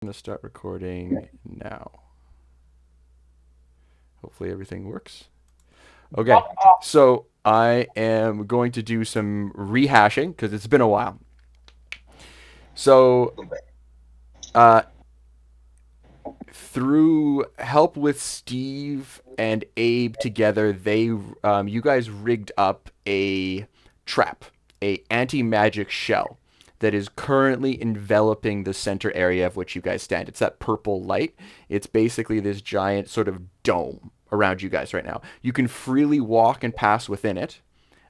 gonna start recording now. Hopefully everything works. Okay, so I am going to do some rehashing because it's been a while. So, uh, through help with Steve and Abe together, you guys rigged up a trap, a anti-magic shell that is currently enveloping the center area of which you guys stand. It's that purple light. It's basically this giant sort of dome around you guys right now. You can freely walk and pass within it,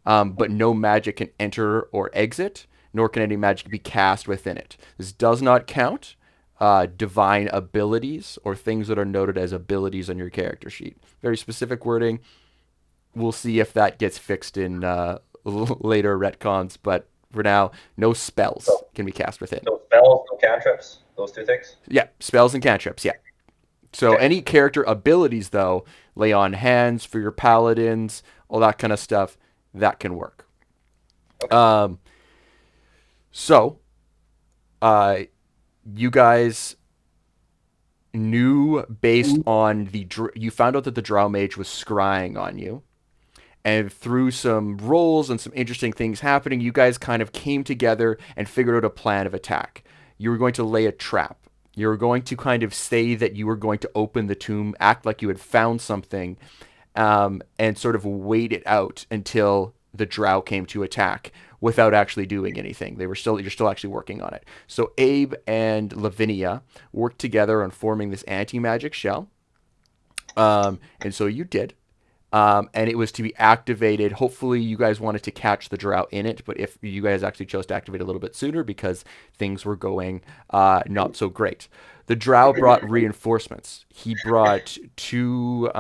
but no magic can enter or exit, nor can any magic be cast within it. This does not count divine abilities or things that are noted as abilities on your character sheet. Very specific wording. We'll see if that gets fixed in later retcons, but for now, no spells So, can be cast within. no spells, no cantrips, those two things. Yeah, spells and cantrips, yeah. So Okay. any character abilities, though, lay on hands for your paladins, all that kind of stuff, that can work. Okay. So, uh, you guys knew based on you found out that the Drow Mage was scrying on you, and through some rolls and some interesting things happening, you guys kind of came together and figured out a plan of attack. You were going to lay a trap. You were going to kind of say that you were going to open the tomb, act like you had found something, and sort of wait it out until the Drow came to attack without actually doing anything. You're still actually working on it. So Abe and Lavinia worked together on forming this anti-magic shell, and so you did. And it was to be activated. Hopefully, you guys wanted to catch the Drow in it, but if you guys actually chose to activate a little bit sooner because things were going not so great, the Drow brought reinforcements. He brought two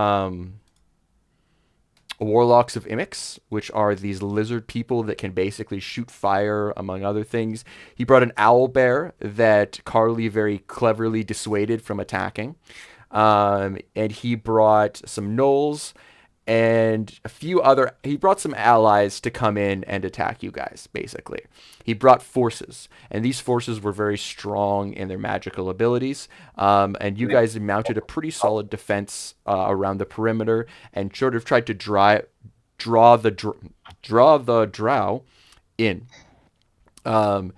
Warlocks of Imix, which are these lizard people that can basically shoot fire, among other things. He brought an owl bear that Carly very cleverly dissuaded from attacking. And he brought some gnolls and a few other. He brought some allies to come in and attack you guys, basically. He brought forces, and these forces were very strong in their magical abilities. And you guys mounted a pretty solid defense around the perimeter and sort of tried to draw the drow in. Um,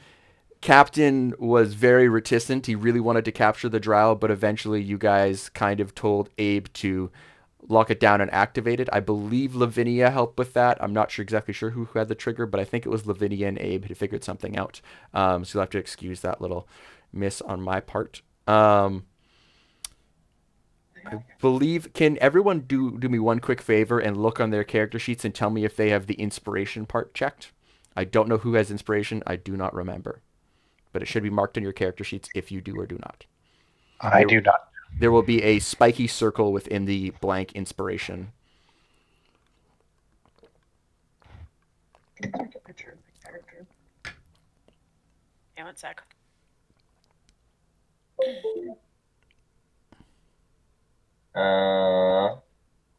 Captain was very reticent. He really wanted to capture the drow, but eventually you guys kind of told Abe to lock it down and activate it. I believe Lavinia helped with that. I'm not exactly sure who had the trigger, but I think it was Lavinia and Abe who figured something out. So you'll have to excuse that little miss on my part. I believe. Can everyone do me one quick favor and look on their character sheets and tell me if they have the inspiration part checked? I don't know who has inspiration. I do not remember, but it should be marked on your character sheets if you do or do not. I There, do not. there will be a spiky circle within the blank inspiration. Take a picture of the character. Yeah, one sec.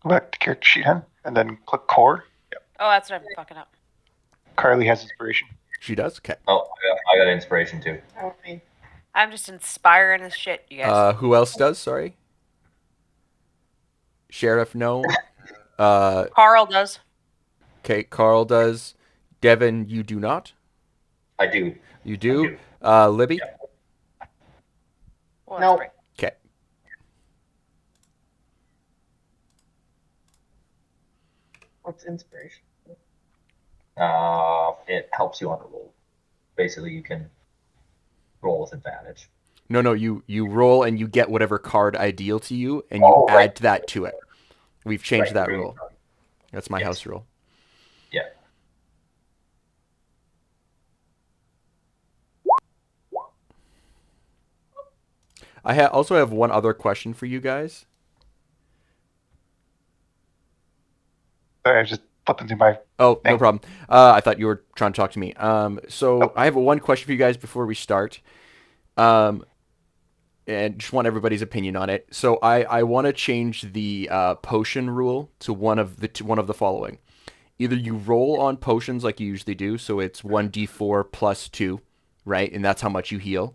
Go back to character sheet, hun, and then click core. Yep. Oh, that's what I'm fucking up. Carly has inspiration. She does? Okay. Oh, I got inspiration too. Oh, me. I'm just inspiring as shit, you guys. Who else does? Sorry. Sheriff, no. Carl does. Okay, Carl does. Devin, you do not. I do. You do. do. Libby. Yeah. Well, No. that's Okay. What's inspiration? It helps you on a roll. Basically, you can roll with advantage. No. You roll and you get whatever card ideal to you, and you Oh, add right. that to it. We've changed Right, that really. rule. That's my Yes. house rule. Yeah. Also have one other question for you guys. Sorry, I was just flipping through my. Oh, no Thank- problem. I thought you were trying to talk to me. So Nope. I have one question for you guys before we start. And just want everybody's opinion on it. So I want to change the potion rule to one of the following. Either you roll on potions like you usually do, so it's 1d4 plus 2, right? And that's how much you heal.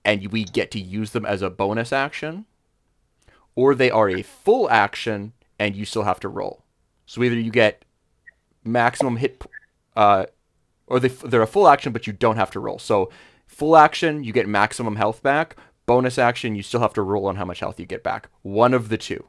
and we get to use them as a bonus action, or they are a full action and you still have to roll. So either you get maximum hit, or they're a full action but you don't have to roll. So full action, you get maximum health back. Bonus action, you still have to roll on how much health you get back. One of the two.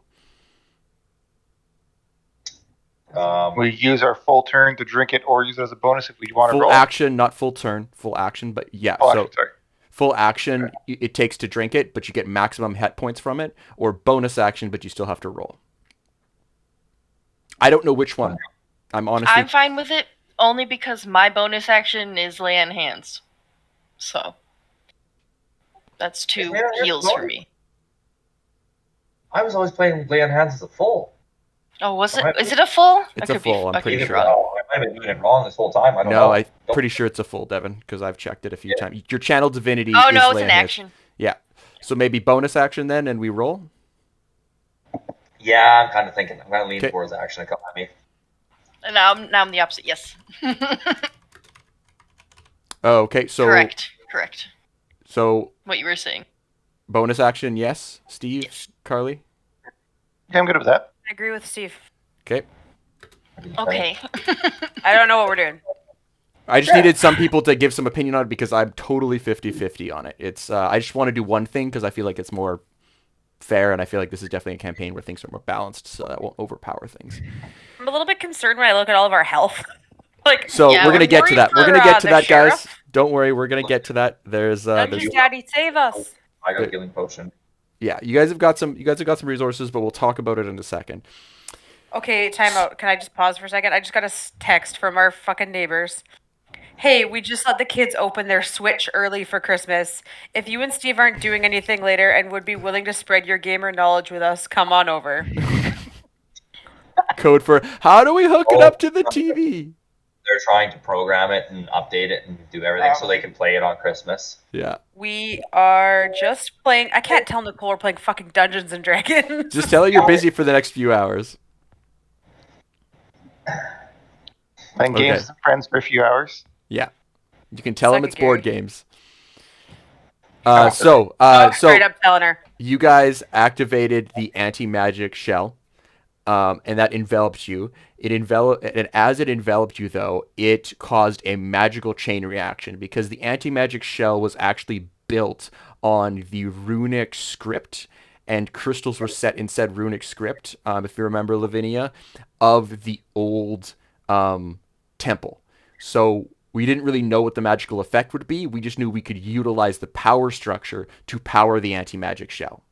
We use our full turn to drink it, or use it as a bonus if we want to Full roll. action, not full turn. Full action, but yeah. Full so action, sorry. full action, it takes to drink it, but you get maximum hit points from it. Or bonus action, but you still have to roll. I don't know which one. I'm fine with it only because my bonus action is lay on hands. So that's 2 Yeah, heals for me. I was always playing Lay on Hands as a full. Oh, was it? Is it a full? It's a full, I'm pretty Either sure. wrong. I might have been doing it wrong this whole time. I don't No, know. I'm pretty sure it's a full, Devin, because I've checked it a few times. Your channel divinity Oh is no, it's lay an on hands. action. Yeah. So maybe bonus action then, and we roll? Yeah, I'm kind of thinking. I'm going to lean Okay. towards action. Come at me. And now I'm the opposite. Yes. Oh, okay, so Correct. So What you were saying. bonus action, yes. Steve, Yes. Carly? Yeah, I'm good with that. I agree with Steve. Okay. Okay. I don't know what we're doing. I just needed some people to give some opinion on it because I'm totally 50-50 on it. It's I just want to do one thing because I feel like it's more fair, and I feel like this is definitely a campaign where things are more balanced, so that won't overpower things. I'm a little bit concerned when I look at all of our health. Like, So Yeah, we're gonna I'm get to worried that. We're for, gonna get to the that, guys. sheriff. Don't worry, we're gonna get to that. There's Dungeons Daddy, save us. I got a healing potion. yeah, you guys have got some resources, but we'll talk about it in a second. Okay, time out. Can I just pause for a second? I just got a text from our fucking neighbors. Hey, we just let the kids open their Switch early for Christmas. If you and Steve aren't doing anything later and would be willing to spread your gamer knowledge with us, come on over. Code for how do we hook it up to the TV? They're trying to program it and update it and do everything so they can play it on Christmas. Yeah. We are just playing. I can't tell Nicole we're playing fucking Dungeons and Dragons. Just tell her you're busy for the next few hours. Playing Okay. games with friends for a few hours. Yeah. You can tell them Suck it's it, board Gary. games. So Straight up telling her. you guys activated the anti-magic shell, and that enveloped you. And as it enveloped you, though, it caused a magical chain reaction because the anti-magic shell was actually built on the runic script, and crystals were set in said runic script, if you remember, Lavinia, of the old temple. So we didn't really know what the magical effect would be. We just knew we could utilize the power structure to power the anti-magic shell.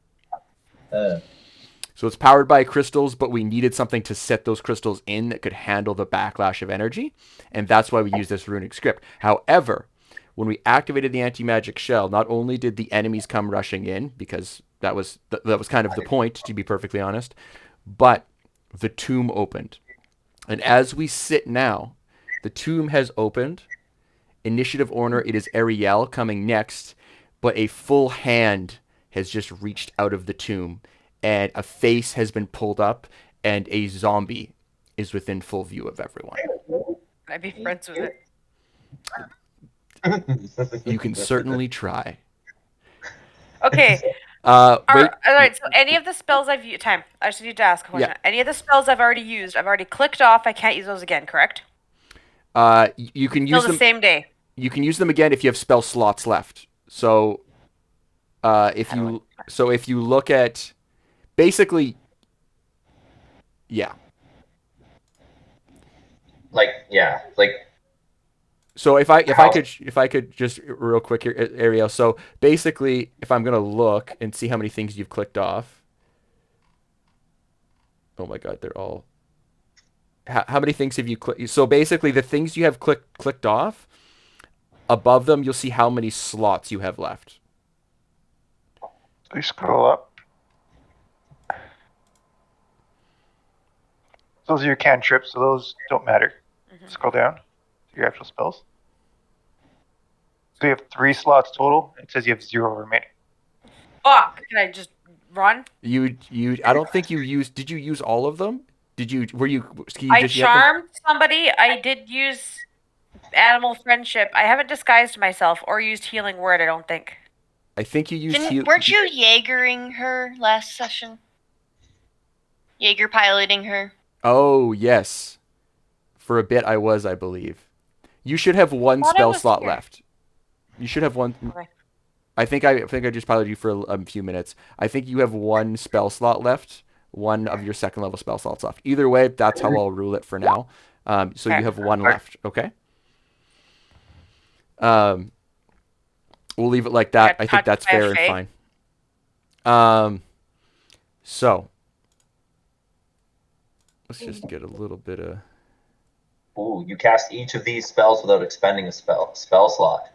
So it's powered by crystals, but we needed something to set those crystals in that could handle the backlash of energy, and that's why we use this runic script. However, when we activated the anti-magic shell, not only did the enemies come rushing in, because that was kind of the point, to be perfectly honest, but the tomb opened. And as we sit now, the tomb has opened. Initiative order, it is Ariel coming next, but a full hand has just reached out of the tomb, and a face has been pulled up, and a zombie is within full view of everyone. Can I be friends with it? You can certainly try. Okay. Wait, All right. So any of the spells I've used, I just need to ask a question. Yeah. Any of the spells I've already used, I've already clicked off. I can't use those again. Correct? you can Till use the them. same day. You can use them again if you have spell slots left. So, if you look at, basically, yeah. Like So if I could just real quick here, Ariel. So basically, if I'm gonna look and see how many things you've clicked off. Oh my God, they're all. How many things have you clicked? So basically, the things you have clicked off, above them, you'll see how many slots you have left. So you scroll up. Those are your cantrips, so those don't matter. Scroll down to your actual spells. So you have 3 slots total. It says you have 0 remaining. Fuck! Can I just run? I don't think you used. Did you use all of them? Did you? Were you? I charmed somebody. I did use animal friendship. I haven't disguised myself or used healing word. I don't think. I think you used heal. Weren't you Jaegering her last session? Jaeger piloting her. Oh yes, for a bit I was, I believe. You should have one Thought I spell was slot here. left. You should have one. Okay. I think I just piloted you for a few minutes. I think you have one spell slot left. One of your second level spell slots left. Either way, that's how I'll rule it for now. So Okay. you have one Alright. left. Okay. We'll leave it like that. Got I think touched that's by a fair and fey. fine. So let's just get a little bit of. Ooh, you cast each of these spells without expending a spell slot.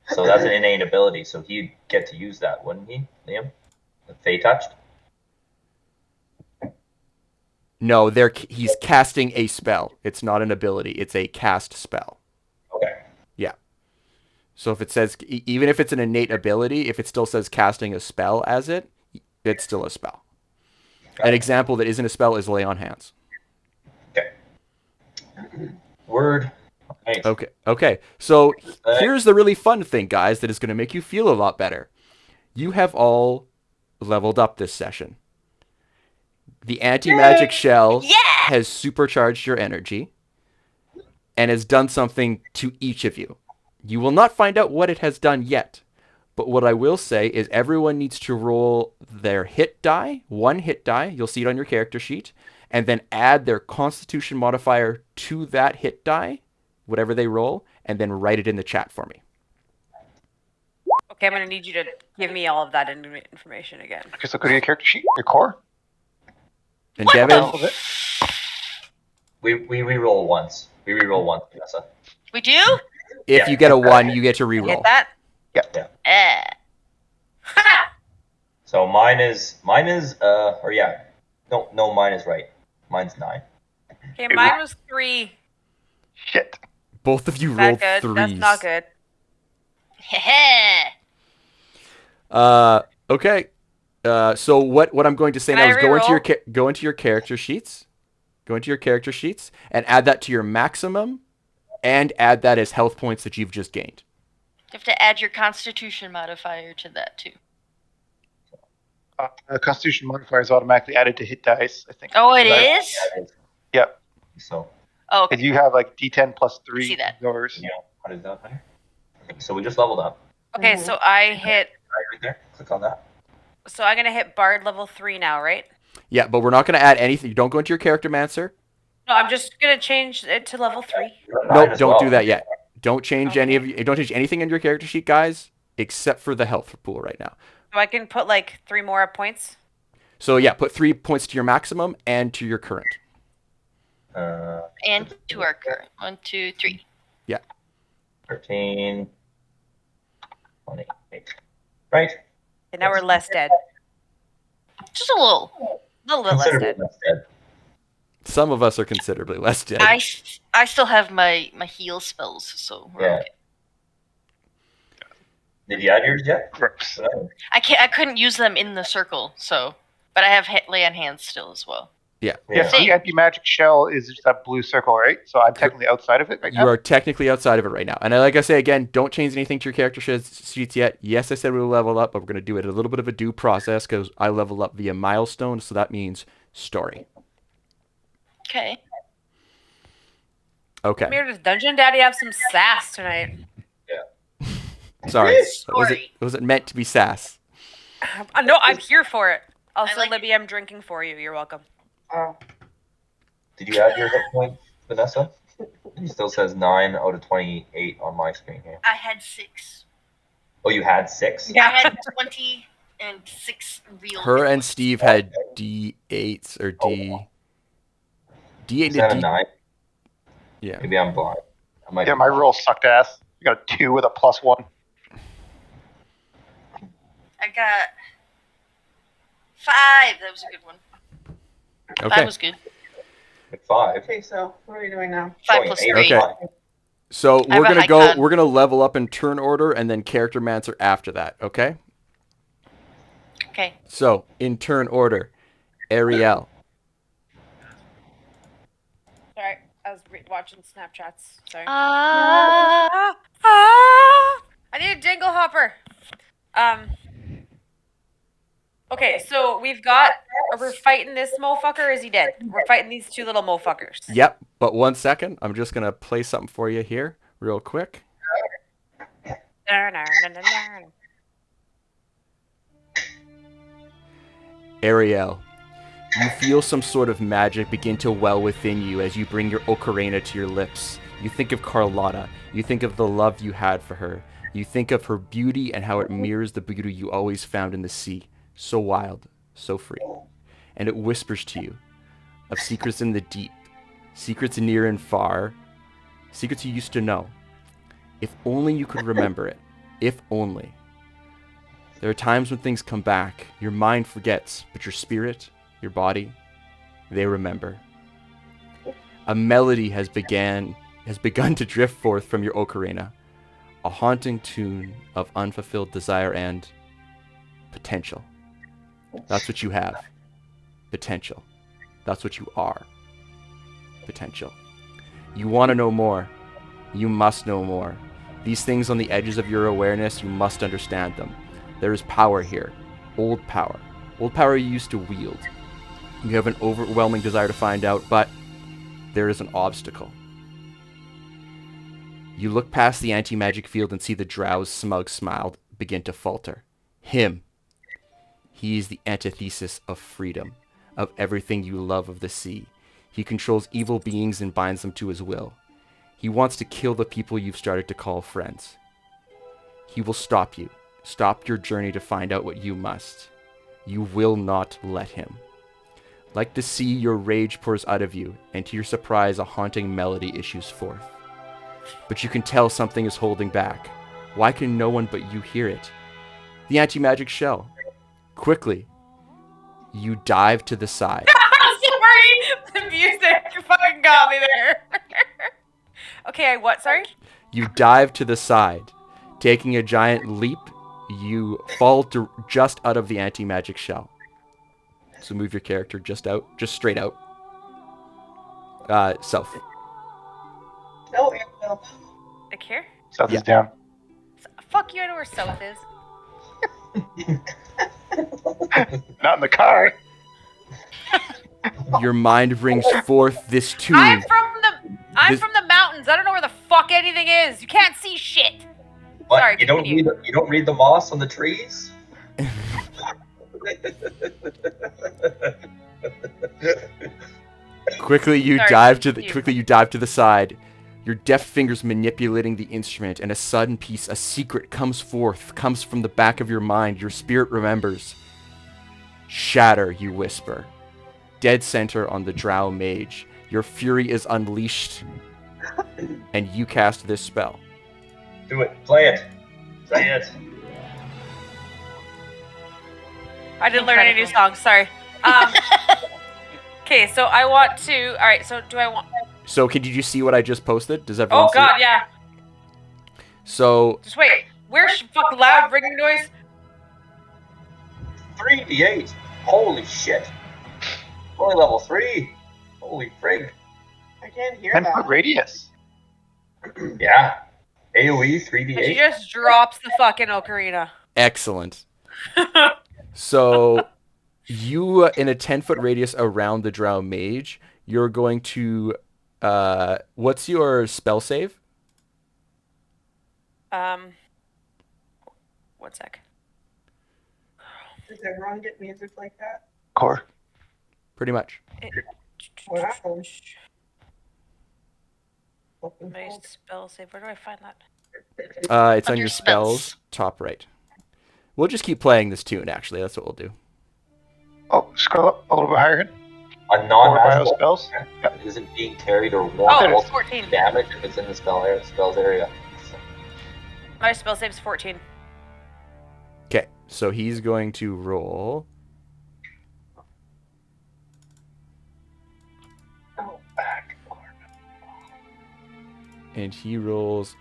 So that's an innate ability. So he'd get to use that, wouldn't he, Liam? The Fey touched. No, he's casting a spell. It's not an ability. It's a cast spell. Okay. Yeah. So if it says, even if it's an innate ability, if it still says casting a spell as it, it's still a spell. An example that isn't a spell is lay on hands. Okay. Word. Nice. Okay. So here's the really fun thing, guys, that is going to make you feel a lot better. You have all leveled up this session. The anti-magic shell has supercharged your energy and has done something to each of you. You will not find out what it has done yet. But what I will say is everyone needs to roll their hit die, one hit die, you'll see it on your character sheet, and then add their constitution modifier to that hit die, whatever they roll, and then write it in the chat for me. Okay, I'm gonna need you to give me all of that information again. Okay, so go to your character sheet, your core. And Devin, All of it. We re-roll once. We re-roll once, Vanessa. We do? if you get a 1, you get to Hit reroll. that? Eh. So mine is mine is right. Mine's 9. Okay, mine was 3. Shit. Both of you Is rolled that good? 3s. That's not good. Heh. Okay. So what I'm going to say Can now I is go into your reroll? go into your character sheets. Go into your character sheets and add that to your maximum, and add that as health points that you've just gained. You have to add your Constitution modifier to that too. Constitution modifier is automatically added to hit dice, I think. Oh, it Right? is? Yep. So Oh, okay. And you have like D10 plus 3 See that. yours. yeah, what is that? So we just leveled up. Okay, so I hit. Right there. Click on that. So I'm gonna hit Bard level 3 now, right? Yeah, but we're not going to add anything. Don't go into your character mancer. No, I'm just gonna change it to level 3. No, Mine as don't well. do that yet. Don't change any of Okay. you. Don't change anything in your character sheet, guys, except for the health pool right now. So I can put like 3 more points. So yeah, put 3 points to your maximum and to your current. And to our current. 1, 2, 3. 13, 28. Right. And now we're less dead. Just a little. A little bit less Considerably dead. less dead. Some of us are considerably less dead. I still have my heal spells, so we're Yeah. okay. Did you add yours yet? Gross. I couldn't use them in the circle, so but I have lay on hands still as well. Yeah. Yeah, so the anti-magic shell is just that blue circle, right? So I'm technically outside of it right You now. are technically outside of it right now. And like I say again, don't change anything to your character sheets yet. Yes, I said we'll level up, but we're going to do it a little bit of a due process because I level up via milestone, so that means story. Okay. Okay. Come here, does Dungeon Daddy have some sass tonight? Sorry. Story. Was it meant to be sass? No, I'm here for it. Also, like Libby, I'm drinking for you. You're welcome. Did you add your hit point, Vanessa? It still says 9 out of 28 on my screen here. I had 6. Oh, you had 6? I had 20 and 6 real. Her hit and points. Steve had D8s or D8 Is to that a D. 9? Yeah. Maybe I'm blind. I might Yeah, be my blind. roll sucked ass. I got a 2 with a +1. I got 5. That was a good one. 5 Okay. was good. 5. Okay, so what are we doing now? 5 plus 3. Okay. So I have we're a gonna high go. con. We're gonna level up in turn order and then character mancer after that. Okay. Okay. So in turn order, Ariel. Sorry, I was watching Snapchats. Sorry. Ah. I need a jingle hopper. Okay, so we've got. Are we fighting this motherfucker or is he dead? We're fighting these two little motherfuckers. Yep, but 1 second. I'm just going to play something for you here real quick. Ariel, you feel some sort of magic begin to well within you as you bring your ocarina to your lips. You think of Carlotta. You think of the love you had for her. You think of her beauty and how it mirrors the beauty you always found in the sea. So wild, so free. And it whispers to you of secrets in the deep, secrets near and far, secrets you used to know. If only you could remember it. If only. There are times when things come back. Your mind forgets, but your spirit, your body, they remember. A melody has begun to drift forth from your ocarina. A haunting tune of unfulfilled desire and potential. That's what you have. Potential. That's what you are. Potential. You want to know more. You must know more. These things on the edges of your awareness, you must understand them. There is power here. Old power. Old power you used to wield. You have an overwhelming desire to find out, but there is an obstacle. You look past the anti-magic field and see the drow's smug smile begin to falter. Him. He is the antithesis of freedom, of everything you love of the sea. He controls evil beings and binds them to his will. He wants to kill the people you've started to call friends. He will stop you. Stop your journey to find out what you must. You will not let him. Like the sea, your rage pours out of you, and to your surprise, a haunting melody issues forth. But you can tell something is holding back. Why can no one but you hear it? The anti-magic shell. Quickly, you dive to the side. Sorry, the music fucking got me there. Okay, what? Sorry? You dive to the side. Taking a giant leap, you fall just out of the anti-magic shell. So move your character just straight out. South. No, Like here? South Yeah. is down. Fuck you, I know where south is. Not in the car. Your mind brings forth this tune. I'm from the mountains. I don't know where the fuck anything is. You can't see shit. What? Sorry, you don't continue. read the moss on the trees? Quickly you Sorry, dive to the side. Your deft fingers manipulating the instrument, and a sudden a secret comes from the back of your mind. Your spirit remembers. Shatter, you whisper. Dead center on the drow mage. Your fury is unleashed, and you cast this spell. Do it. Play it. Say it. I didn't learn any new songs. Sorry. Okay, so I want to. All right. So do I want? So, did you see what I just posted? Does everyone Oh see God, it? yeah. So, Just wait. Where's fuck loud ringing noise? 3d8. Holy shit. Only level 3. Holy frig. I can't hear 10-foot that. radius. Yeah. AoE She 3d8. just drops the fucking ocarina. excellent. So, you, in a 10-foot radius around the drow mage, you're going to, what's your spell save? 1 sec. Does everyone get music like that? Core. Pretty much. Wow. My spell save. Where do I find that? It's on Under your spells. spells, top right. We'll just keep playing this tune, actually. That's what we'll do. Oh, scroll up a little bit higher. A Core bio non-magical spells. isn't being carried or worn Oh, multiple 14. damage if it's in the spell's area. My spell save's 14. Okay, so he's going to roll. And he rolls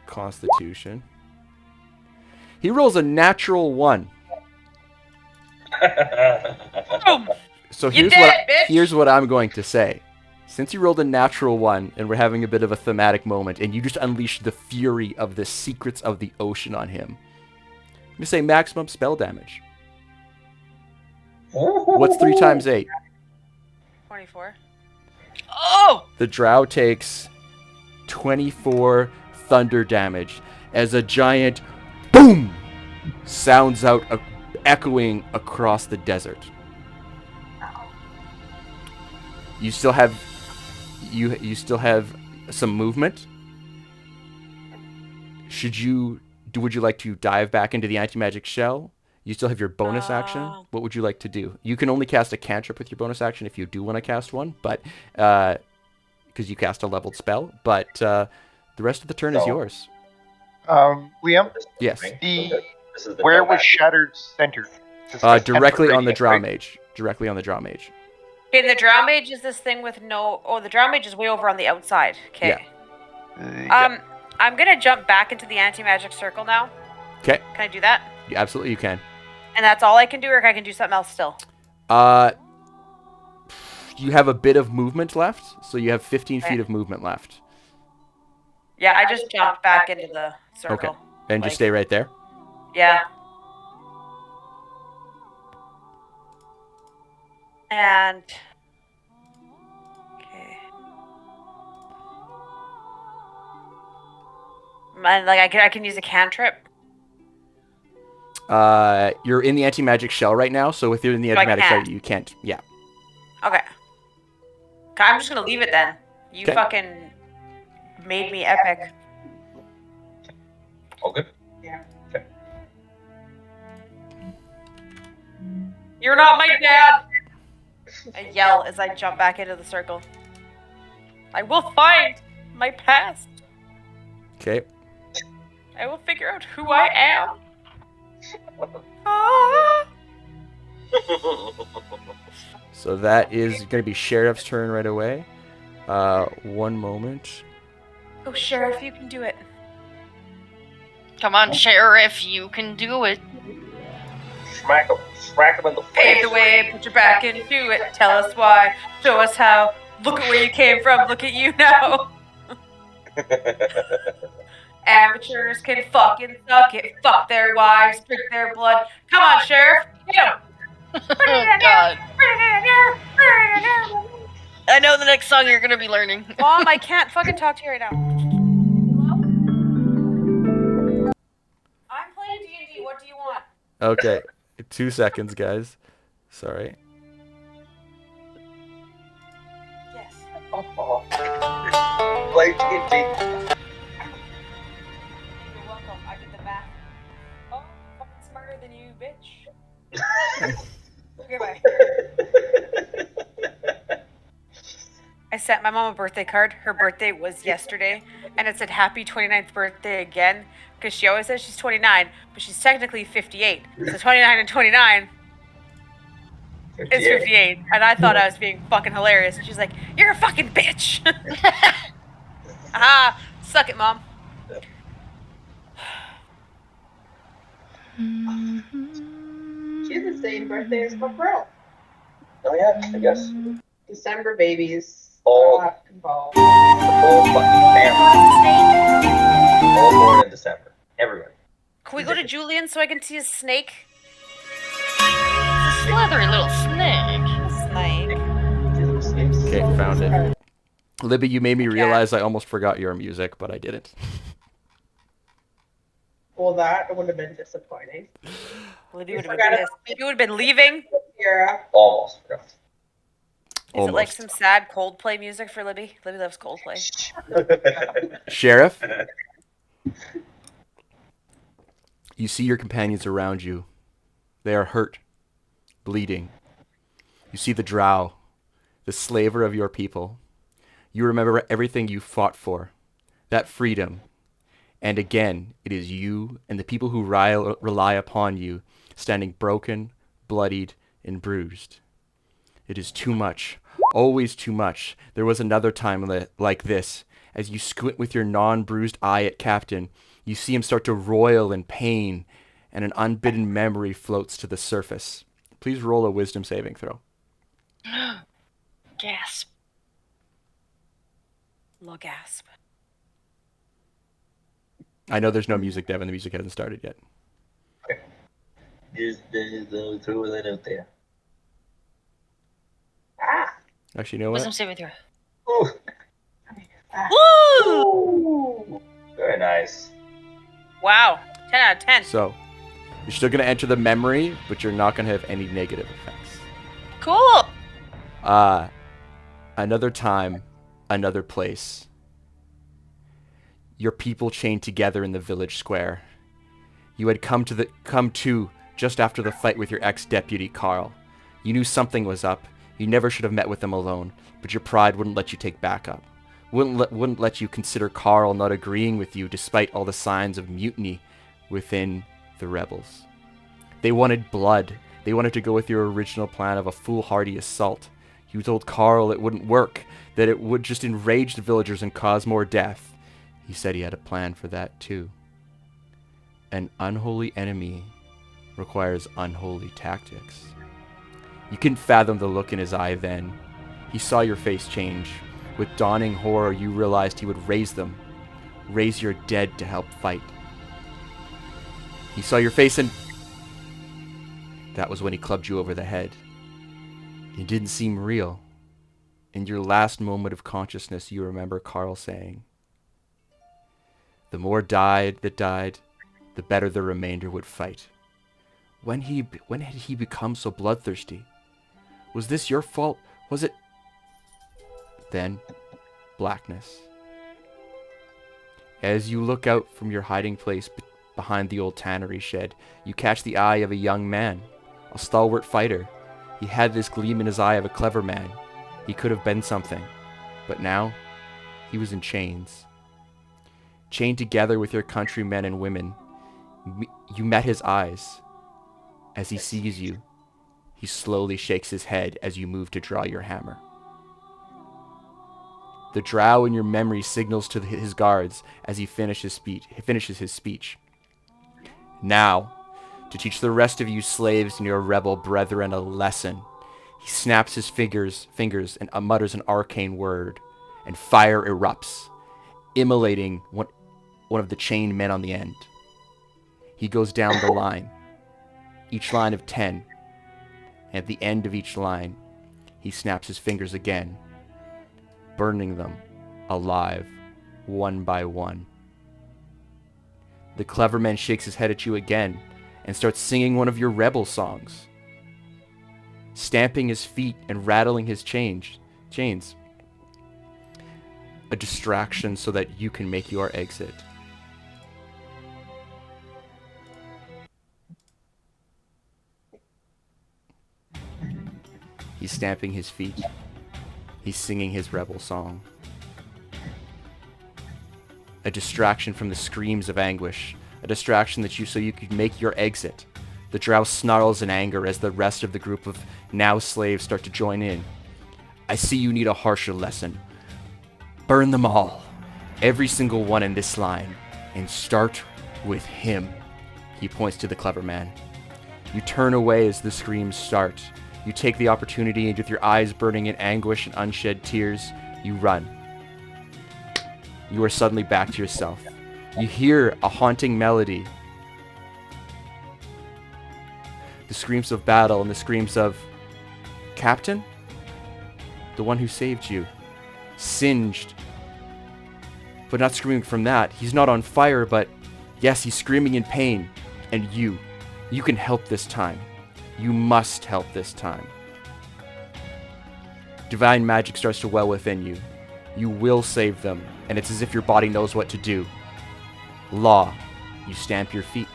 Constitution. He rolls a natural 1. Boom. So You dead, bitch! here's what I'm going to say. Since you rolled a natural 1 and we're having a bit of a thematic moment and you just unleashed the fury of the secrets of the ocean on him, I'm going to say maximum spell damage. What's 3 times 8? 24. Oh! The drow takes 24 thunder damage as a giant boom sounds out, echoing across the desert. You still have you still have some movement. Would you like to dive back into the anti-magic shell? You still have your bonus action. What would you like to do? You can only cast a cantrip with your bonus action if you do want to cast one, but because you cast a leveled spell. But the rest of the turn is So- yours. Liam, Yes. This is the where throwback. was Shattered centered? 'Cause it says 10 Directly foot on the radius, Drow right? Mage. Directly on the Drow Mage. Okay, the Drow Mage is this thing with no. Oh, the Drow Mage is way over on the outside. Okay. Yeah. I'm gonna jump back into the anti-magic circle now. Okay. Can I do that? Absolutely, you can. And that's all I can do, or I can do something else still? You have a bit of movement left, so you have 15 Okay. feet of movement left. Yeah, I just jumped back into the circle. Okay. And just Like- stay right there. Yeah. And okay. And like I can use a cantrip. You're in the anti-magic shell right now, so if you're in the So I anti-magic shell, can't. you can't. Yeah. Okay. I'm just gonna leave it then. You Okay. fucking made me epic. All good? You're not my dad! I yell as I jump back into the circle. I will find my past. Okay. I will figure out who I am. Ah. So that is going to be Sheriff's turn right away. One moment. Oh, Sheriff, you can do it. Come on, Sheriff, you can do it. Smack him in the Pave face. the way, put your back into it. Tell us why, show us how. Look at where you came from, look at you now. Amateurs can fucking suck it. Fuck their wives, drink their blood. Come on, Sheriff, get 'em. Oh, God. I know the next song you're gonna be learning. Mom, I can't fucking talk to you right now. I'm playing D&D. What do you want? Okay. 2 seconds, guys. Sorry. Yes. Play TNT. You're welcome. I did the math. Oh, fucking smarter than you, bitch. Okay, bye. I sent my mom a birthday card. Her birthday was yesterday, and it said happy 29th birthday again, because she always says she's 29, but she's technically 58. So 29 and 29 is 58. And I thought I was being fucking hilarious. And she's like, you're a fucking bitch. Ah, suck it, Mom. She has the same birthday as my girl. Oh yeah, I guess. December babies. Oh. Involved. The whole fucking family. All born in December. Everyone. Can we go to Julian so I can see his snake? It's a slithery little snake. Snake. Okay, found it. Libby, you made me Yeah. realize I almost forgot your music, but I didn't. Well, that would have been disappointing. Libby would have forgot been pissed. Libby would have been leaving. Kira. Almost forgot. Is it like Almost. some sad Coldplay music for Libby? Libby loves Coldplay. Sheriff, you see your companions around you. They are hurt, bleeding. You see the drow, the slaver of your people. You remember everything you fought for, that freedom. And again, it is you and the people who rely upon you standing broken, bloodied, and bruised. It is too much, always too much. There was another time like this. As you squint with your non-bruised eye at Captain, you see him start to roil in pain, and an unbidden memory floats to the surface. Please roll a wisdom saving throw. Gasp. Low gasp. I know there's no music, Devin. The music hasn't started yet. Just throw that out there. Actually, you know Wisdom what? saving throw. Ooh, Woo! ooh, very nice. Wow. 10 out of 10. So, you're still going to enter the memory, but you're not going to have any negative effects. Cool. Another time, another place. Your people chained together in the village square. You had come to just after the fight with your ex-deputy, Carl. You knew something was up. You never should have met with him alone, but your pride wouldn't let you take backup. Wouldn't let you consider Carl not agreeing with you despite all the signs of mutiny within the rebels. They wanted blood. They wanted to go with your original plan of a foolhardy assault. You told Carl it wouldn't work, that it would just enrage the villagers and cause more death. He said he had a plan for that too. An unholy enemy requires unholy tactics. You couldn't fathom the look in his eye then. He saw your face change. With dawning horror, you realized he would raise them. Raise your dead to help fight. He saw your face and... that was when he clubbed you over the head. It didn't seem real. In your last moment of consciousness, you remember Carl saying, "The more that died, the better the remainder would fight." When had he become so bloodthirsty? Was this your fault? Was it? Then, blackness. As you look out from your hiding place behind the old tannery shed, you catch the eye of a young man, a stalwart fighter. He had this gleam in his eye of a clever man. He could have been something, but now he was in chains. Chained together with your countrymen and women, you met his eyes. As he sees you, he slowly shakes his head as you move to draw your hammer. The drow in your memory signals to his guards as he finishes his speech. Now, to teach the rest of you slaves and your rebel brethren a lesson. He snaps his fingers and mutters an arcane word, and fire erupts, immolating one of the chained men on the end. He goes down the line, each line of 10. And at the end of each line, he snaps his fingers again, burning them alive, one by one. The clever man shakes his head at you again and starts singing one of your rebel songs, stamping his feet and rattling his chains. A distraction so that you can make your exit. He's stamping his feet. He's singing his rebel song. A distraction from the screams of anguish. A distraction so you could make your exit. The drow snarls in anger as the rest of the group of now slaves start to join in. I see you need a harsher lesson. Burn them all. Every single one in this line. And start with him. He points to the clever man. You turn away as the screams start. You take the opportunity, and with your eyes burning in anguish and unshed tears, you run. You are suddenly back to yourself. You hear a haunting melody. The screams of battle and the screams of... Captain? The one who saved you. Singed. But not screaming from that. He's not on fire, but... yes, he's screaming in pain. And you. You can help this time. You must help this time. Divine magic starts to well within you. You will save them, and it's as if your body knows what to do. Law. You stamp your feet.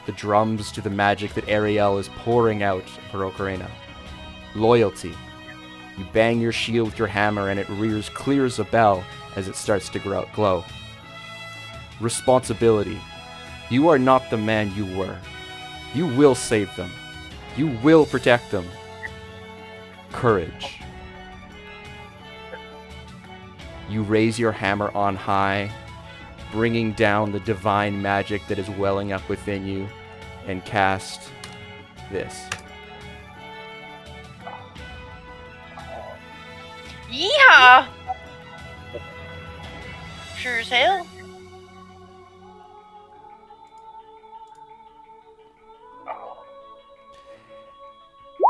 The drums to the magic that Ariel is pouring out for Ocarina. Loyalty. You bang your shield with your hammer, and it rears clear as a bell as it starts to glow. Responsibility. You are not the man you were. You will save them. You will protect them. Courage. You raise your hammer on high, bringing down the divine magic that is welling up within you, and cast this. Yeehaw! Sure as hell.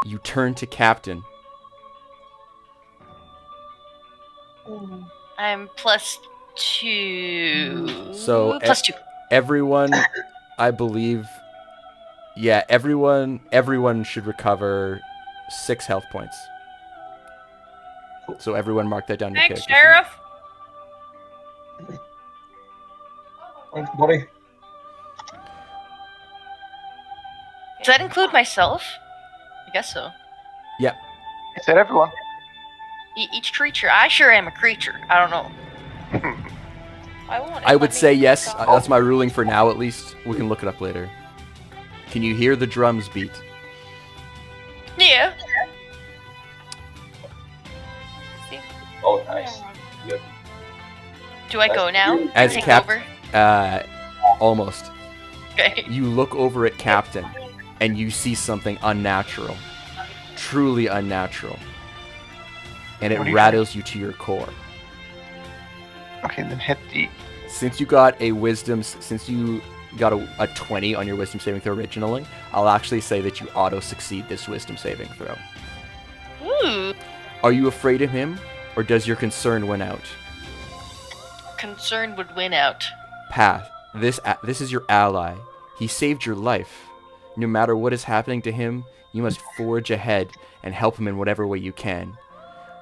You turn to Captain. I'm +2. So +2. everyone, I believe, yeah, everyone should recover 6 health points. So everyone mark that down your Thanks, character sheet. Sheriff. Thanks, buddy. Does that include myself? I guess so. It said everyone. Each creature. I sure am a creature. I don't know. I would say yes. That's my ruling for now, at least. We can look it up later. Can you hear the drums beat? Yeah. Oh, nice. Good. Do I go now? As Take Cap- over? Almost. Okay. You look over at Captain, and you see something unnatural. Truly unnatural. And it What do you rattles you to your core. Okay, then hit the. Since you got a 20 on your wisdom saving throw originally, I'll actually say that you auto-succeed this wisdom saving throw. Ooh. Are you afraid of him, or does your concern win out? Concern would win out. Path, this is your ally. He saved your life. No matter what is happening to him, you must forge ahead and help him in whatever way you can.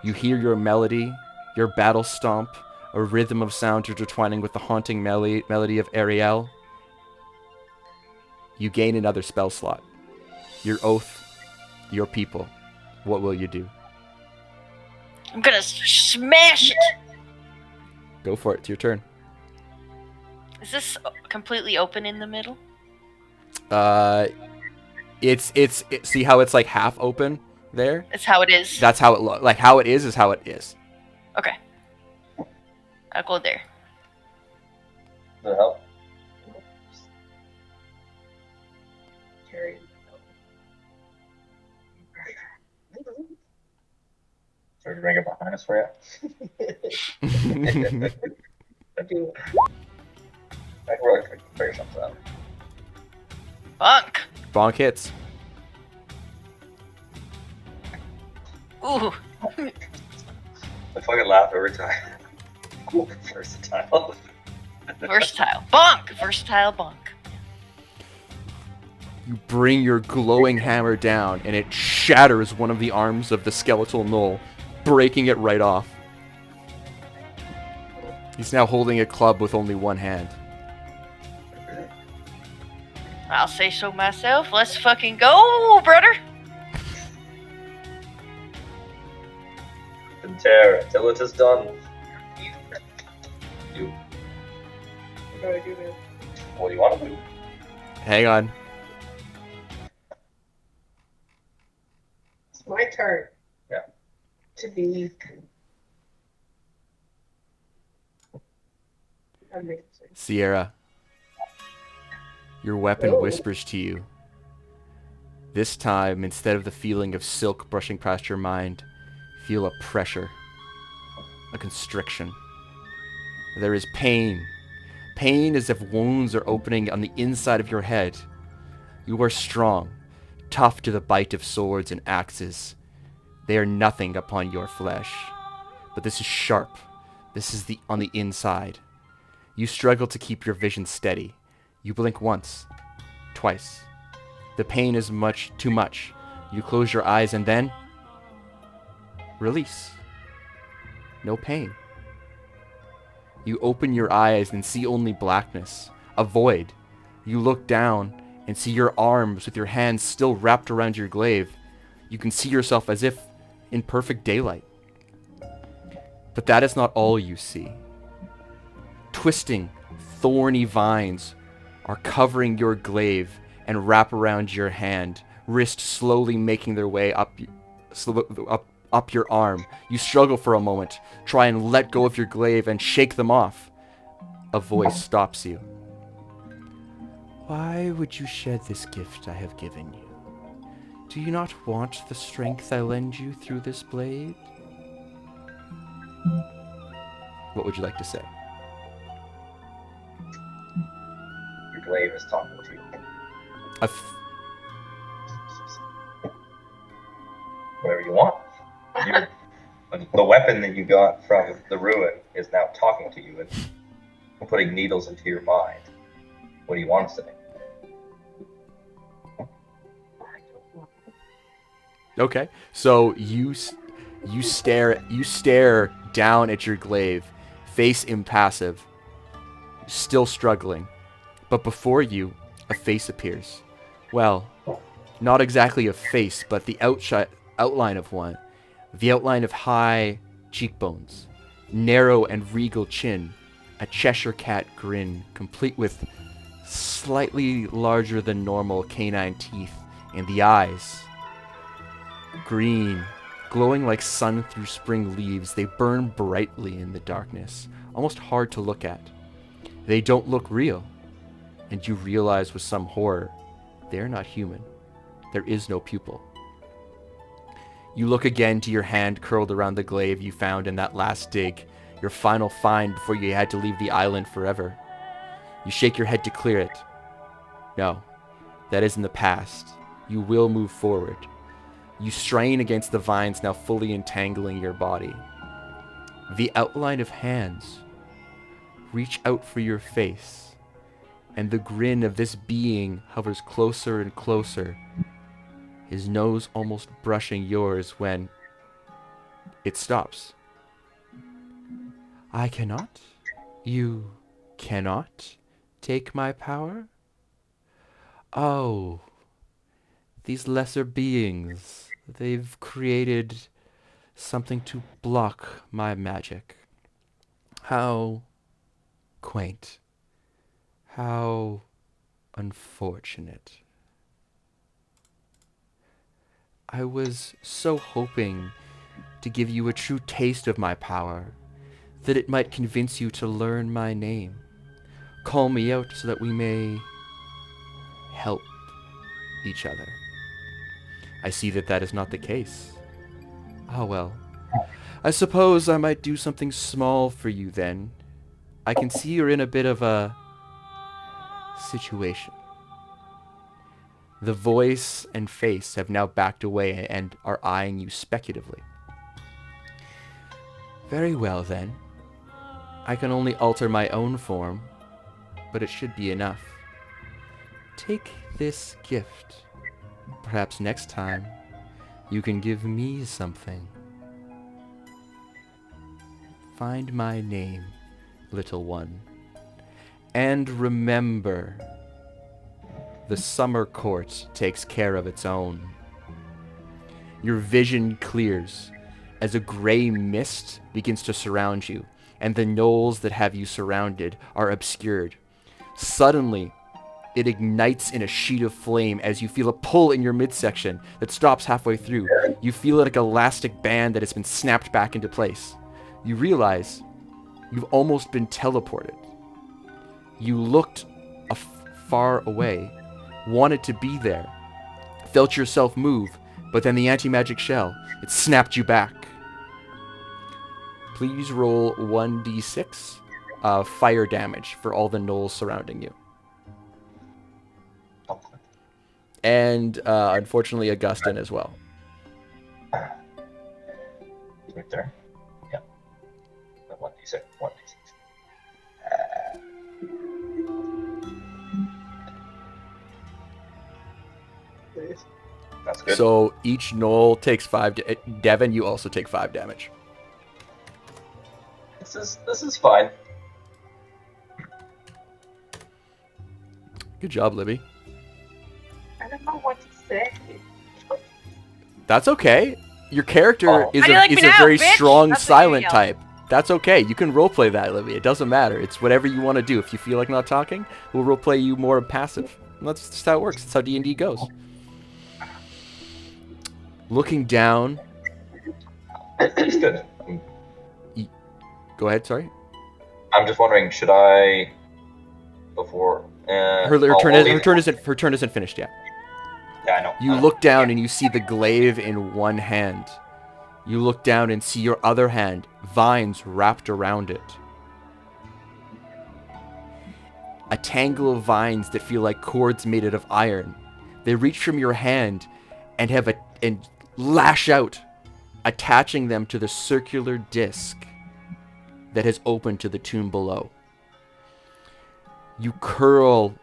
You hear your melody, your battle stomp, a rhythm of sound intertwining with the haunting melody of Ariel. You gain another spell slot. Your oath, your people. What will you do? I'm gonna smash it! Go for it. It's your turn. Is this completely open in the middle? It's see how it's like half open there? It's how it is. That's how it looks. Like how it is how it is. Okay. I'll go there. Does that help? Carry. Sorry to bring it behind us for you. I do. I can really quick figure something out. Bonk! Bonk hits. Ooh. I fucking laugh every time. Versatile. Versatile. Bonk! Versatile bonk. You bring your glowing hammer down, and it shatters one of the arms of the skeletal gnoll, breaking it right off. He's now holding a club with only one hand. I'll say so myself. Let's fucking go, brother! And tear until it is done. You. What do I do now? What do you want to do? Hang on. It's my turn. Yeah. To be. Amazing. Sierra. Your weapon Oh. whispers to you. This time, instead of the feeling of silk brushing past your mind, feel a pressure. A constriction. There is pain. Pain as if wounds are opening on the inside of your head. You are strong, tough to the bite of swords and axes. They are nothing upon your flesh. But this is sharp. This is on the inside. You struggle to keep your vision steady. You blink once, twice. The pain is too much. You close your eyes and then release. No pain. You open your eyes and see only blackness, a void. You look down and see your arms with your hands still wrapped around your glaive. You can see yourself as if in perfect daylight. But that is not all you see. Twisting, thorny vines are covering your glaive and wrap around your hand, wrist slowly making their way up your arm. You struggle for a moment, try and let go of your glaive and shake them off. A voice stops you. Why would you shed this gift I have given you? Do you not want the strength I lend you through this blade? What would you like to say? Your glaive is talking to you. Whatever you want. But the weapon that you got from the ruin is now talking to you and putting needles into your mind. What do you want to say? Okay, so you stare down at your glaive, face impassive, still struggling. But before you, a face appears. Well, not exactly a face, but the outline of one. The outline of high cheekbones, narrow and regal chin, a Cheshire cat grin, complete with slightly larger than normal canine teeth, and the eyes. Green, glowing like sun through spring leaves, they burn brightly in the darkness, almost hard to look at. They don't look real, and you realize with some horror, they're not human. There is no pupil. You look again to your hand curled around the glaive you found in that last dig, your final find before you had to leave the island forever. You shake your head to clear it. No, that is in the past. You will move forward. You strain against the vines now fully entangling your body. The outline of hands reach out for your face, and the grin of this being hovers closer and closer, his nose almost brushing yours when it stops. I cannot? You cannot take my power? Oh, these lesser beings, they've created something to block my magic. How quaint. How unfortunate. I was so hoping to give you a true taste of my power, that it might convince you to learn my name. Call me out so that we may help each other. I see that that is not the case. Ah, well. I suppose I might do something small for you then. I can see you're in a bit of a situation. The voice and face have now backed away and are eyeing you speculatively. Very well then. I can only alter my own form, but it should be enough. Take this gift. Perhaps next time you can give me something. Find my name, little one. And remember, the summer court takes care of its own. Your vision clears as a gray mist begins to surround you, and the knolls that have you surrounded are obscured. Suddenly, it ignites in a sheet of flame as you feel a pull in your midsection that stops halfway through. You feel it like an elastic band that has been snapped back into place. You realize you've almost been teleported. You looked far away, wanted to be there, felt yourself move, but then the anti-magic shell, it snapped you back. Please roll 1d6 fire damage for all the gnolls surrounding you. And unfortunately, Augustin as well. Right there. Yeah. 1d6. 1d6. That's good. So each gnoll takes 5. Devin, you also take 5 damage. This is fine. Good job, Libby. I don't know what to say. That's okay. Your character Oh. is How do you like me a now, very bitch? strong That's what you silent yell. type. That's okay. You can roleplay that, Libby. It doesn't matter. It's whatever you want to do. If you feel like not talking, we'll roleplay you more passive. And that's just how it works. That's how D&D goes. Looking down. It's good. Go ahead, sorry. I'm just wondering, should I before Her turn isn't finished yet. Yeah, I know. You look down and you see the glaive in one hand. You look down and see your other hand, vines wrapped around it. A tangle of vines that feel like cords made out of iron. They reach from your hand and and lash out attaching them to the circular disc that has opened to the tomb below. You curl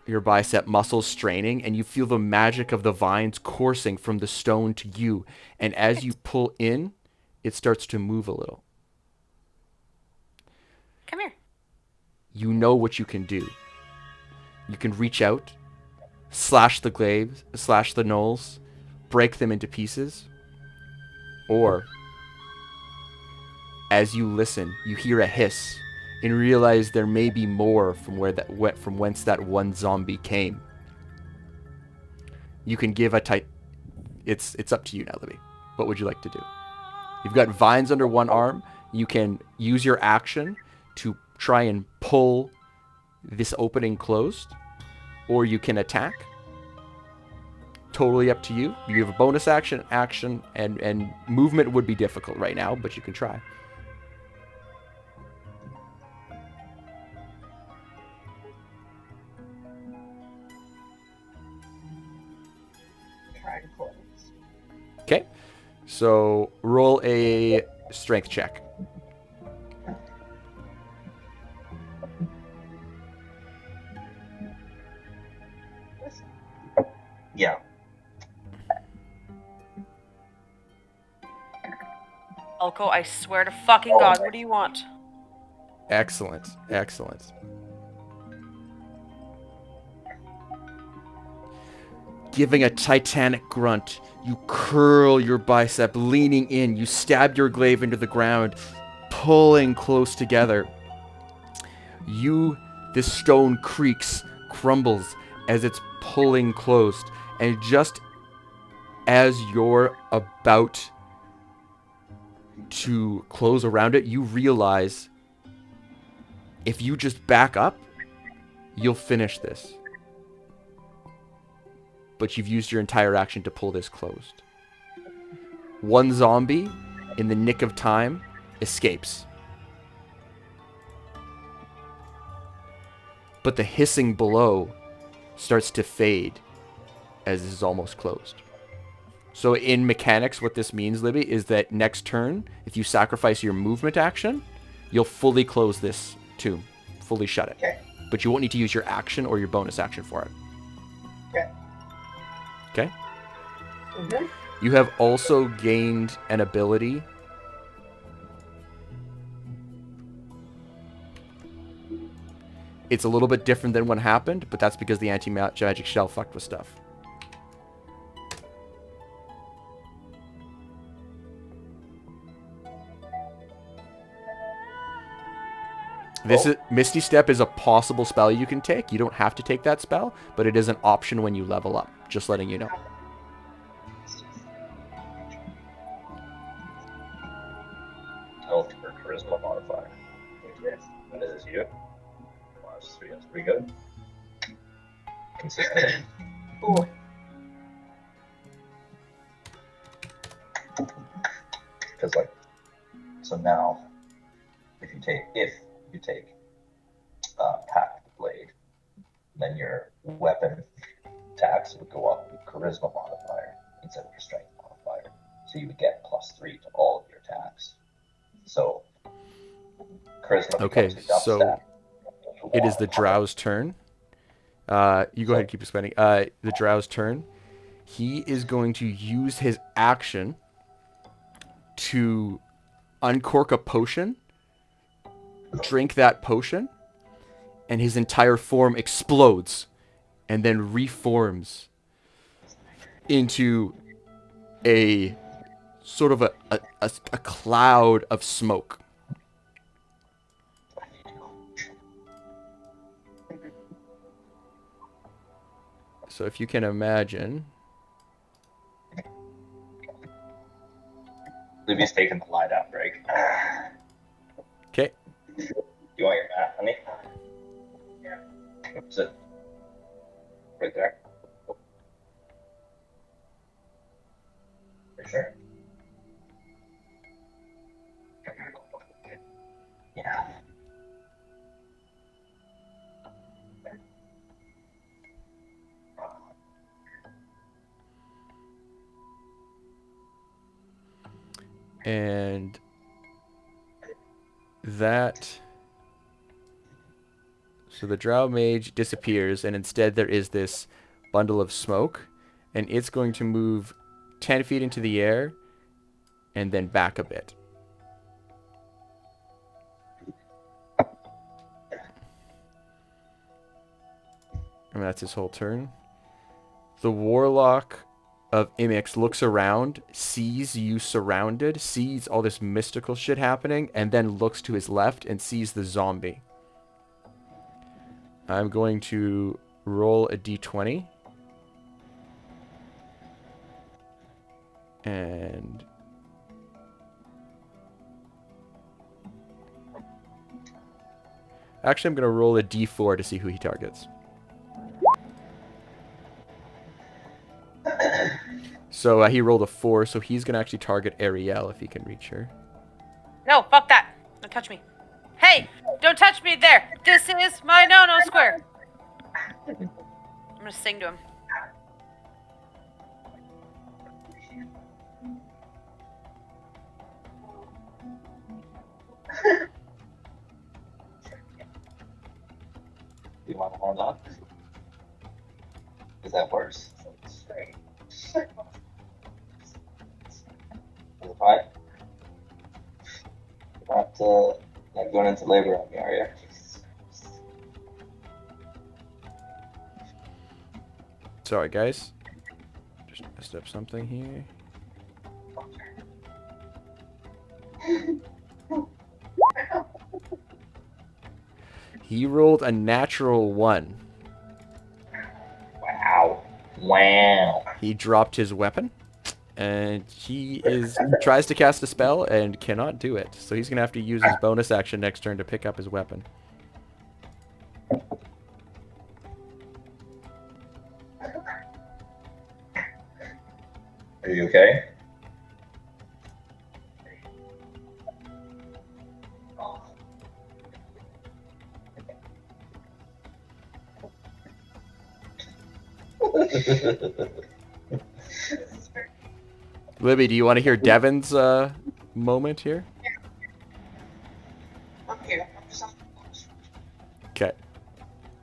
your bicep muscles straining, and you feel the magic of the vines coursing from the stone to you. And as you pull in, it starts to move a little. Come here. You know what you can do. You can reach out, slash the glaives, slash the knolls, break them into pieces, or as you listen, you hear a hiss and realize there may be more from whence that one zombie came. You can give a tight. It's up to you now, Libby. What would you like to do? You've got vines under one arm. You can use your action to try and pull this opening closed, or you can attack. Totally up to you. You have a bonus action, and movement would be difficult right now, but you can try. Try to close. Okay. So roll a strength check. Yeah. Elko, I swear to fucking God, what do you want? Excellent. Excellent. Giving a titanic grunt, you curl your bicep, leaning in. You stab your glaive into the ground, pulling close together. This stone creaks, crumbles as it's pulling closed. And just as you're about to close around it, you realize if you just back up, you'll finish this. But you've used your entire action to pull this closed. One zombie, in the nick of time, escapes. But the hissing below starts to fade as this is almost closed. So in mechanics, what this means, Libby, is that next turn, if you sacrifice your movement action, you'll fully close this tomb. Fully shut it. Okay. But you won't need to use your action or your bonus action for it. Okay. Okay? Mhm. You have also gained an ability. It's a little bit different than what happened, but that's because the anti-magic shell fucked with stuff. Misty Step is a possible spell you can take. You don't have to take that spell, but it is an option when you level up. Just letting you know. Health or charisma modifier. That is you. Minus 3, that's pretty good. Consistent. Ooh. Because so now, if you take Pack the Blade, then your weapon attacks would go up with charisma modifier instead of your strength modifier. So you would get +3 to all of your attacks. So charisma Okay, becomes a double so stat. it is the Drow's turn. You go ahead and keep expanding. The Drow's turn. He is going to use his action to uncork a potion, drink that potion, and his entire form explodes and then reforms into a sort of a cloud of smoke. So if you can imagine, Libby's taking the lie down break. okay, You want your mat, honey? Yeah. Sit. Right there. For sure. Yeah. And that... So the Drow Mage disappears, and instead there is this bundle of smoke, and it's going to move 10 feet into the air and then back a bit. And that's his whole turn. The Warlock of Imix looks around, sees you surrounded, sees all this mystical shit happening, and then looks to his left and sees the zombie. I'm going to roll a d20. And... Actually, I'm going to roll a d4 to see who he targets. So he rolled a 4, so he's going to actually target Ariel if he can reach her. No, fuck that. Don't touch me. Hey, don't touch me there. This is my no-no square. I'm gonna sing to him. Do you want to hold on? Is that worse? Is it fine? You're not going into labor on me, are you? Sorry, guys. Just messed up something here. He rolled a natural 1. Wow. Wow. He dropped his weapon, and he tries to cast a spell and cannot do it. So he's going to have to use his bonus action next turn to pick up his weapon. Are you okay? Libby, do you want to hear Devin's moment here? I'm here. I'm just on the couch. Okay.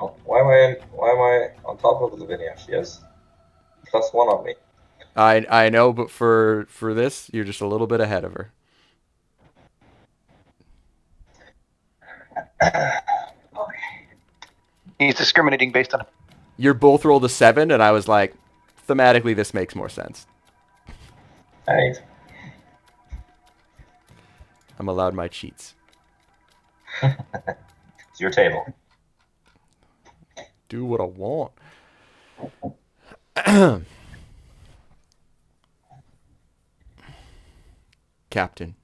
Oh, why am I on top of Lavinia? She has +1 on me. I know, but for this, you're just a little bit ahead of her. He's discriminating based on. You both rolled a 7, and I was like, thematically, this makes more sense. Alright. I'm allowed my cheats. It's your table. Do what I want. Captain.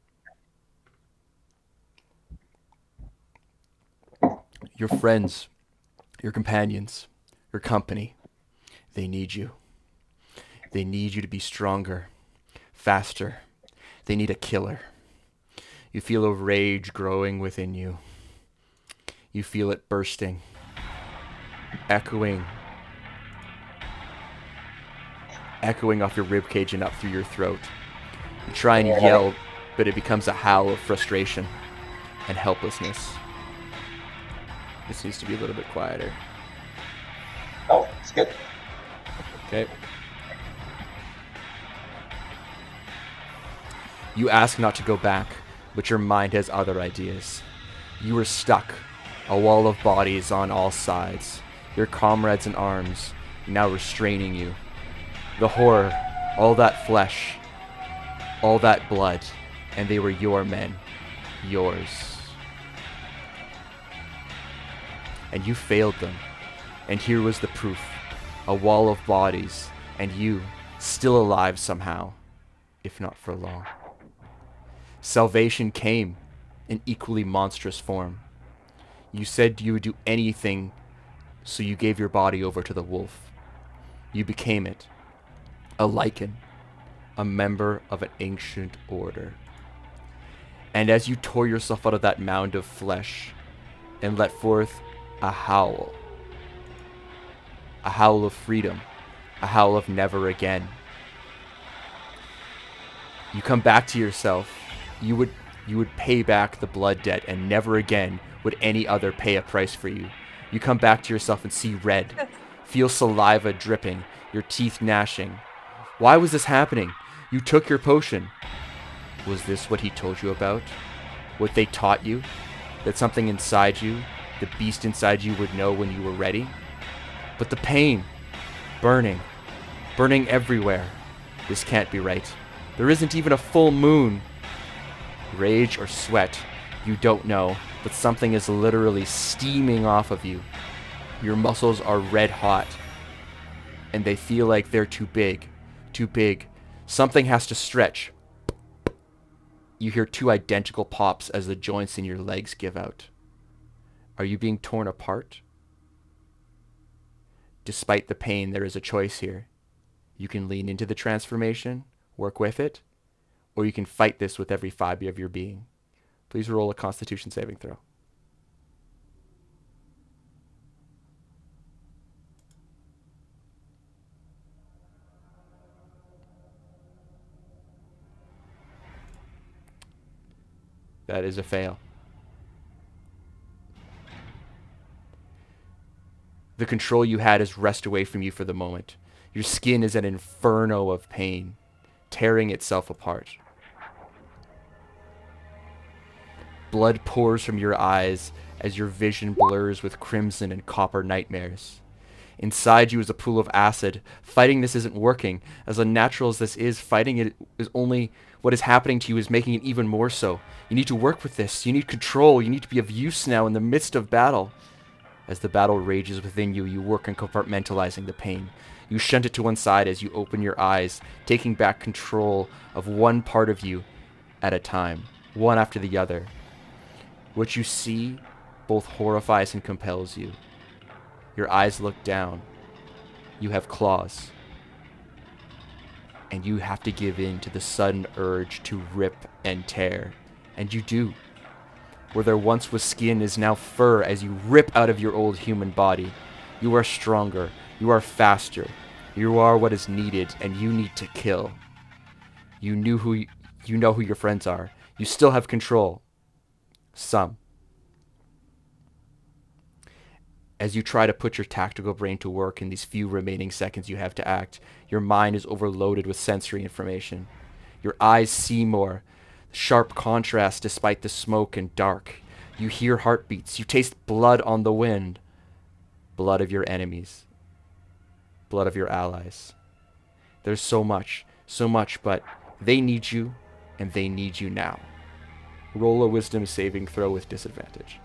Your friends, your companions, your company, they need you. They need you to be stronger, faster. They need a killer. You feel a rage growing within you. You feel it bursting, echoing off your ribcage and up through your throat. You try and yell, but it becomes a howl of frustration and helplessness. This needs to be a little bit quieter. Oh, it's good. Okay. You ask not to go back, but your mind has other ideas. You are stuck, a wall of bodies on all sides. Your comrades in arms, now restraining you. The horror, all that flesh, all that blood, and they were your men, yours. And you failed them, and here was the proof, a wall of bodies, and you, still alive somehow, if not for long. Salvation came in equally monstrous form. You said you would do anything, so you gave your body over to the wolf. You became it, a lichen, a member of an ancient order. And as you tore yourself out of that mound of flesh and let forth a howl of freedom, a howl of never again, you come back to yourself You would pay back the blood debt, and never again would any other pay a price for you. You come back to yourself and see red. Feel saliva dripping, your teeth gnashing. Why was this happening? You took your potion. Was this what he told you about? What they taught you? That something inside you, the beast inside you, would know when you were ready? But the pain, burning everywhere. This can't be right. There isn't even a full moon. Rage or sweat, you don't know, but something is literally steaming off of you. Your muscles are red hot, and they feel like they're too big. Too big. Something has to stretch. You hear 2 identical pops as the joints in your legs give out. Are you being torn apart? Despite the pain, there is a choice here. You can lean into the transformation, work with it, or you can fight this with every fiber of your being. Please roll a Constitution saving throw. That is a fail. The control you had is wrested away from you for the moment. Your skin is an inferno of pain, tearing itself apart. Blood pours from your eyes as your vision blurs with crimson and copper nightmares. Inside you is a pool of acid. Fighting this isn't working. As unnatural as this is, fighting it is only what is happening to you is making it even more so. You need to work with this. You need control. You need to be of use now in the midst of battle. As the battle rages within you, you work on compartmentalizing the pain. You shunt it to one side as you open your eyes, taking back control of one part of you at a time, one after the other. What you see both horrifies and compels you. Your eyes look down. You have claws. And you have to give in to the sudden urge to rip and tear. And you do. Where there once was skin is now fur as you rip out of your old human body. You are stronger. You are faster. You are what is needed, and you need to kill. You know who your friends are. You still have control. Some. As you try to put your tactical brain to work in these few remaining seconds you have to act, your mind is overloaded with sensory information. Your eyes see more. Sharp contrast despite the smoke and dark. You hear heartbeats. You taste blood on the wind. Blood of your enemies. Blood of your allies. There's so much, but they need you, and they need you now. Roll a wisdom saving throw with disadvantage.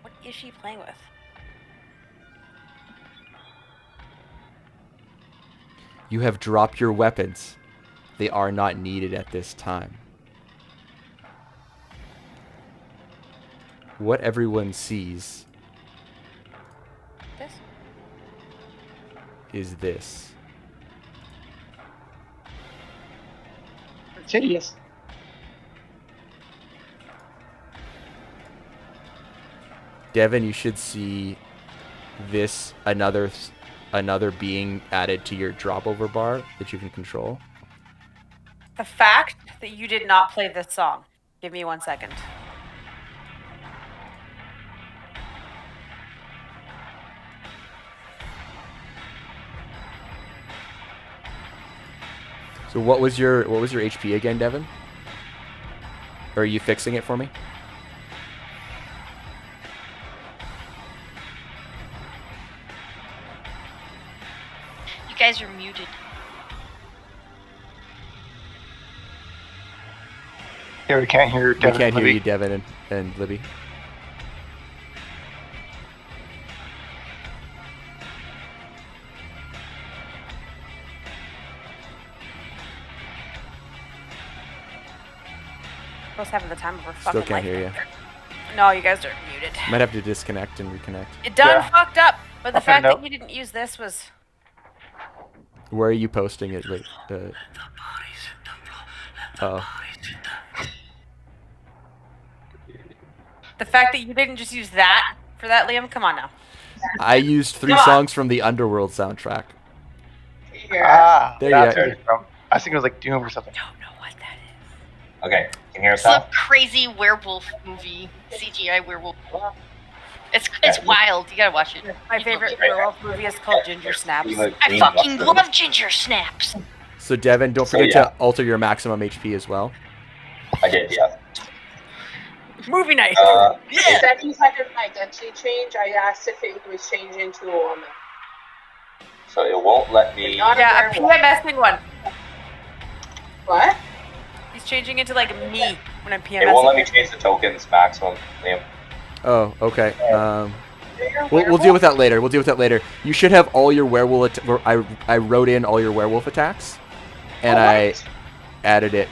What is she playing with? You have dropped your weapons. They are not needed at this time. What everyone sees This? is this. It's hideous. Devin, you should see this, another being added to your drop over bar that you can control. The fact that you did not play this song. Give me 1 second. So what was your HP again, Devin? Or are you fixing it for me? You guys are muted. Yeah, we can't hear We Devin. can't hear Libby. you, Devin and Libby. Supposed having the time of her fucking Still can't life. hear you. No, you guys are muted. Might have to disconnect and reconnect. It done Yeah. fucked up, but the I'll find fact that out. you didn't use this was. Where are you posting it? Like, oh. The fact that you didn't just use that for that, Liam. Come on now. I used 3 Come on. songs from the Underworld soundtrack. Here. There that's you where it's from. I was thinking it was like Doom or something. Don't know what that is. Okay, can you hear us Some now? crazy werewolf movie, CGI werewolf. It's wild. You gotta watch it. My favorite werewolf movie is called Ginger Snaps. I fucking love ginger snaps. So Devin, don't So, forget yeah. to alter your maximum HP as well. I did, yeah. Movie night. Is that you had your identity change? I asked if it was changed into a woman. So it won't let me. Not Yeah, a a werewolf. PMSing one. What? He's changing into like me when I'm It won't let me PMSing. change the tokens maximum, Liam. Oh, okay. You're a We'll deal with werewolf? that later. We'll deal with that later. You should have all your werewolf. I wrote in all your werewolf attacks, and I added it.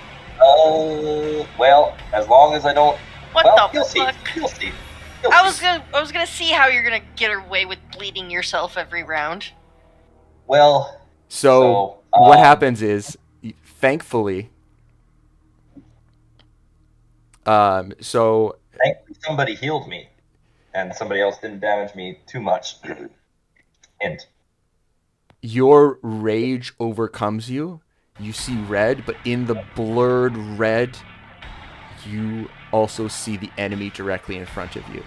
Well, as long as I don't. What well, the you'll see. fuck? You'll see. You'll I see. was gonna see how you're gonna get away with bleeding yourself every round. Well, So what happens is, thankfully, so thankfully somebody healed me, and somebody else didn't damage me too much. Hint. your rage overcomes you. You see red, but in the blurred red, you also see the enemy directly in front of you.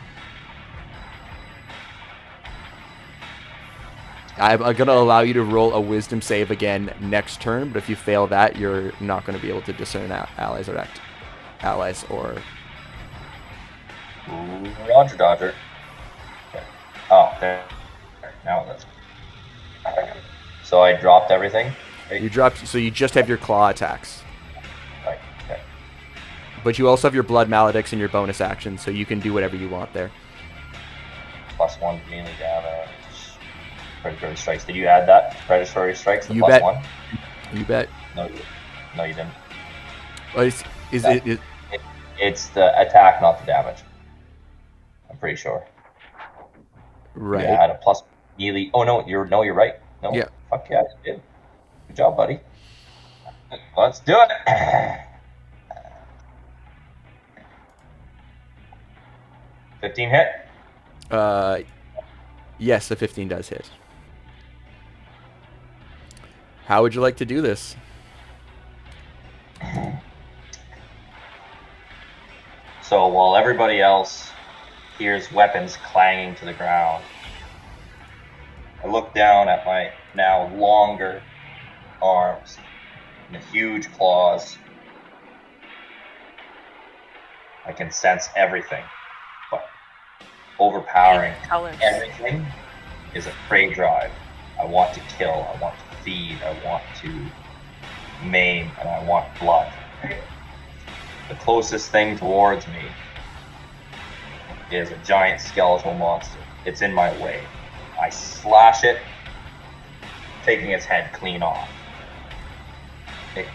I'm going to allow you to roll a wisdom save again next turn, but if you fail that, you're not going to be able to discern allies or Roger Dodger. Okay. Oh, there. Now that's. So I dropped everything. Right? you dropped. So you just have your claw attacks, Right. Okay. but you also have your blood maledicts and your bonus action, so you can do whatever you want there. +1 melee damage. Predatory strikes. Did you add that? Predatory strikes. The You plus bet. 1. You bet. No, you didn't. Oh, is It's the attack, not the damage. I'm pretty sure. right? Yeah, I had a plus melee. Oh no, you're right. No. Yeah. Fuck yeah, you did. Good job, buddy. Let's do it. 15 hit. Yes, the 15 does hit. How would you like to do this? So while everybody else hears weapons clanging to the ground, I look down at my now longer arms and the huge claws. I can sense everything, but overpowering Colors. everything is a prey drive. I want to kill, I want to feed, I want to maim, and I want blood. The closest thing towards me is a giant skeletal monster. It's in my way. I slash it, taking its head clean off. It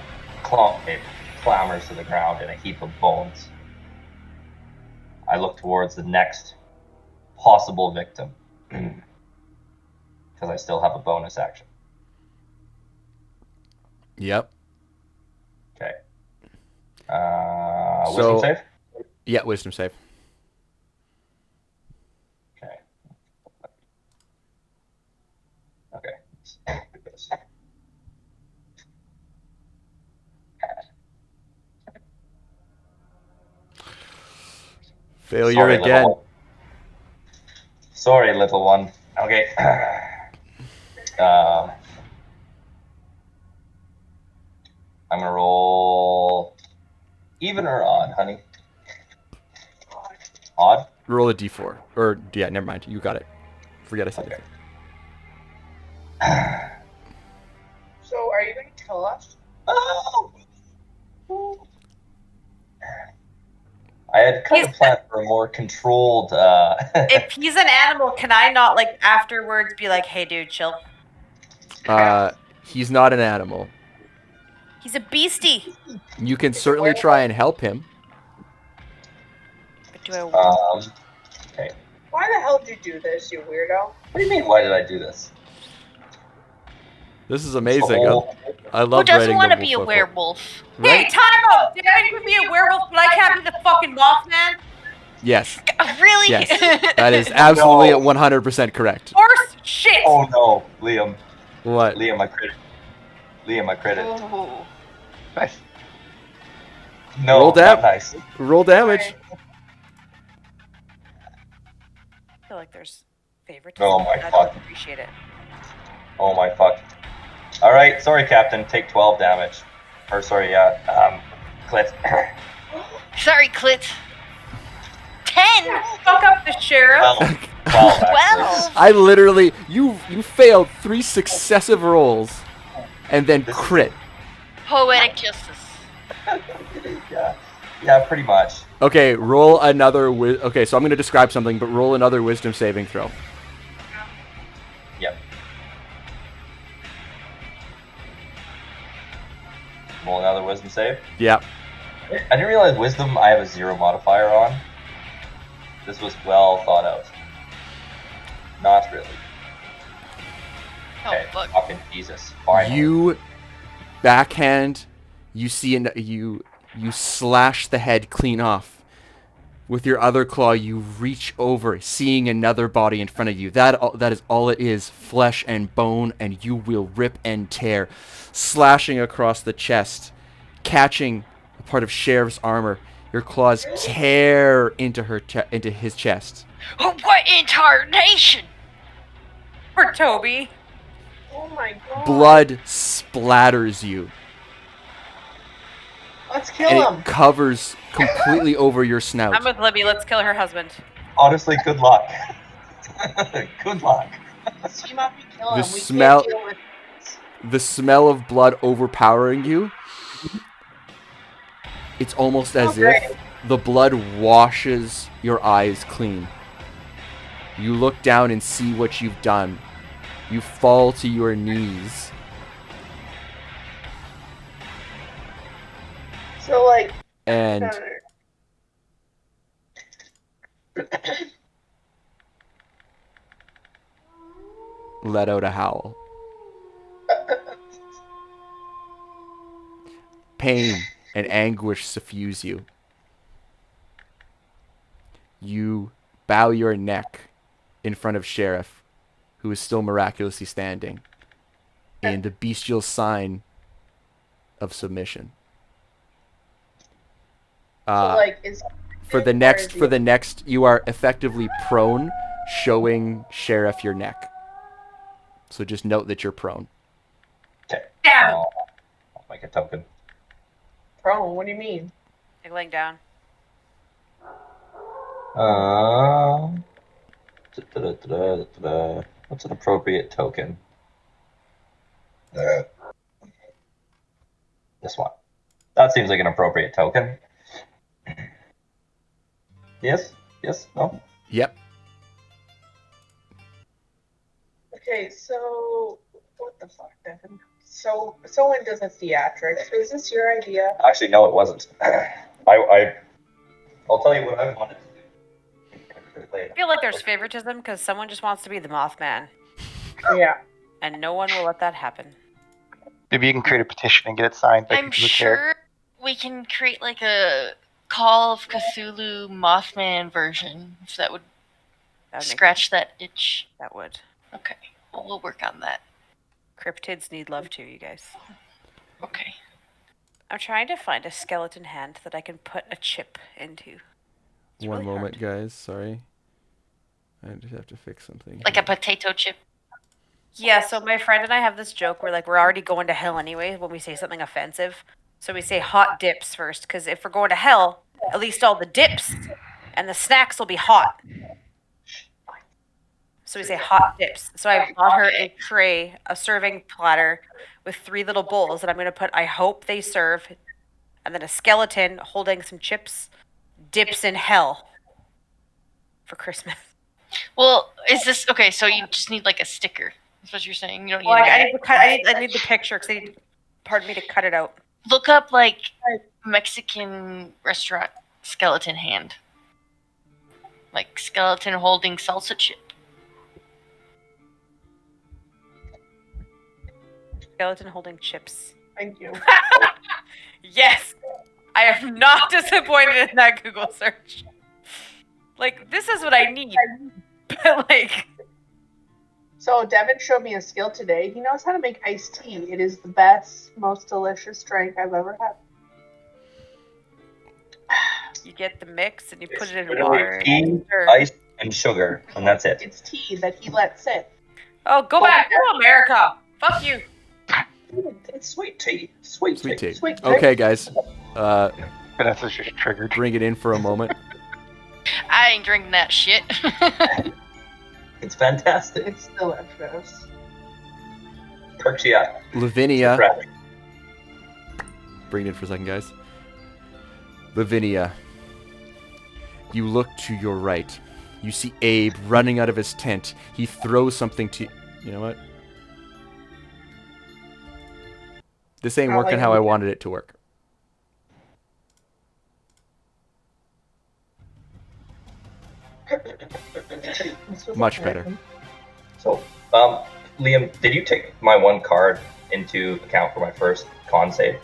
clambers to the ground in a heap of bones. I look towards the next possible victim because I still have a bonus action. Yep. Okay. So- Wisdom save? Yeah, wisdom save. Okay. Okay. Let's do this. Failure Sorry, again. little one. Sorry, little one. Okay. I'm gonna roll even or odd, honey. Odd. Roll a d4. Or, yeah, never mind. You got it. Forget I said Okay. it. So are you going to kill us? Oh. I had kind of planned for a more controlled. If he's an animal, can I not like afterwards be like, "Hey, dude, chill"? He's not an animal. He's a beastie. You can certainly try and help him. But do I? Okay. Why the hell did you do this, you weirdo? What do you mean? Why did I do this? This is amazing. Oh, I love Who doesn't writing want to noble be a folk. werewolf? Hey, Right? time out! Darren could be a werewolf, but I can't be the fucking Mothman. Yes. Really? Yes. That is absolutely 100% correct. Horse shit! Oh no, Liam. What? Liam, I crit. Liam, I crit. Ooh. Nice. No, Roll dab. not nice. Roll damage. I feel like there's favoritism. Oh my I don't fuck. appreciate it. Oh my fuck. Alright, sorry, Captain. Take 12 damage. Or, sorry, Clit. Sorry, Clit. 10. Fuck up the sheriff. 12. 12, actually. 12. I literally, you failed 3 successive rolls, and then This is- crit. Poetic justice. Yeah, pretty much. Okay, roll another. Okay, so I'm gonna describe something, but roll another wisdom saving throw. Yep. Roll another wisdom save. Yeah. I didn't realize wisdom I have a 0 modifier on. This was well thought out. Not really. Oh, Okay, fuck. fucking Jesus. Finally. You backhand. You see, you slash the head clean off. With your other claw, you reach over, seeing another body in front of you. That is all it is, flesh and bone, and you will rip and tear, slashing across the chest, catching a part of Sheriff's armor. Your claws tear into his chest. Oh, what incarnation? For Toby. Oh my god. Blood splatters you, Let's kill and him. it covers completely over your snout. I'm with Libby. Let's kill her husband. Honestly, good luck. Good luck. Team up and kill him. The We smell- can't deal with The smell of blood overpowering you. It's almost as if the blood washes your eyes clean. You look down and see what you've done. You fall to your knees. So like, And let out a howl. Pain and anguish suffuse you. You bow your neck in front of Sheriff, who is still miraculously standing, in the bestial sign of submission. so like, is For the next, you are effectively prone, showing Sheriff your neck. So just note that you're prone. Okay. Damn. I'll make a token. prone? What do you mean? Like laying down. What's an appropriate token? This one. That seems like an appropriate token. Yes? Yes? No? Yep. Okay, so what the fuck, Devin? So someone does a theatrics. Is this your idea? Actually, no, it wasn't. I'll tell you what I wanted to do. I feel like there's favoritism because someone just wants to be the Mothman, Yeah. and no one will let that happen. Maybe you can create a petition and get it signed by I'm people who care. sure we can create like a Call of Cthulhu Mothman version, if that would That would make- scratch that itch. That would. Okay, well, we'll work on that. Cryptids need love too, you guys. Okay. I'm trying to find a skeleton hand that I can put a chip into. It's One really moment, hard. guys. Sorry. I just have to fix something. Like a potato chip. Yeah, so my friend and I have this joke where like we're already going to hell anyway when we say something offensive. So we say hot dips first, because if we're going to hell, at least all the dips and the snacks will be hot. So we say hot dips. So I bought her a tray, a serving platter with 3 little bowls that I'm going to put I hope they serve, and then a skeleton holding some chips, dips in hell for Christmas. Well, is this okay? So you just need like a sticker. That's what you're saying. You don't need. Well, a I need to cut. I need the picture because pardon me to cut it out. Look up like Mexican restaurant skeleton hand. Like skeleton holding salsa chip. Skeleton holding chips. Thank you. Yes, I am not disappointed in that Google search. Like, this is what I need. But, like, So Devin showed me a skill today. He knows how to make iced tea. It is the best, most delicious drink I've ever had. you get the mix and you put it in Literally water. tea, Sure. ice, and sugar, and that's it. It's tea that he lets sit. Oh, go back to America. Fuck you. It's sweet tea. Sweet Sweet tea. tea. Sweet tea. Okay, guys. Vanessa's just triggered. Bring it in for a moment. I ain't drinking that shit. It's fantastic. It's delicious. Perks you up. Lavinia. Right. Bring it in for a second, guys. Lavinia. You look to your right. You see Abe running out of his tent. He throws something to... You know what? This ain't working how I wanted it to work. Much better. So, Liam, did you take my one card into account for my first con save?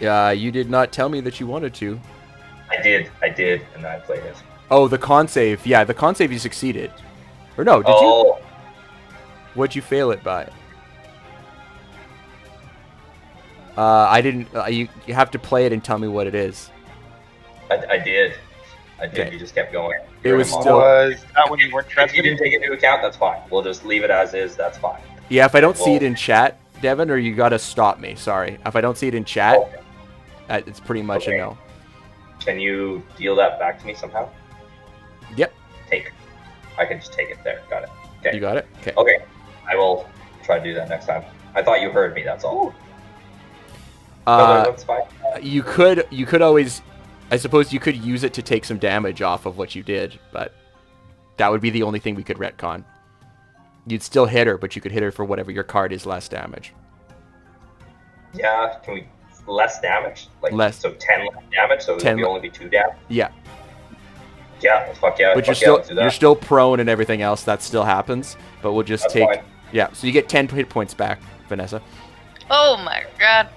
You did not tell me that you wanted to. I did, and then I played it. Oh, the con save. Yeah, the con save you succeeded. Or no, did you? Oh, What'd you fail it by? I didn't. You have to play it and tell me what it is. I did. Okay. You just kept going. It was You're still- Was that when you weren't If you transmitting? didn't take it into account, that's fine. We'll just leave it as is. That's fine. Yeah, if I don't see Well- it in chat, Devin, or you gotta stop me. Sorry. If I don't see it in chat, Okay. it's pretty much Okay. a no. Can you deal that back to me somehow? Yep. Take. I can just take it there. Got it. Okay. You got it? Okay. Okay. I will try to do that next time. I thought you heard me. That's all. That's fine. You could always, I suppose you could use it to take some damage off of what you did, but that would be the only thing we could retcon. You'd still hit her, but you could hit her for whatever your card is less damage. Yeah. Can we less damage? Like Less. So 10 less damage. So 10 it'll only be 2 damage. Yeah, Yeah. Fuck yeah. but fuck yeah, let's do that. you're still prone and everything else. That still happens, but we'll just That's take. fine. Yeah, so you get 10 hit points back, Vanessa. Oh my god.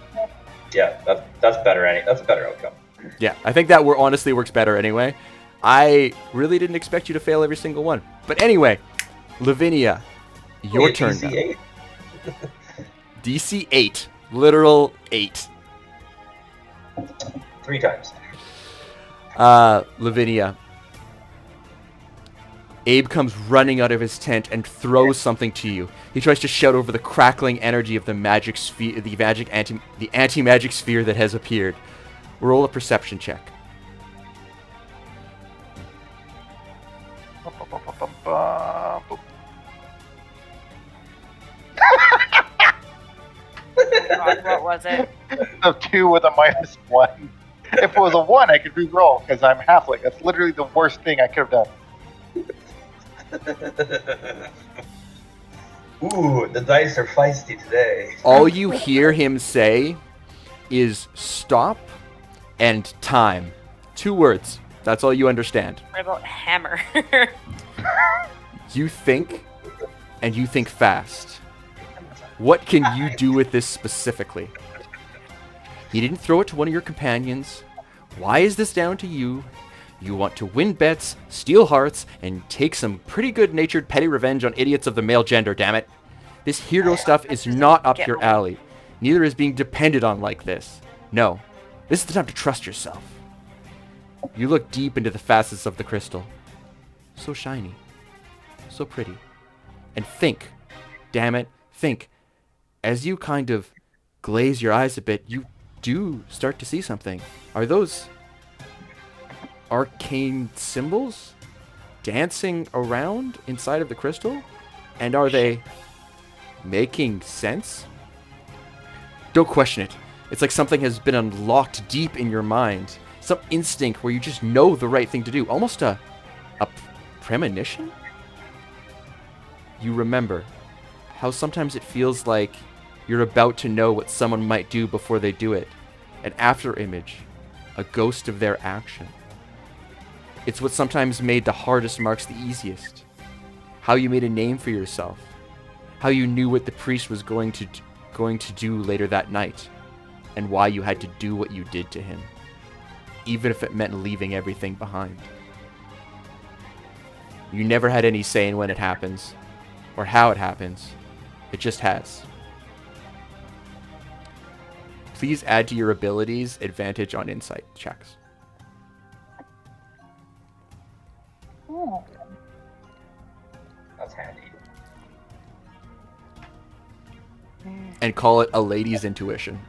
Yeah. That's better. That's a better outcome. Yeah, I think that honestly works better anyway. I really didn't expect you to fail every single one. But anyway, Lavinia, your Wait, turn DC now. 8? DC 8. Literal 8. 3 times. Lavinia. Abe comes running out of his tent and throws something to you. He tries to shout over the crackling energy of the magic sphere, the anti-magic sphere that has appeared. Roll a perception check. God, what was it? A 2 with a -1. If it was a 1, I could re-roll because I'm halfling. That's literally the worst thing I could have done. Ooh, the dice are feisty today. All you hear him say is stop and time. 2 words. That's all you understand. What about hammer? You think, and you think fast. What can you do with this specifically? You didn't throw it to one of your companions. Why is this down to you? You want to win bets, steal hearts, and take some pretty good-natured petty revenge on idiots of the male gender, damn it. This hero stuff is not up your alley. Neither is being depended on like this. No, this is the time to trust yourself. You look deep into the facets of the crystal. So shiny. So pretty. And think, damn it, think. As you kind of glaze your eyes a bit, you do start to see something. Are those arcane symbols dancing around inside of the crystal? And are they making sense? Don't question it. It's like something has been unlocked deep in your mind. Some instinct where you just know the right thing to do. Almost a premonition? You remember how sometimes it feels like you're about to know what someone might do before they do it. An after image. A ghost of their action. It's what sometimes made the hardest marks the easiest. How you made a name for yourself. How you knew what the priest was going to do later that night. And why you had to do what you did to him. Even if it meant leaving everything behind. You never had any say in when it happens or how it happens. It just has. Please add to your abilities advantage on insight checks. That's handy. And call it a lady's intuition.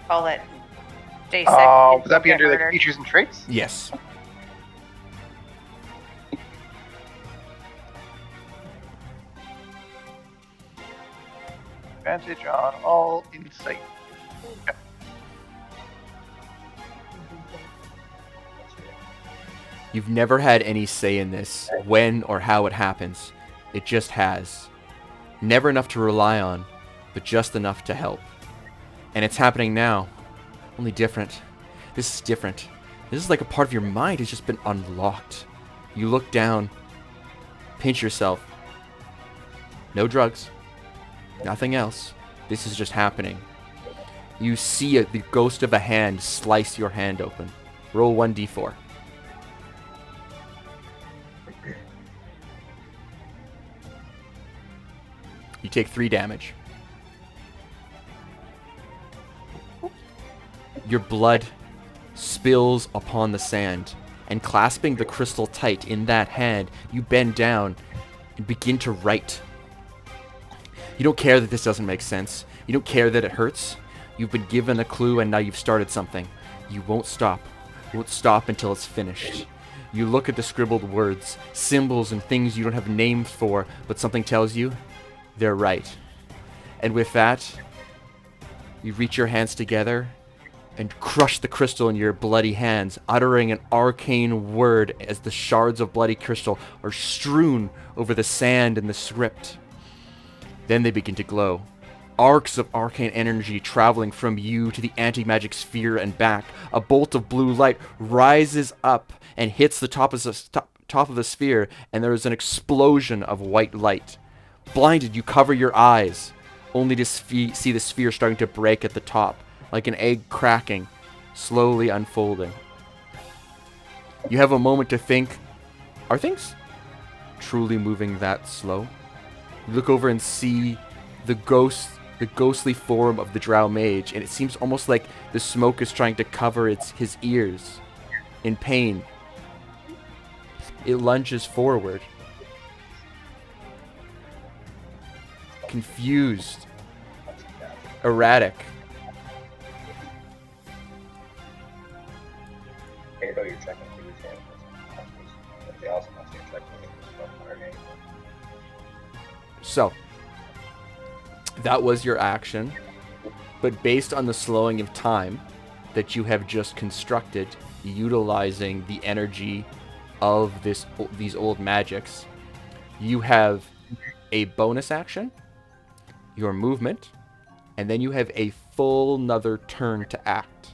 Call it Jason. Would that be Get under like murdered. features and traits? Yes. Advantage on all insight. You've never had any say in this, when or how it happens. It just has. Never enough to rely on, but just enough to help. And it's happening now. Only different. This is different. This is like a part of your mind has just been unlocked. You look down, pinch yourself. No drugs. Nothing else. This is just happening. You see the ghost of a hand slice your hand open. Roll 1d4. You take 3 damage. Your blood spills upon the sand, and clasping the crystal tight in that hand, you bend down and begin to write. You don't care that this doesn't make sense. You don't care that it hurts. You've been given a clue and now you've started something. You won't stop. You won't stop until it's finished. You look at the scribbled words, symbols and things you don't have names for, but something tells you they're right. And with that, you reach your hands together and crush the crystal in your bloody hands, uttering an arcane word as the shards of bloody crystal are strewn over the sand and the script. Then they begin to glow. Arcs of arcane energy traveling from you to the anti-magic sphere and back. A bolt of blue light rises up and hits the top of the sphere, and there is an explosion of white light. Blinded, you cover your eyes, only to see the sphere starting to break at the top, like an egg cracking, slowly unfolding. You have a moment to think, are things truly moving that slow? You look over and see the ghostly form of the Drow Mage, and it seems almost like the smoke is trying to cover his ears. In pain, it lunges forward. Confused, erratic. Hey, though you're checking through his hand. But they also want you to check through our game. So, that was your action, but based on the slowing of time that you have just constructed, utilizing the energy of these old magics, you have a bonus action, your movement, and then you have a full another turn to act.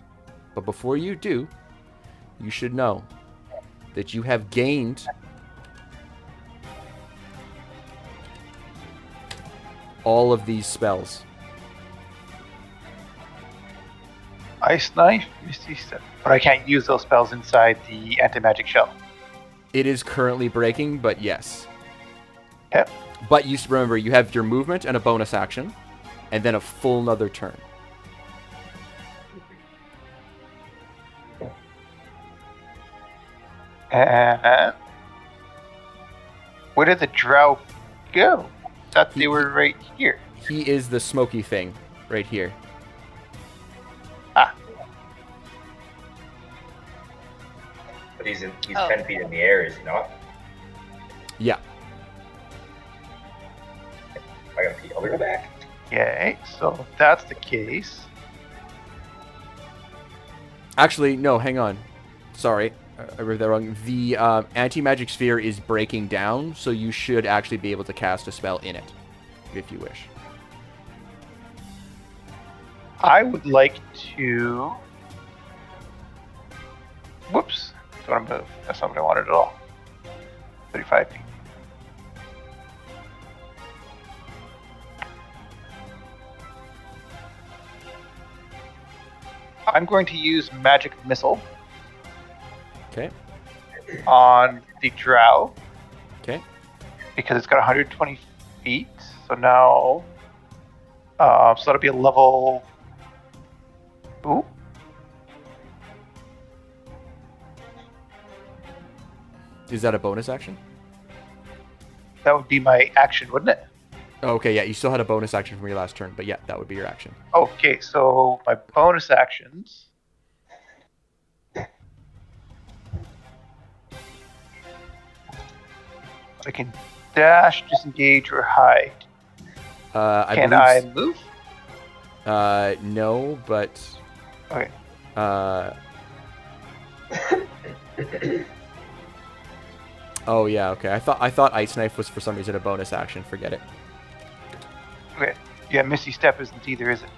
But before you do, you should know that you have gained all of these spells. Ice Knife, Misty Step. But I can't use those spells inside the anti-magic shell. It is currently breaking, but yes. Yep. But you remember, you have your movement and a bonus action, and then a full another turn. And where did the Drow go? Thought they were right here. He is the smoky thing right here. Ah, But he's Oh. 10 feet in the air, is he not? Yeah. I gotta pee. I'll be right back. okay. So if that's the case. Actually, no, hang on. Sorry, I read that wrong. The anti-magic sphere is breaking down, so you should actually be able to cast a spell in it, if you wish. I would like to. Whoops. Don't want to move. That's not what I wanted at all. 35 feet. I'm going to use Magic Missile. Okay. on the drow. Okay. Because it's got 120 feet. So now, so that'll be a level. Ooh. Is that a bonus action? That would be my action, wouldn't it? Okay, yeah, you still had a bonus action from your last turn, but yeah, that would be your action. Okay, so my bonus actions. I can dash, disengage, or hide. Can I move? No, but. Okay. Oh yeah, okay. I thought Ice Knife was for some reason a bonus action. Forget it. Okay. Yeah, Misty Step isn't either, is it?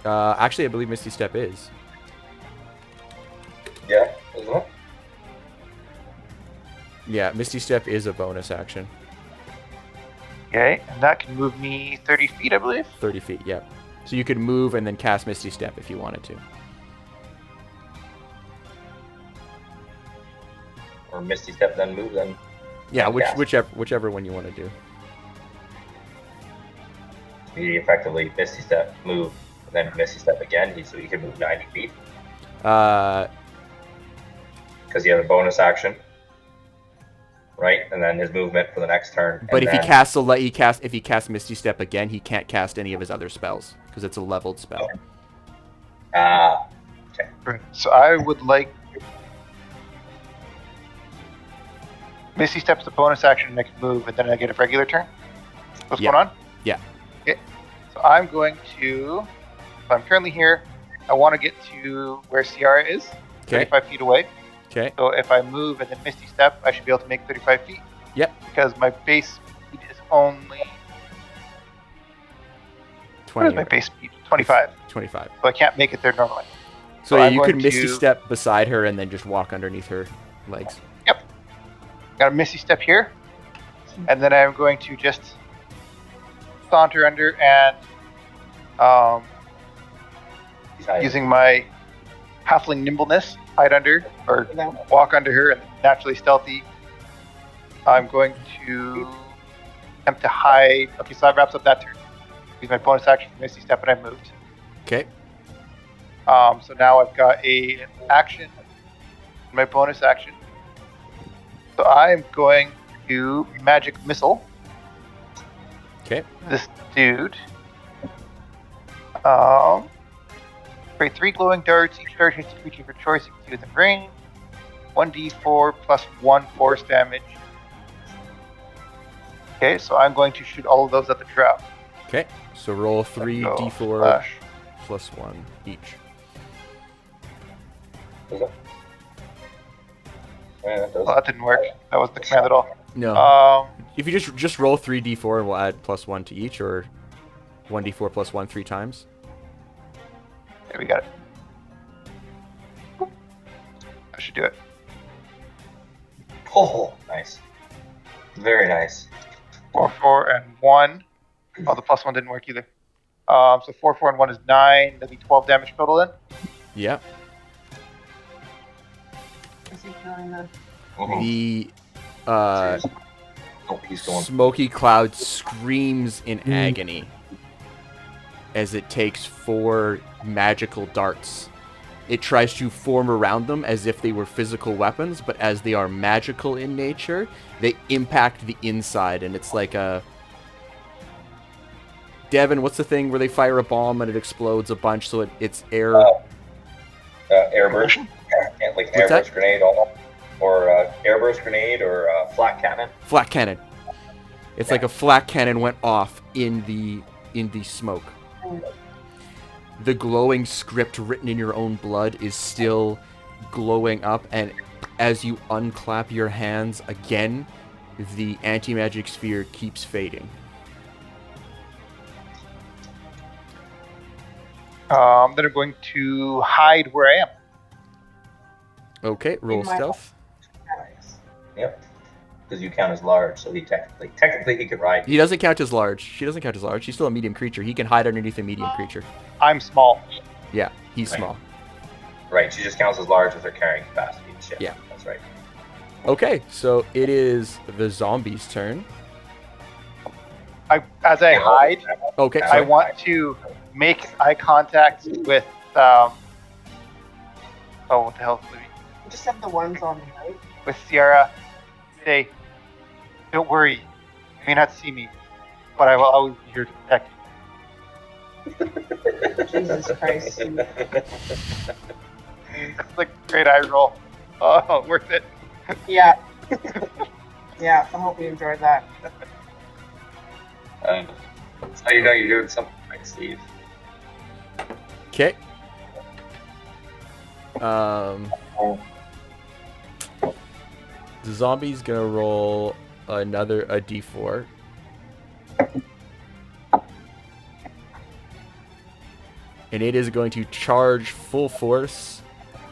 Actually, I believe Misty Step is. Yeah, isn't it? Yeah, Misty Step is a bonus action. Okay, and that can move me 30 feet, I believe. 30 feet, yeah. So you could move and then cast Misty Step if you wanted to. Or Misty Step, then move, then. Yeah, Cast. whichever one you want to do. You effectively Misty Step, move, and then Misty Step again, so you can move 90 feet. Uh, Because you have a bonus action. Right? And then his movement for the next turn. but and if he then- casts if he casts Misty Step again, he can't cast any of his other spells because it's a leveled spell. Ah, Right. So I would like Misty Step's the bonus action, next move, and then I get a regular turn. What's Yeah. going on? Yeah. Okay. So I'm going to. So I'm currently here. I want to get to where Ciara is, Okay. 35 feet away. Okay. So if I move and then Misty Step, I should be able to make 35 feet. Yep. Because my base speed is only. What 20. is my base speed? 25. 25. So I can't make it there normally. So So yeah, I'm you could going Misty to- Step beside her and then just walk underneath her legs. Got a Misty Step here. And then I'm going to just saunter under and he's hiding. using my halfling nimbleness, hide under or walk under her and naturally stealthy. I'm going to attempt to hide. Okay, so that wraps up that turn. Use my bonus action for Misty Step and I moved. Okay. So now I've got an action, my bonus action. So I'm going to magic missile Okay. this dude. Create 3 glowing darts. Each dart hits a creature of your choice if it's within range. 1d4 plus 1 force damage. Okay, so I'm going to shoot all of those at the drow. Okay. So roll 3d4 Slash. plus 1 each. Is it? Yeah, that does. Well, that didn't work. That wasn't the command at all. No. If you just roll 3d4 and we'll add plus 1 to each, or 1d4 plus 1 3 times. There we got it. I should do it. Oh, nice. Very nice. 4, 4, and 1. Oh, the plus 1 didn't work either. So 4, 4, and 1 is 9. That'd be 12 damage total then. Yeah. Is he killing the? Mhm. The Oh, he's going. smoky cloud screams in agony as it takes 4 magical darts. It tries to form around them as if they were physical weapons, but as they are magical in nature, they impact the inside, and it's like a... Devin, what's the thing where they fire a bomb and it explodes a bunch, so it's air... Airburst. Yeah, like an What's that? airburst grenade, or airburst grenade, or flat cannon. Flat cannon. It's like a flat cannon went off in the smoke. The glowing script written in your own blood is still glowing up, and as you unclap your hands again, the anti-magic sphere keeps fading. Then I'm going to hide where I am. Okay, roll In my- stealth. Nice. Yep. Because you count as large, so he technically he could ride. He doesn't count as large. She doesn't count as large. She's still a medium creature. He can hide underneath a medium creature. I'm small. Yeah, he's Right. small. Right. She just counts as large with her carrying capacity and shit. Yeah. That's right. Okay, so it is the zombie's turn. As I hide, Okay, I sorry. want to make eye contact with what the hell is it? You just have the ones on the right. With Sierra. Say, don't worry. You may not see me, but I will always be here to protect you. Jesus Christ. It's like a great eye roll. Oh, worth it. Yeah. Yeah, I hope you enjoyed that. So you know you're doing something right, Steve. Okay. The zombie's gonna roll a d4. And it is going to charge full force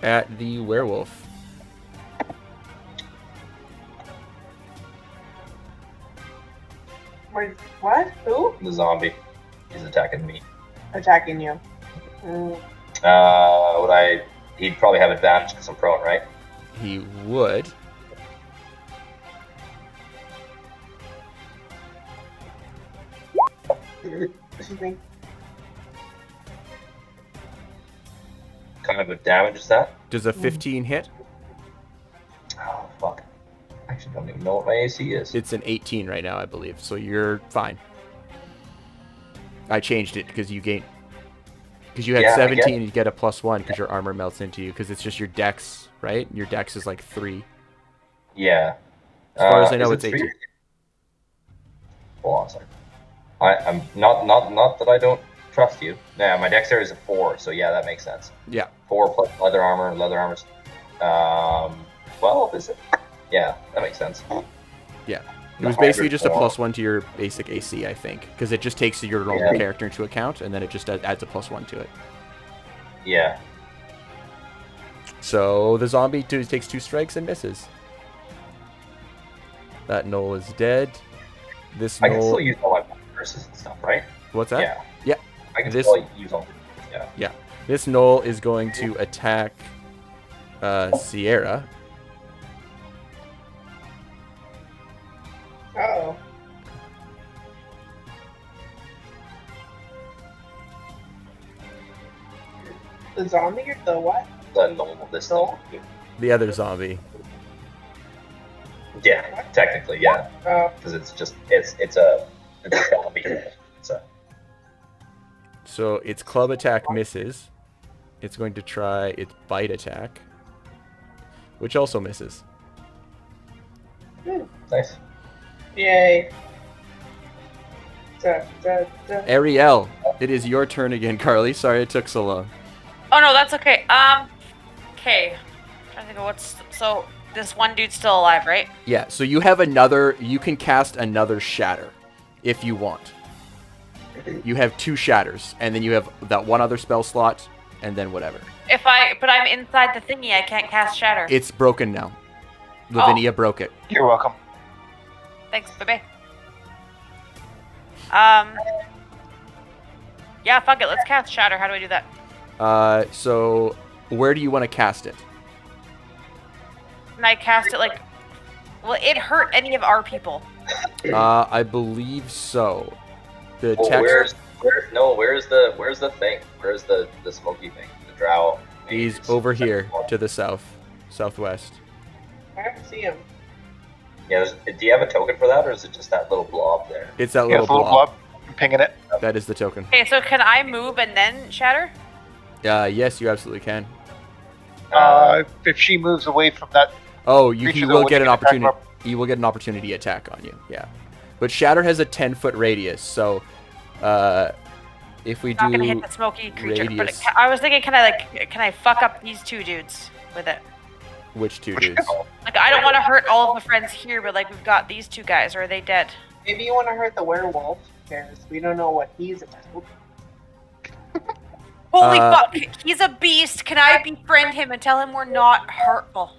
at the werewolf. Wait, what? Who? The zombie. He's attacking me. Attacking you. He'd probably have advantage because I'm prone, right? He would. Excuse me. Kind of a damage is that? Does a 15 hit? Oh, fuck. I actually don't even know what my AC is. It's an 18 right now, I believe. So you're fine. I changed it because you gain. Because you had Yeah, I 17, you get a +1 because your armor melts into you. Because it's just your dex, right? Your dex is like 3. Yeah. As far as I know, is it's it 18. 3? Hold on a second. I'm not that I don't trust you. Yeah, my dexterity is a 4, so yeah, that makes sense. Yeah. 4 plus leather armor. Leather armor's 12, is it? Yeah, that makes sense. Yeah. It was basically just a +1 to your basic AC, I think. Because it just takes your normal character into account, and then it just adds a +1 to it. Yeah. So the zombie takes 2 strikes and misses. That gnoll is dead. This I can still gnoll... use all my curses and stuff, right? What's that? Yeah. Yeah. I can This- still use all. Yeah. Yeah. This gnoll is going to attack Sierra. Uh-oh. The zombie or the what? The normal, this normal. The other zombie. Yeah, technically, yeah, Oh, because it's a zombie. It's a So its club attack misses. It's going to try its bite attack, which also misses. nice. yay. Da, da, da. Ariel, it is your turn again, Carly. Sorry it took so long. Oh no, that's okay. Okay. Trying to think of what's so this one dude's still alive, right? Yeah, so you have another, you can cast another shatter if you want. You have 2 shatters, and then you have that one other spell slot, and then whatever. But I'm inside the thingy, I can't cast shatter. It's broken now. Lavinia broke it. You're welcome. Thanks, baby. Yeah, fuck it, let's cast shatter. How do I do that? So where do you want to cast it? Can I cast it like will it hurt any of our people? I believe so. The Well, text where's the thing? Where's the smoky thing? The drow. is over here to the southwest. I don't see him. Yeah. Do you have a token for that, or is it just that little blob there? It's that Yeah, little it's a little blob. blob. I'm pinging it. That is the token. Okay, so can I move and then shatter? Yes, you absolutely can. If she moves away from that, Oh, he creature that will was get an gonna attack opportunity. her- He will get an opportunity attack on you. Yeah, but Shatter has a 10-foot radius, so if we Not gonna do hit the smoky creature, radius, but I was thinking, can I fuck up these 2 dudes with it? which 2 dudes? Like, I don't want to hurt all of the friends here, but like we've got these 2 guys, or are they dead? Maybe you want to hurt the werewolf, because we don't know what he's about. Holy fuck, he's a beast. Can I befriend him and tell him we're not hurtful?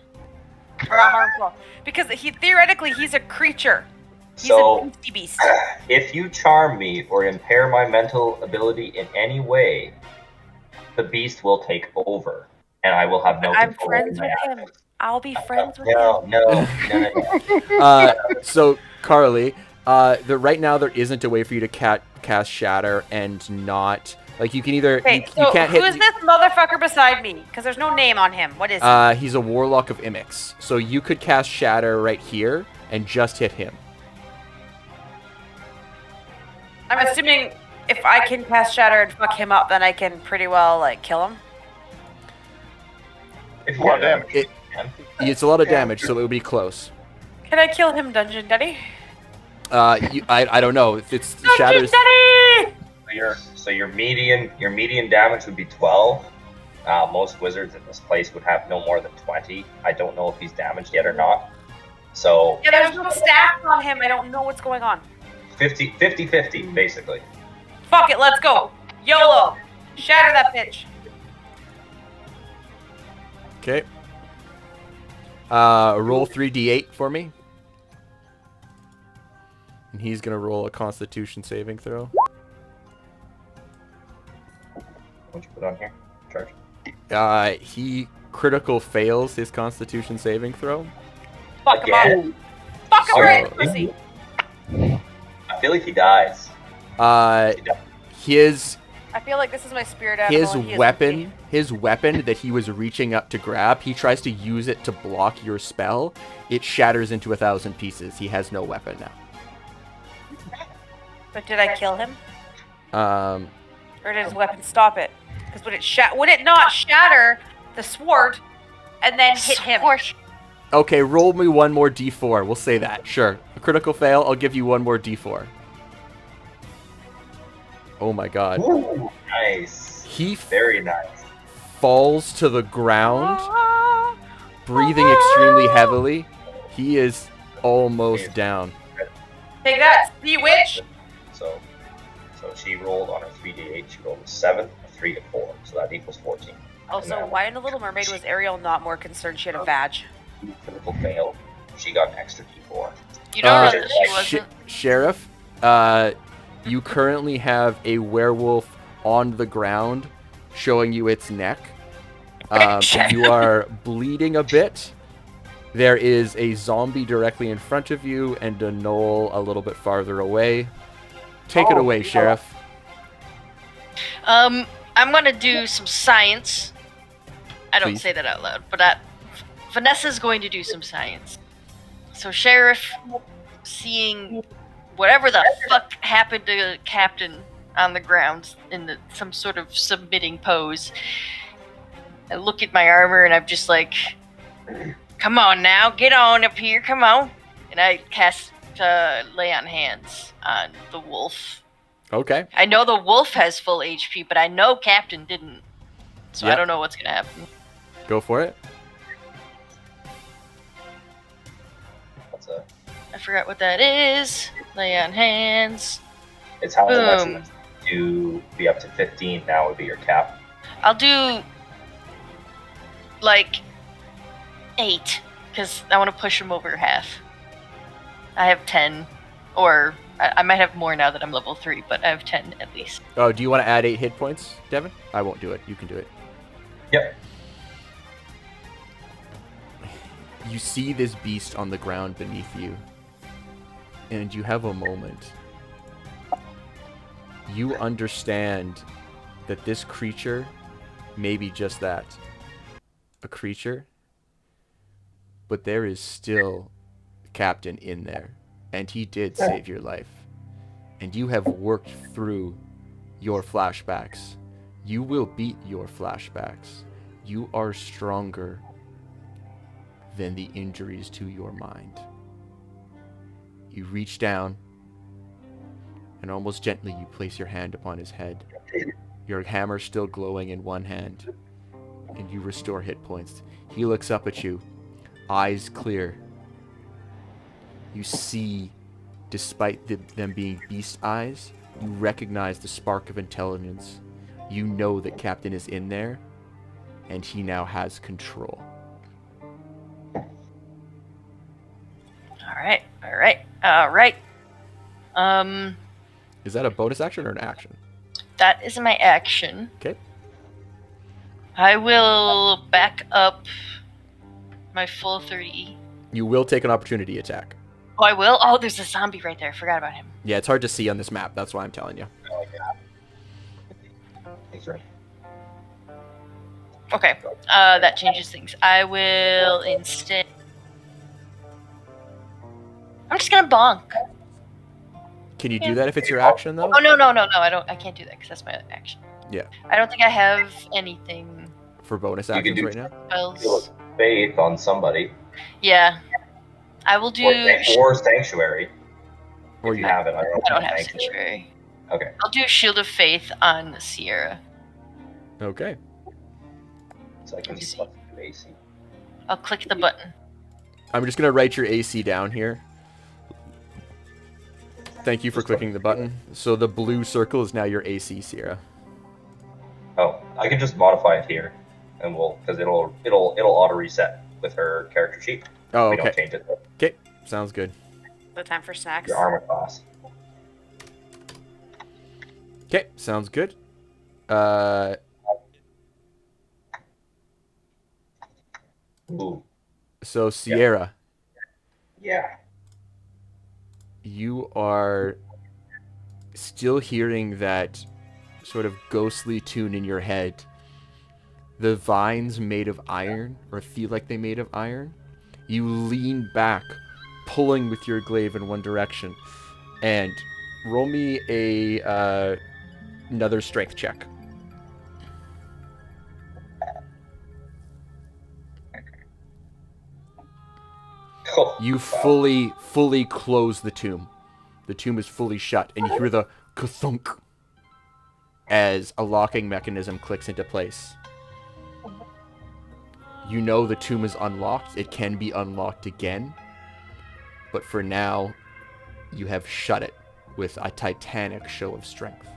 Or not harmful? Because theoretically he's a creature. He's a So, beastie beast. if you charm me or impair my mental ability in any way, the beast will take over, and I will have no I'm control. friends over my with him. actions. I'll be friends with No, him. no. So Carly, right now there isn't a way for you to cast Shatter and not like you can either Okay, you so can't who hit. is this motherfucker beside me? Because there's no name on him. What is he? He's a Warlock of Imix, so you could cast Shatter right here and just hit him. I'm assuming if I can cast Shatter and fuck him up, then I can pretty well like kill him. If A lot of damage. It's a lot of damage, so it would be close. Can I kill him, Dungeon Daddy? I don't know. If it's Dungeon Shatter's. Daddy! So your median damage would be 12. Most wizards in this place would have no more than 20. I don't know if he's damaged yet or not. So Yeah, there's no stats on him. I don't know what's going on. 50-50 basically. Fuck it, let's go. YOLO. Shatter that bitch. Okay. Roll 3d8 for me. And he's gonna roll a Constitution saving throw. What'd you put on here? Charge. He critical fails his Constitution saving throw. Fuck him Again? up. Fuck him Oh, right, pussy. I feel like he dies. His I feel like this is my spirit animal. his and he is weapon that he was reaching up to grab, he tries to use it to block your spell. It shatters into 1,000 pieces. He has no weapon now. But did I kill him? Um, Or did his weapon stop it? Because would it not shatter the sword and then hit him? Sword. okay, roll me one more d4. We'll say that. Sure. A critical fail, I'll give you one more d4. Oh my god. Ooh, nice. He Very nice. falls to the ground, breathing extremely heavily. He is almost down. Take that, sea witch. So she rolled on her 3d8. She rolled a 7, a 3, a 4. So that equals 14. Also, why in The Little Mermaid was Ariel not more concerned she had a badge? Critical fail. She got an extra d4. You don't know Uh, that she wasn't. Sheriff, you currently have a werewolf on the ground showing you its neck. You are bleeding a bit. There is a zombie directly in front of you and a gnoll a little bit farther away. Take it away, Sheriff. I'm gonna do some science. I don't Please. say that out loud, but Vanessa's going to do some science. So, Sheriff, seeing whatever the fuck happened to Captain on the ground in some sort of submitting pose, I look at my armor and I'm just like, come on now, get on up here, come on. And I cast Lay on Hands on the wolf. Okay. I know the wolf has full HP, but I know Captain didn't. So I Yep. don't know what's gonna happen. Go for it. That's a. I forgot what that is. Lay on Hands. It's how Boom. much to be up to 15 now would be your cap. I'll do like 8 because I want to push him over half. I have 10, or I might have more now that I'm level 3, but I have 10 at least. Oh, do you want to add 8 hit points, Devin? I won't do it. You can do it. Yep. You see this beast on the ground beneath you, and you have a moment. You understand that this creature may be just that, a creature, but there is still Captain in there, and he did save your life. And you have worked through your flashbacks. You will beat your flashbacks. You are stronger than the injuries to your mind. You reach down, and almost gently you place your hand upon his head. Your hammer still glowing in one hand, and you restore hit points. He looks up at you, eyes clear. You see, despite them being beast eyes, you recognize the spark of intelligence. You know that Captain is in there, and he now has control. All right. Is that a bonus action or an action? That is my action. Okay. I will back up My full 30. You will take an opportunity attack. Oh, I will? Oh, there's a zombie right there. I forgot about him. Yeah, it's hard to see on this map. That's why I'm telling you. Thanks, right? Okay. That changes things. I will instead... I'm just gonna bonk. Can you do that if it's your action, though? Oh, no. I can't do that because that's my action. Yeah. I don't think I have anything For bonus You can actions do- right now? else. Feel faith on somebody. Yeah. I will do... Or sanctuary. Or If you you have it. I I don't have Sanctuary. Okay. I'll do Shield of Faith on Sierra. Okay. So I can Let me use see. plus 2 AC. I'll click the button. I'm just gonna write your AC down here. Thank you for clicking the button. So the blue circle is now your AC, Sierra. Oh, I can just modify it here, and because it'll auto reset with her character sheet. Oh, We don't okay. change it. Okay, sounds good. The time for snacks. Your armor class. Okay, sounds good. Ooh, So Sierra, yeah. you are still hearing that sort of ghostly tune in your head. The vines made of iron, or feel like they made of iron. You lean back, pulling with your glaive in one direction, and roll me another strength check. You fully close the tomb. The tomb is fully shut, and you hear the ka-thunk as a locking mechanism clicks into place. You know the tomb is unlocked. It can be unlocked again. But for now, you have shut it with a titanic show of strength.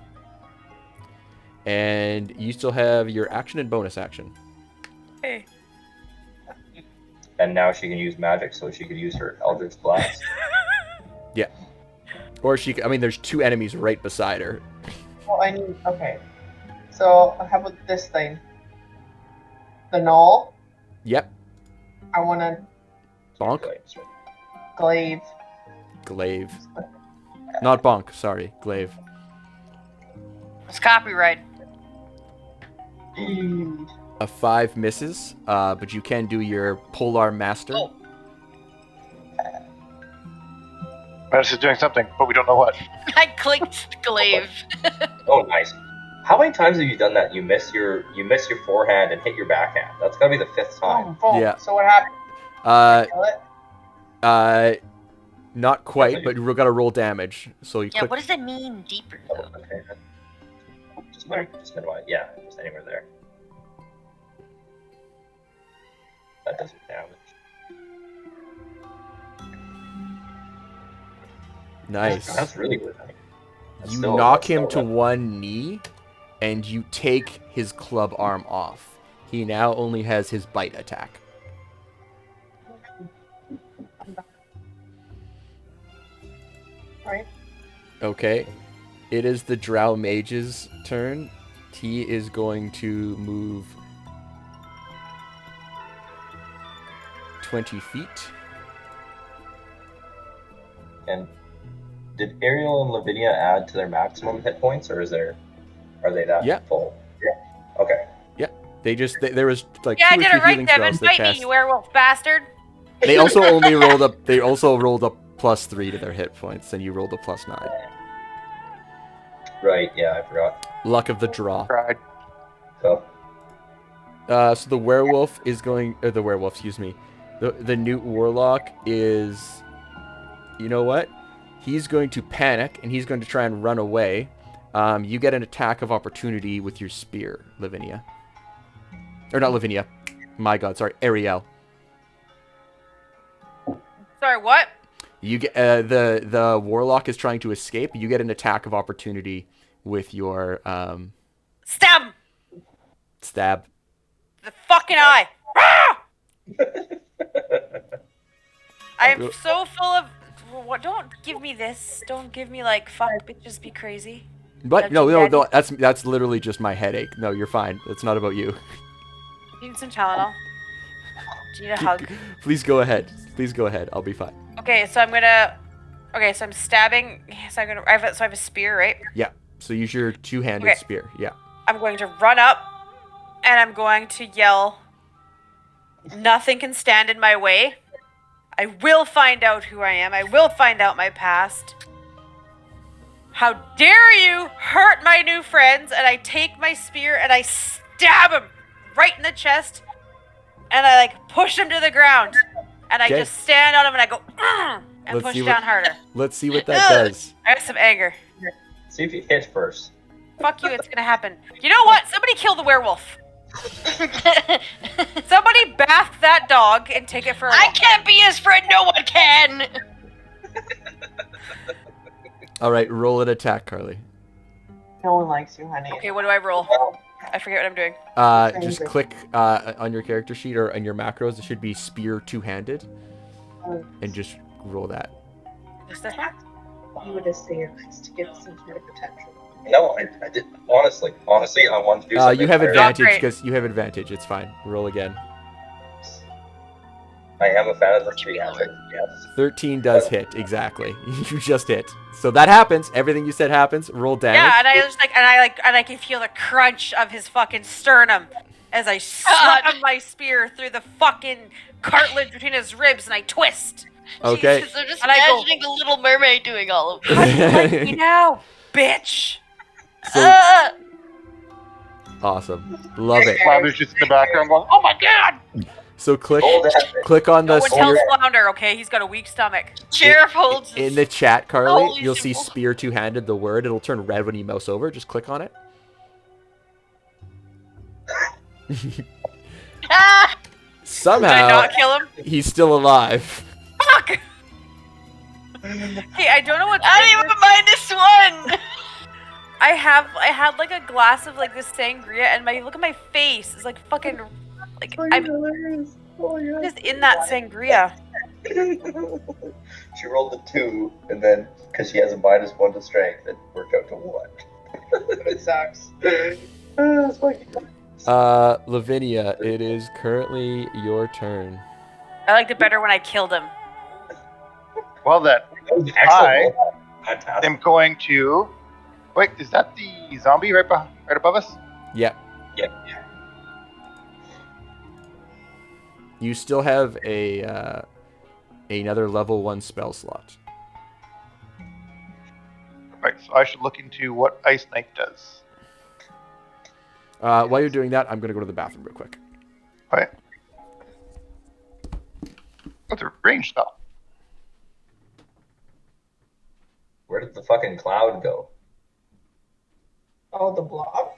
And you still have your action and bonus action. Hey. And now she can use magic, so she could use her Eldritch Blast. Or I mean, there's two enemies right beside her. Well, okay. So how about this thing? The null. Yep. I want to Bonk. glaive. Glaive. Not bonk, sorry. Glaive. It's copyright. A 5 misses, but you can do your Polar Master. Oh. This is doing something, but we don't know what. I clicked glaive. Oh, nice. How many times have you done that? You miss your forehand and hit your backhand. That's gotta be the 5th time. Boom, boom. Yeah. So what happened? Kill it? Not quite, but you gotta roll damage. So you Yeah, click. what does that mean deeper Oh, though? okay. Just minimize. Yeah, just anywhere there. That does your damage. Nice. That's really good. That's You still- knock that's him to still good. one knee, and you take his club arm off. He now only has his bite attack. Right. Okay. It is the Drow Mage's turn. He is going to move 20 feet. And did Ariel and Lavinia add to their maximum hit points, or are they that Yeah. full? Yeah. Okay. There was like Yeah, I 2 or did 3 it right, healing Devin. spells they Fight me, cast. you werewolf bastard. They also only rolled up. They also rolled up +3 to their hit points, and you rolled a +9. Right. Yeah, I forgot. Luck of the draw. Tried. So So the werewolf is going. Or the werewolf, excuse me. The Newt Warlock is. You know what? He's going to panic, and he's going to try and run away. You get an attack of opportunity with your spear, Lavinia. Or not Lavinia. My God, sorry, Ariel. Sorry, what? You get the warlock is trying to escape. You get an attack of opportunity with your Stab him! stab. The fucking eye. Ah! I am so full of. What? Don't give me this. Don't give me like fuck bitches be crazy. But no, that's literally just my headache. No, you're fine. It's not about you. Need some Tylenol. Do you need a hug? Please go ahead. Please go ahead. I'll be fine. Okay, so I'm gonna. Okay, so I'm stabbing. So I have a spear, right? Yeah. So use your two-handed Okay. spear. Yeah. I'm going to run up, and I'm going to yell. Nothing can stand in my way. I will find out who I am. I will find out my past. How dare you hurt my new friends? And I take my spear and I stab him right in the chest. And I like push him to the ground. And I Okay. just stand on him and I go, "Ugh," and Let's push see down what- harder. Let's see what that does. I have some anger. See if you hit first. Fuck you, it's gonna happen. You know what? Somebody kill the werewolf. Somebody bath that dog and take it for a I walk. can't be his friend. No one can. All right, roll an attack, Carly. No one likes you, honey. Okay, what do I roll? I forget what I'm doing. Just Same. click on your character sheet or on your macros. It should be spear two-handed, and just roll that. Is this one? You would just say your best to get some sort of potential. No, I did. Honestly, I wanted to do something. You have higher. advantage great. because you have advantage. It's fine. Roll again. I am a fan of the three-handed. Yes. 13 does hit exactly. You just hit. So that happens. Everything you said happens. Roll damage. Yeah, and I just and I can feel the crunch of his fucking sternum as I slam my spear through the fucking cartilage between his ribs and I twist. Okay. Jesus, I'm just And I go- imagining the Little Mermaid doing all of How do you like Oh. me now, bitch? So awesome. Love it. Flounder's just in the background going, "Oh my god!" So click Roll that. on No the one tells spear Flounder, okay? He's got a weak stomach. Sheriff holds in the chat, Carly. Holy You'll see symbol. spear two-handed, the word. It'll turn red when you mouse over. Just click on it. Ah! Did I Somehow not kill him? he's still alive. Fuck! Hey, I don't know what. I didn't even mind this one. I had like a glass of like this sangria, and look at my face. It's like fucking like I'm hilarious. Oh my just in that sangria. She rolled a 2, and then because she has a -1 to strength, it worked out to 1. It sucks. It's fucking- Lavinia, it is currently your turn. I liked it better when I killed him. Well then, That was an excellent roll. Fantastic. I'm going to. Wait, is that the zombie right above us? Yeah. Yeah. You still have another level 1 spell slot. Right, so I should look into what Ice Knight does. While you're doing that, I'm gonna go to the bathroom real quick. Right. What's a range spell? Where did the fucking cloud go? Oh, the blob?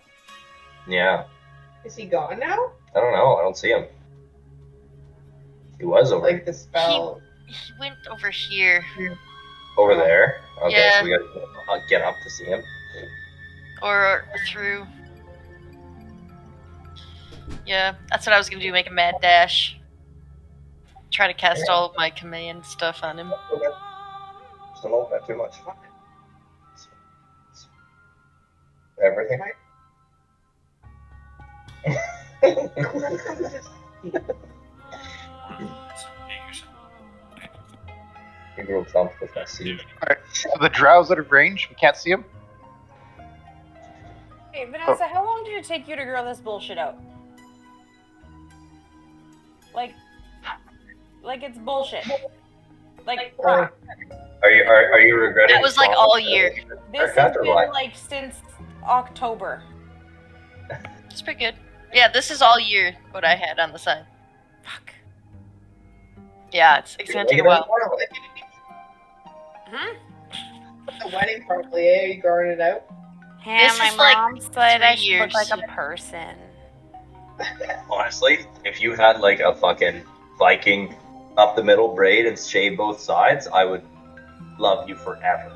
Yeah. Is he gone now? I don't know. I don't see him. He was over Like the spell. He went over here, over there. Okay, Yeah. so we gotta get up to see him. or through. Yeah, that's what I was gonna do. Make a mad dash. Try to cast all of my command stuff on him. Okay. Just don't open it too much. Everything. You grew up with my seed. Alright, so the drow's out of range. We can't see him. Hey, Vanessa, how long did it take you to grow this bullshit out? Like it's bullshit. Like, Are you regretting? That was like all year. this has After been what? like since October. It's pretty good. Yeah, this is all year what I had on the side. Fuck. Yeah, it's gonna take a while. Hmm? The wedding probably, eh? Are you growing it out? Yeah, This my is like mom said 3 I should years. look like a person. Honestly, if you had like a fucking Viking up the middle braid and shave both sides, I would love you forever.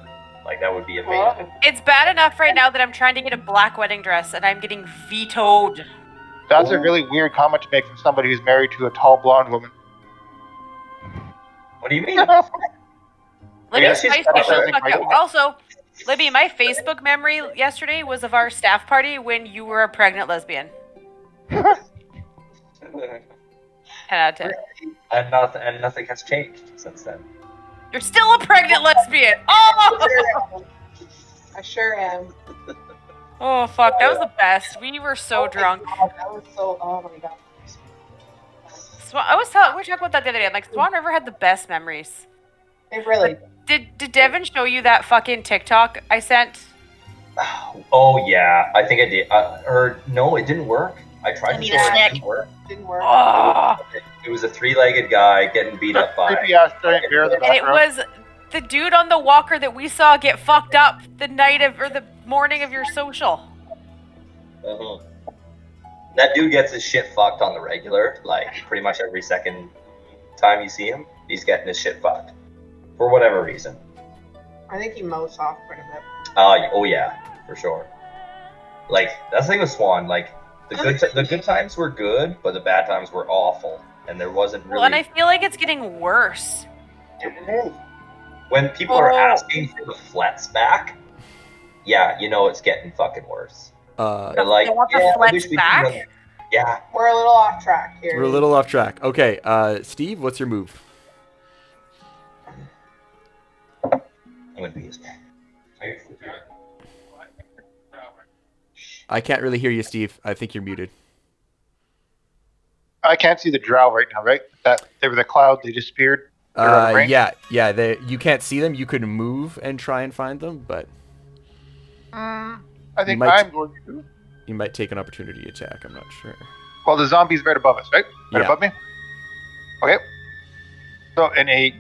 Like that would be amazing. It's bad enough right now that I'm trying to get a black wedding dress and I'm getting vetoed. That's a really weird comment to make from somebody who's married to a tall blonde woman. What do you mean? Libby's she's Facebook got a was fucked up. Also, Libby, my Facebook memory yesterday was of our staff party when you were a pregnant lesbian. 10 out of 10. And nothing has changed since then. You're still a pregnant lesbian. Oh! I sure am. Oh, fuck. That was the best. We were so Oh my drunk. God, that was so. Oh my god. We were talking about that the other day. Like, Swan River had the best memories. It really. Did Devin show you that fucking TikTok I sent? Oh yeah, I think I did. Or no, it didn't work. I tried I to need show a it, snack. it didn't work. Didn't work. Oh! It was a three-legged guy getting beat up by. Creepy ass giant bear in the And it background. was the dude on the walker that we saw get fucked up the night of, or the morning of your social. Mhm. That dude gets his shit fucked on the regular. Like pretty much every second time you see him, he's getting his shit fucked for whatever reason. I think he mows off quite a bit. Oh yeah, for sure. Like that's the thing with Swan. Like the good times were good, but the bad times were awful, and there wasn't really. Well, and I feel like it's getting worse. When people are asking for the flats back, yeah, you know it's getting fucking worse. They're like, They want the yeah, I flats wish we could back? run- Yeah, We're a little off track here. We're a little off track. Okay, Steve, what's your move? I'm gonna be his. I can't really hear you, Steve. I think you're muted. I can't see the drow right now, right? That they were the cloud. They disappeared. They're out of range? Yeah. You can't see them. You could move and try and find them, but I think might- I'm going to. you might take an opportunity attack. I'm not sure. Well, the zombie's right above us, right? Right Yeah. above me? Okay. So, in a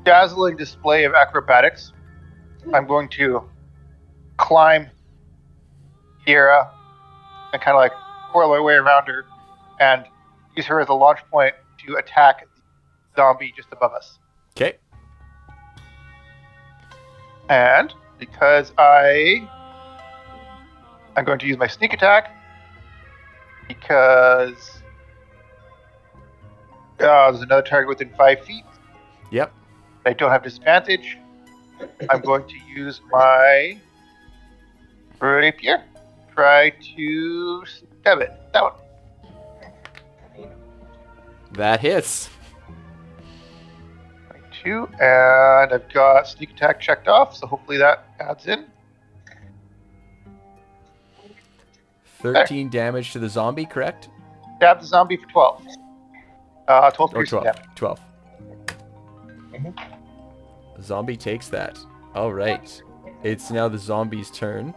dazzling display of acrobatics, I'm going to climb Kiera and kind of like whirl my way around her and use her as a launch point to attack the zombie just above us. Okay. And because I'm going to use my sneak attack because there's another target within 5 feet. Yep. I don't have disadvantage. I'm going to use my rapier. Try to stab it. That one. That hits. 22. And I've got sneak attack checked off, so hopefully that adds in. 13 damage to the zombie, correct? Stab the zombie for 12. 12 Or piercing 12. damage. 12. Zombie takes that. All right. It's now the zombie's turn.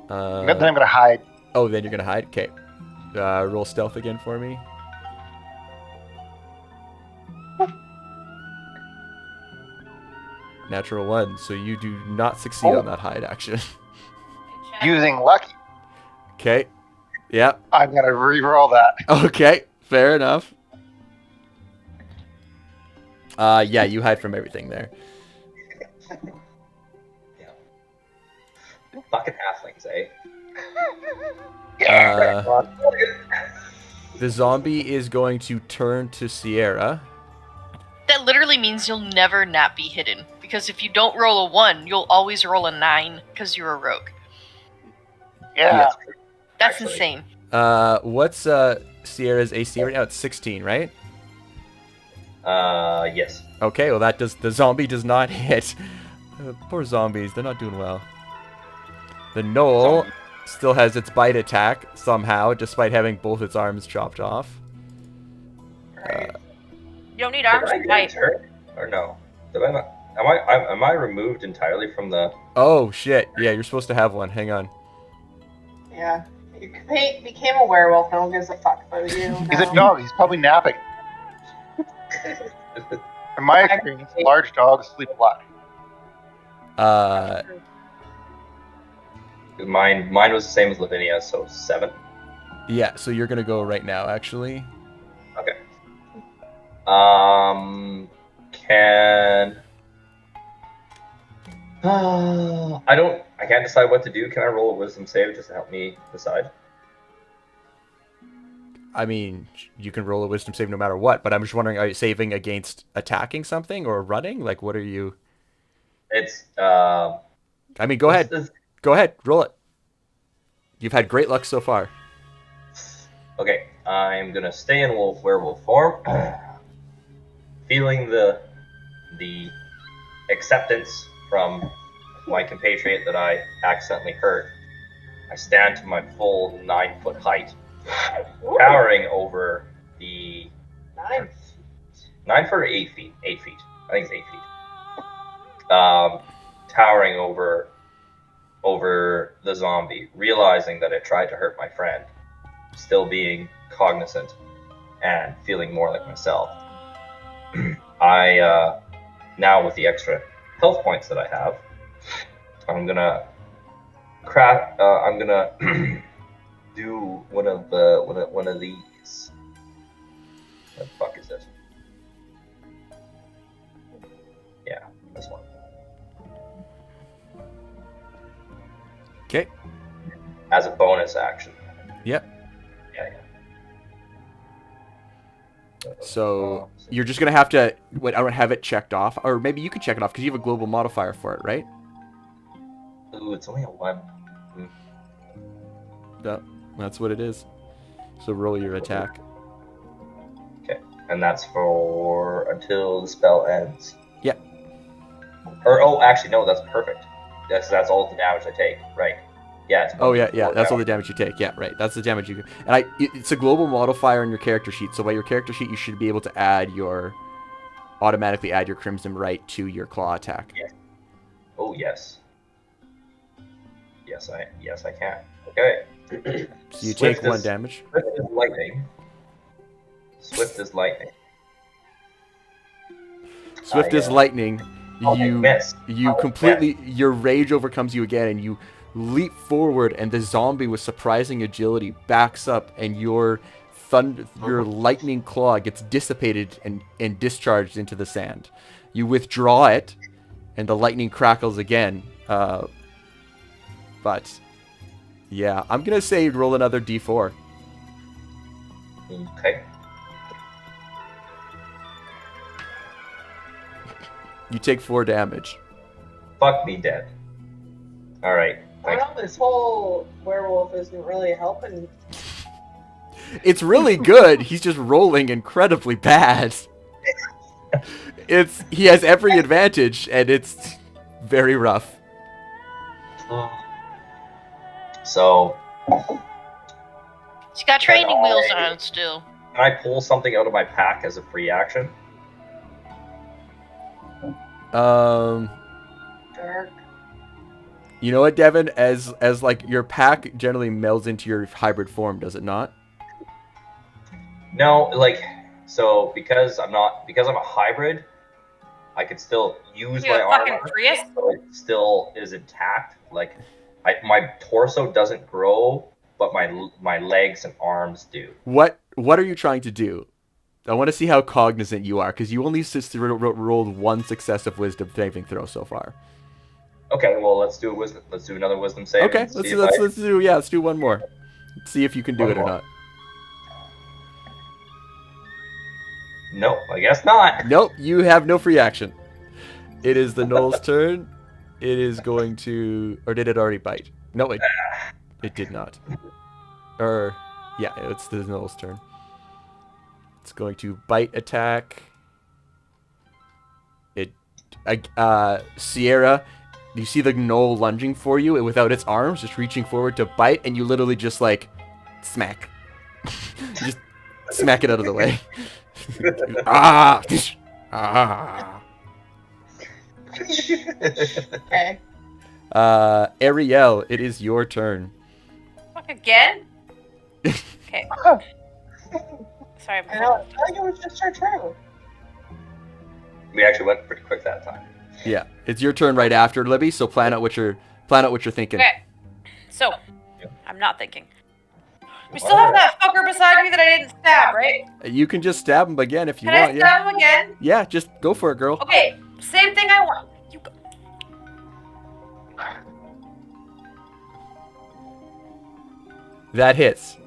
Then I'm going to hide. Oh, then you're going to hide? Okay. Roll stealth again for me. Natural 1, so you do not succeed on that hide action. Using lucky. Okay. Yep. I'm going to re-roll that. Okay. Fair enough. Yeah, you hide from everything there. Fucking halflings, eh? The zombie is going to turn to Sierra. That literally means you'll never not be hidden. Because if you don't roll a 1, you'll always roll a 9 because you're a rogue. Yeah. That's Actually. insane. What's Sierra's AC right now? It's 16, right? Yes. Okay, well the zombie does not hit. Poor zombies, they're not doing well. The gnoll still has its bite attack somehow, despite having both its arms chopped off. Right. You don't need Did arms I to get fight. hurt? Or no? Did I not? Am I removed entirely from the? Oh shit! Yeah, you're supposed to have one. Hang on. Yeah. You became a werewolf. No one gives a fuck about you. He's a now. dog. He's probably napping. In my experience, large dogs sleep a lot. Mine was the same as Lavinia, so 7. Yeah. So you're gonna go right now, actually. Okay. Can I can't decide what to do. Can I roll a wisdom save just to help me decide? I mean, you can roll a wisdom save no matter what, but I'm just wondering, are you saving against attacking something or running? Like, what are you? It's I mean, go ahead. Go ahead. Roll it. You've had great luck so far. Okay. I'm gonna stay in werewolf form, feeling the acceptance from my compatriot that I accidentally hurt. I stand to my full 9-foot height, Ooh, towering over the 9 9 foot or 8 feet. 8 feet. I think it's 8 feet. Towering over the zombie, realizing that it tried to hurt my friend, still being cognizant and feeling more like myself. I now with the extra health points that I have, I'm gonna I'm gonna do one of these. What the fuck is this? Yeah, this one. Okay. As a bonus action. Yep. Yeah. So you're just gonna have to. Wait, I don't have it checked off, or maybe you can check it off because you have a global modifier for it, right? Ooh, it's only a 1. No, that's what it is. So roll your attack. Okay, and that's for until the spell ends. Yeah. Or actually no, that's perfect. That's all the damage I take. Right. Yeah. It's Oh yeah, yeah. 1d4 That's all damage. the damage you take. Yeah, right. That's the damage you can. And it's a global modifier on your character sheet. So by your character sheet, you should be able to automatically add your Crimson Right to your claw attack. Yeah. Oh yes. Yes, I can. Okay. So you Swift take 1 is- damage. Swift is lightning. Swift is lightning. Swift as I lightning. You miss. you completely your rage overcomes you again, and you leap forward, and the zombie with surprising agility backs up, and your lightning claw gets dissipated and discharged into the sand. You withdraw it, and the lightning crackles again. But yeah, I'm gonna say roll another d4. Okay. You take 4 damage. Fuck me dead. All right. Well, this whole werewolf isn't really helping. It's really good. He's just rolling incredibly bad. He has every advantage, and it's very rough. So, He's got training wheels on still. can I pull something out of my pack as a free action? Dark. You know what, Devin? As like your pack generally melds into your hybrid form, does it not? No, so because I'm a hybrid, I could still use You my a fucking armor. Prius? So it still is intact. My torso doesn't grow, but my legs and arms do. What are you trying to do? I want to see how cognizant you are, because you only rolled 1 successive wisdom saving throw so far. Okay, well let's do a wisdom. Let's do another wisdom save. Okay, and see let's do one more. Let's see if you can do One it or more. not. Nope, I guess not. Nope, you have no free action. It is the Knoll's turn. It is going to, or did it already bite? No, it did not. Yeah, it's the Knoll's turn. It's going to bite attack. Sierra, you see the Knoll lunging for you without its arms, just reaching forward to bite, and you literally just smack. Just smack it out of the way. Okay. Ariel, it is your turn. Fuck again? Okay. Sorry. I know. I feel like it was just our turn. We actually went pretty quick that time. Yeah, it's your turn right after Libby. So plan out what you're thinking. Okay. So, I'm not thinking. We still have that fucker beside me that I didn't stab, right? You can just stab him again if you Can I want. Yeah, stab him again? yeah, just go for it, girl. Okay, same thing I want. You go. That hits.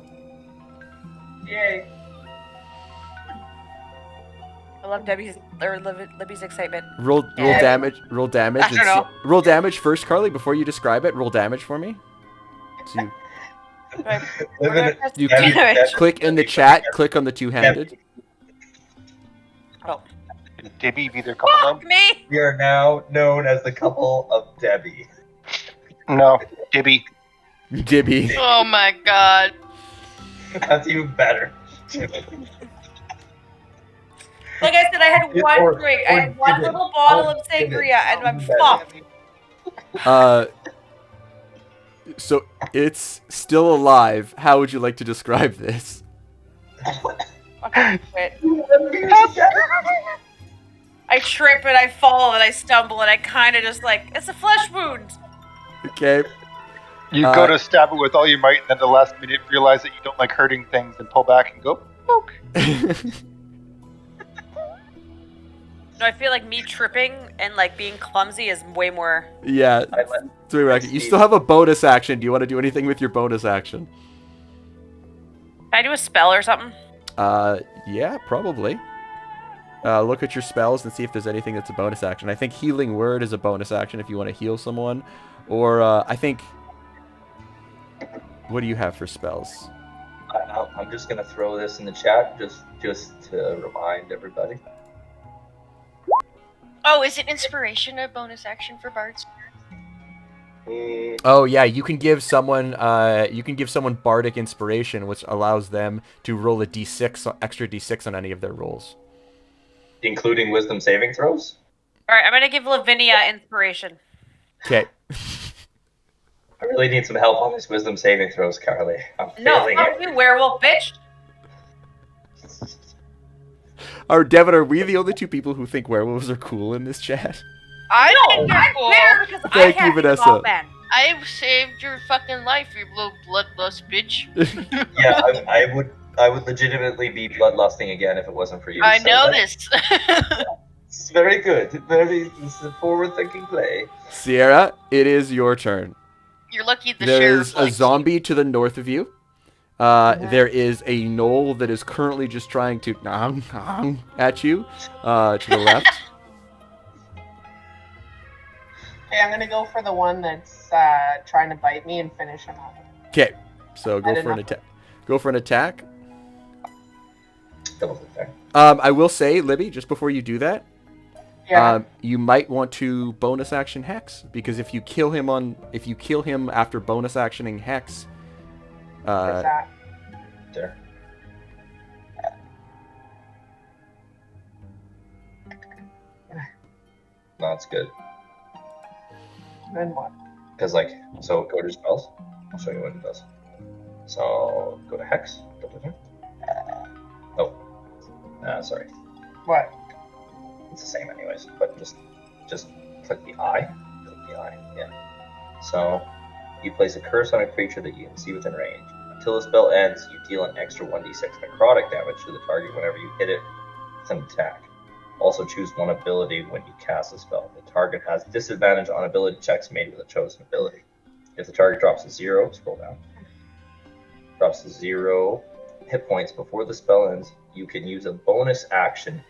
Yay. I love Libby's excitement. Roll Yeah. damage. Roll damage. I don't know. Roll damage first, Carly. Before you describe it, roll damage for me. So Right. Live We're in gonna a- press You Debbie- damage. Debbie- Click in the chat. Click on the two-handed. Oh, Dibby be their couple fuck name? me! We are now known as the couple of Debbie. No, Dibby. Dibby. Oh my god. That's even better. Like I said, I had one Or- drink. or I had one give it. little bottle Oh, of give it. sangria, and I'm Even better. fucked. So it's still alive. How would you like to describe this? Fucking quit. I trip and I fall and I stumble and I kind of just like, it's a flesh wound. Okay. You go to stab it with all your might, and then the last minute realize that you don't like hurting things and pull back and go, poke. No, I feel like me tripping and like being clumsy is way more. Yeah. I let- So you still have a bonus action. Do you want to do anything with your bonus action? Can I do a spell or something? Yeah, probably. Look at your spells and see if there's anything that's a bonus action. I think Healing Word is a bonus action if you want to heal someone. Or, I think... What do you have for spells? I'm just gonna throw this in the chat just to remind everybody. Oh, is it inspiration a bonus action for bards? Oh, yeah, you can give someone Bardic Inspiration, which allows them to roll a d6, extra d6 on any of their rolls. Including wisdom saving throws? All right, I'm gonna give Lavinia inspiration. Okay. I really need some help on these wisdom saving throws, Carly. I'm No, failing fuck it. you, werewolf bitch. Devin, are we the only two people who think werewolves are cool in this chat? I No, think they're I'm cool. bitter because I Thank you, can't be the Vanessa. Mothman. I saved your fucking life, you little bloodlust bitch. Yeah, I would legitimately be bloodlusting again if it wasn't for you. I so know that's- this. It's very good. This is a forward-thinking play. Sierra, it is your turn. You're lucky the There sheriff is a likes zombie to the north of you. There is a gnoll that is currently just trying to at you to the left. Okay, I'm gonna go for the one that's trying to bite me and finish him off. Okay, so I go did for an not- attack. Go for an attack. Double click there. I will say, Libby, just before you do that, Yeah. you might want to bonus action hex because if you kill him after bonus actioning hex, where's that? There. No, it's good. Then what? Because, so go to spells. I'll show you what it does. So, go to Hex. Double click. Sorry. What? It's the same anyways, but just click the eye. Click the eye, yeah. So, you place a curse on a creature that you can see within range. Until the spell ends, you deal an extra 1d6 necrotic damage to the target whenever you hit it with an attack. Also choose one ability when you cast a spell. The target has disadvantage on ability checks made with a chosen ability. If the target drops to 0, scroll down. Drops to 0 hit points before the spell ends, you can use a bonus action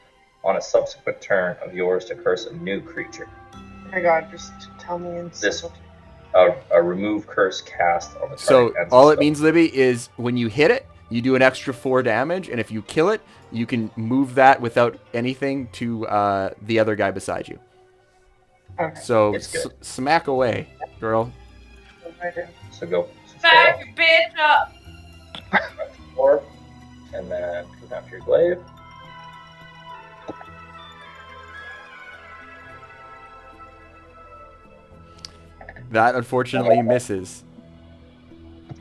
on a subsequent turn of yours to curse a new creature. Oh my god, just tell me in This- simple- A remove curse cast on the target. so ends the all it spell. means, Libby, is when you hit it, you do an extra 4 damage, and if you kill it, you can move that without anything to the other guy beside you. Okay. So It's good. smack away, girl. What do I do? So go Back your bitch up. 4, and then go down to your glaive. That unfortunately misses.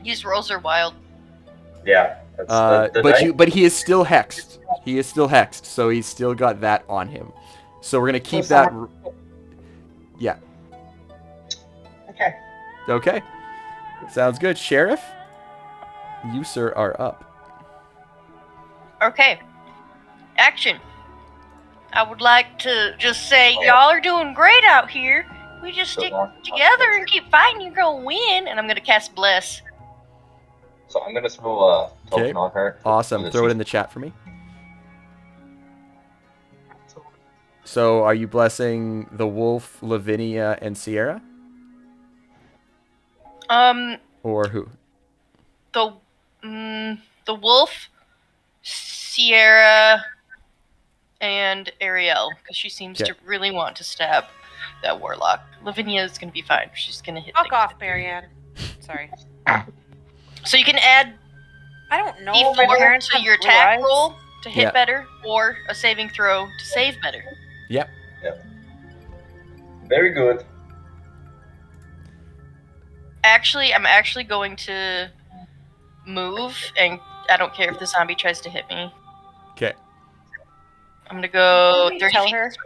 These rolls are wild. Yeah. That's, the knight- But he is still hexed. He is still hexed, so he's still got that on him. So we're gonna keep So that. someone- Yeah. Okay. Okay. Sounds good, Sheriff. You sir are up. Okay. Action. I would like to just say, y'all are doing great out here. We just So stick long. together and keep fighting. You're gonna win. And I'm gonna cast Bless. So I'm gonna throw a token Okay. on her. Awesome. So that Throw it she's- in the chat for me. So are you blessing the wolf, Lavinia, and Sierra? Um, Or who? the wolf, Sierra, and Ariel, because she seems Okay. to really want to stab that warlock. Lavinia is going to be fine. She's going to hit Fuck things. off, Marianne. Sorry. So you can add I don't know. My D4 parents to have your blue attack eyes. roll to hit Yeah. better, or a saving throw to save better. Yep. Very good. Actually, I'm actually going to move, and I don't care if the zombie tries to hit me. Okay. I'm gonna go Can you 30 tell feet her? this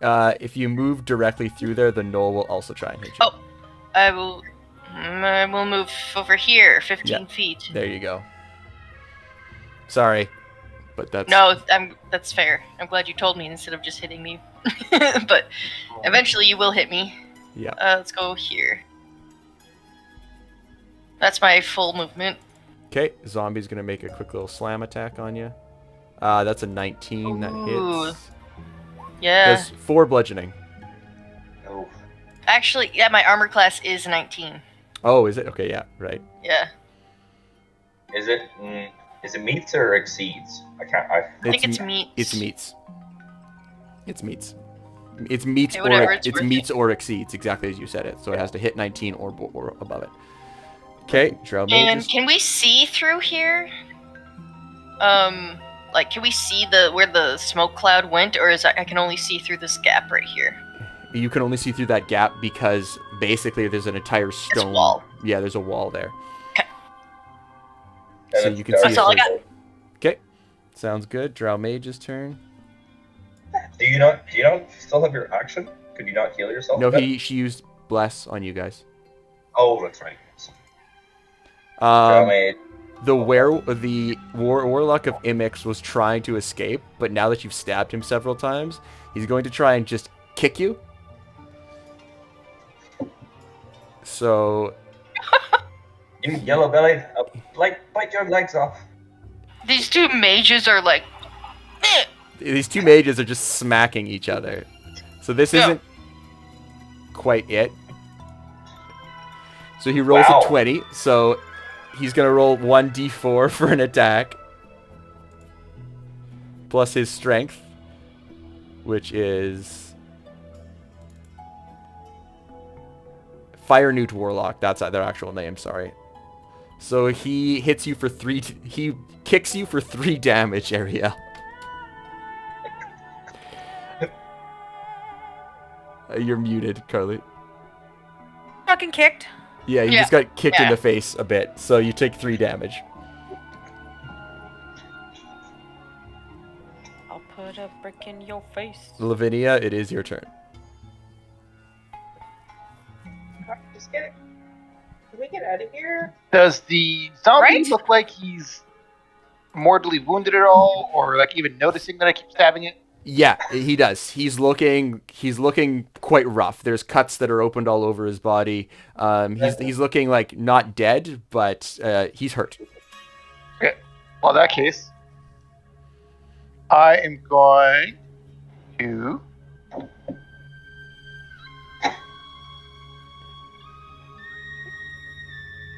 way. If you move directly through there, the gnoll will also try and hit you. Oh. I will move over here, 15 Yeah. feet. There you go. Sorry, but that's... No, that's fair. I'm glad you told me instead of just hitting me. But eventually you will hit me. Yeah. Let's go here. That's my full movement. Okay, zombie's gonna make a quick little slam attack on you. That's a 19 that Ooh. hits. Yeah. Does 4 bludgeoning. No. Actually, yeah, my armor class is 19. Oh, is it? Okay, yeah, right. Yeah. Is it meets or exceeds? I can't. I think it's meat. It's meets. It's meets. It's meets Okay, whatever, or it's it's worth meets or exceeds, exactly as you said it. So it has to hit 19 or above it. Okay, Drow And mages. can we see through here? Like, can we see where the smoke cloud went, or is I can only see through this gap right here? You can only see through that gap because basically there's an entire stone wall. Yeah, there's a wall there. And So it's you can dark. see That's all I got. Okay. Sounds good. Drow mage's turn. Do you not still have your action? Could you not heal yourself? No, a bit? she used bless on you guys. Oh, that's right. Drow mage. The warlock of Imix was trying to escape, but now that you've stabbed him several times, he's going to try and just kick you. So You yellow bellied. Bite your legs off. These two mages are like, eh. these two mages are just smacking each other. So this Yeah. isn't quite it. So he rolls Wow. a 20, so he's going to roll 1d4 for an attack. Plus his strength, which is Fire Newt Warlock. That's their actual name, sorry. So he hits you for 3... He kicks you for 3 damage, Ariel. You're muted, Carly. Fucking kicked. Yeah, you Yeah. just got kicked in Yeah. the face a bit, so you take 3 damage. I'll put a brick in your face. Lavinia, it is your turn. Just get it. Can we get out of here? Does the zombie Right? look like he's mortally wounded at all, or like even noticing that I keep stabbing it? Yeah, he does. He's looking quite rough. There's cuts that are opened all over his body. He's looking like not dead, but he's hurt. Okay. Well, in that case, I am going to.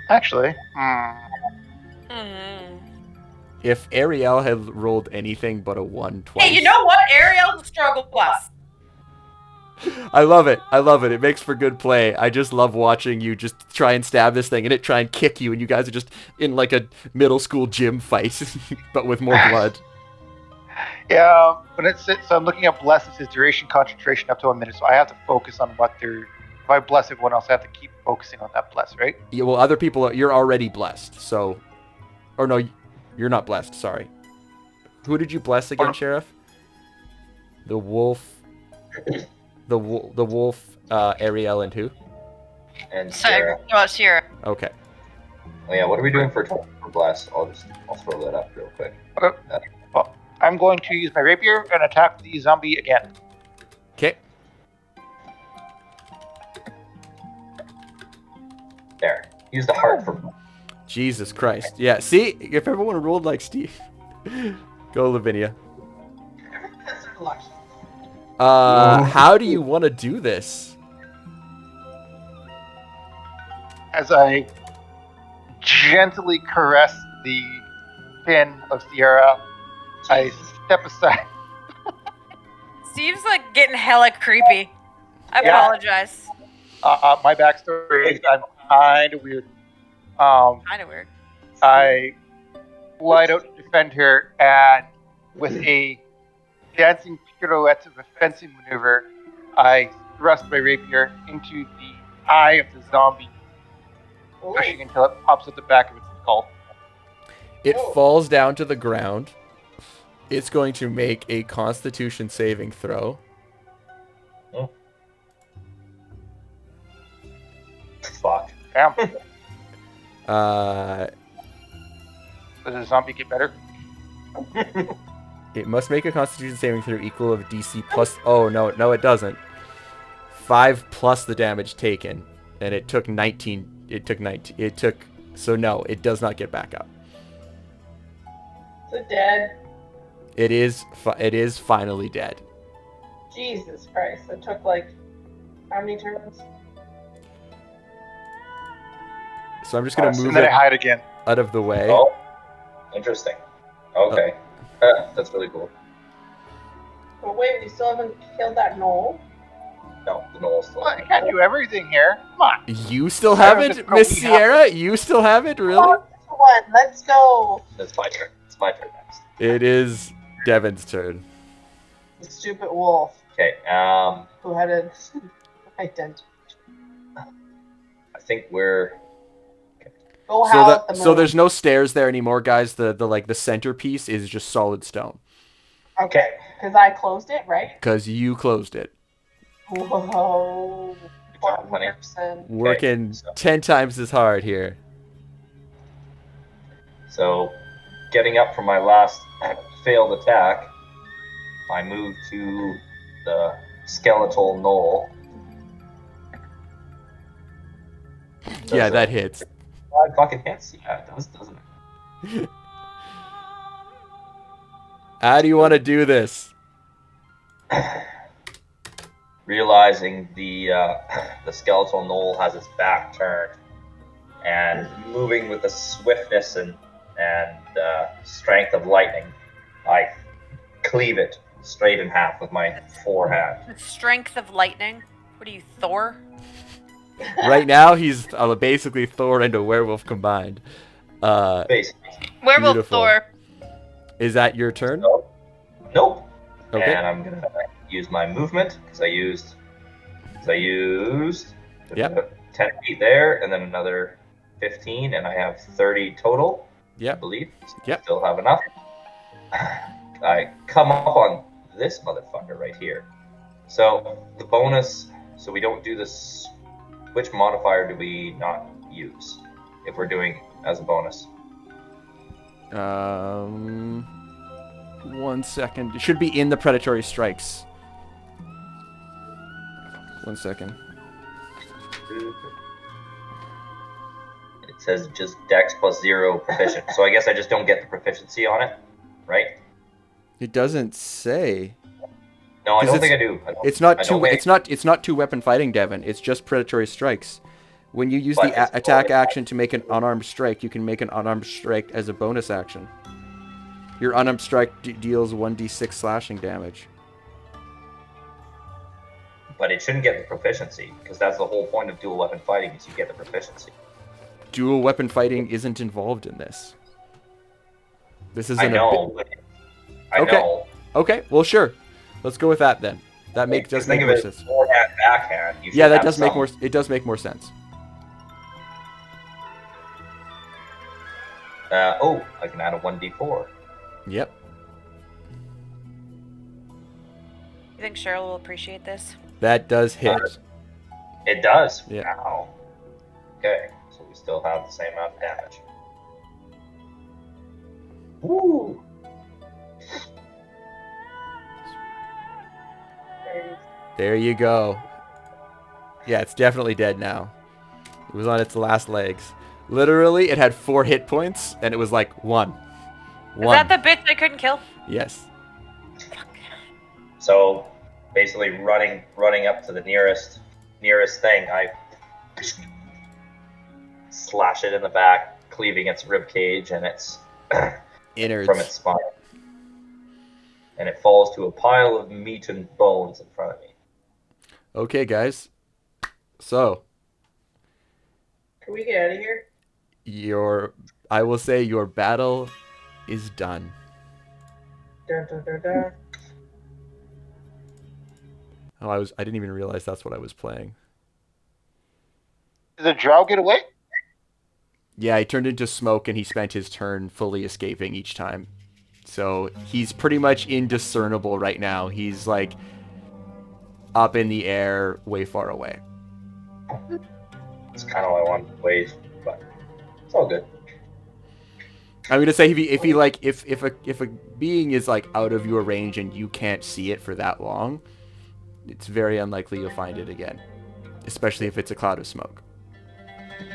Actually, If Ariel had rolled anything but a 1 twice. Hey, you know what? Ariel's a struggle bus. I love it. I love it. It makes for good play. I just love watching you just try and stab this thing and it try and kick you, and you guys are just in like a middle school gym fight, but with more blood. yeah, when it sits, so I'm looking at bless. It says duration concentration up to 1 minute, so I have to focus on what they're. If I bless everyone else, I have to keep focusing on that bless, right? Yeah, well, other people, you're already blessed, so... Or no, you're not blessed, sorry. Who did you bless again, Sheriff? The wolf... The wolf, Ariel, and who? And Sierra. Sierra. Okay. Oh yeah, what are we doing for blast? I'll throw that up real quick. Okay. Well, I'm going to use my rapier and attack the zombie again. Okay. There. Use the heart for. Jesus Christ. Yeah, see? If everyone rolled like Steve. Go, Lavinia. Because they're lucky. How do you want to do this? As I gently caress the fin of Sierra. I step aside. Steve's like getting hella creepy. I Yeah. apologize. My backstory is I'm kind of weird. Kind of weird. I light out to defend her, and with a dancing pirouette of a fencing maneuver, I thrust my rapier into the eye of the zombie, Ooh. pushing until it pops at the back of its skull. It Oh. falls down to the ground. It's going to make a Constitution saving throw. Fuck. Damn. Uh, Does the zombie get better? it must make a Constitution saving throw equal of DC plus. Oh no, it doesn't. 5 plus the damage taken, and it took 19. It took 19. It took. So no, it does not get back up. Is it dead? It is. It is finally dead. Jesus Christ. It took like how many turns? So I'm just gonna And move then it I hide again. out of the way. Oh, interesting. Okay. That's really cool. But wait, we still haven't killed that knoll. No, the knoll's still Well, I can't do everything here. Come on. You still I have was it, just Miss probably Sierra? You still have it, really? Oh, one. Let's go. It's my turn. It's my turn next. It is Devin's turn. The stupid wolf Okay. who had an identity. I think we're. Go So howl at the moon. so there's no stairs there anymore, guys. The centerpiece is just solid stone Okay, because I closed it, right? because you closed it. Whoa. Good job, honey. 100%. Working so- 10 times as hard here. So, getting up from my last failed attack, I move to the skeletal knoll. Yeah, Does that it- hits. 5 fucking hits. Yeah, it does, doesn't it? How do you want to do this? Realizing the skeletal knoll has its back turned, and moving with the swiftness and strength of lightning, I cleave it straight in half with my forehand. Strength of lightning. What are you, Thor? Right now, he's basically Thor and a werewolf combined. Basically. Werewolf Beautiful. Thor. Is that your turn? Nope. Okay. And I'm gonna use my movement because I used Yep. 10 feet there, and then another 15, and I have 30 total. I Yep. believe. So I Yep. still have enough. I come up on this motherfucker right here. So the bonus. So we don't do this. Which modifier do we not use if we're doing as a bonus? 1 second. It should be in the predatory strikes. 1 second. It says just Dex plus 0 proficient. So I guess I just don't get the proficiency on it, right? It doesn't say. No, I 'Cause don't it's- think I do. I don't- It's not I two. don't think- It's not two weapon fighting, Devin. It's just predatory strikes. When you use But the it's attack bonus. action to make an unarmed strike, you can make an unarmed strike as a bonus action. Your unarmed strike deals 1d6 slashing damage. But it shouldn't get the proficiency because that's the whole point of dual weapon fighting is you get the proficiency. Dual weapon fighting isn't involved in this. This isn't I know. But I Okay. know. Okay, well sure. Let's go with that then. That does Because make think more of it sense. as forehand, backhand. You Yeah, should that have does make some- more. It does make more sense. I can add a 1d4. Yep. You think Cheryl will appreciate this? That does hit. It does. Yeah. Wow. Okay, so we still have the same amount of damage. Woo! There you go. Yeah, it's definitely dead now. It was on its last legs. Literally, it had 4 hit points, and it was like 1. Is that the bitch I couldn't kill? Yes. So basically, running up to the nearest thing, I slash it in the back, cleaving its rib cage and its Innards. from its spine, and it falls to a pile of meat and bones in front of me. Okay, guys. So Can we get out of here? I will say your battle is done. Dun, dun, dun, dun. Oh, I didn't even realize that's what I was playing. Did the drow get away? Yeah, he turned into smoke and he spent his turn fully escaping each time. So he's pretty much indiscernible right now. He's like up in the air, way far away. It's kind of what I wanted to wait, but it's all good. I'm gonna say if a being is like out of your range and you can't see it for that long, it's very unlikely you'll find it again, especially if it's a cloud of smoke.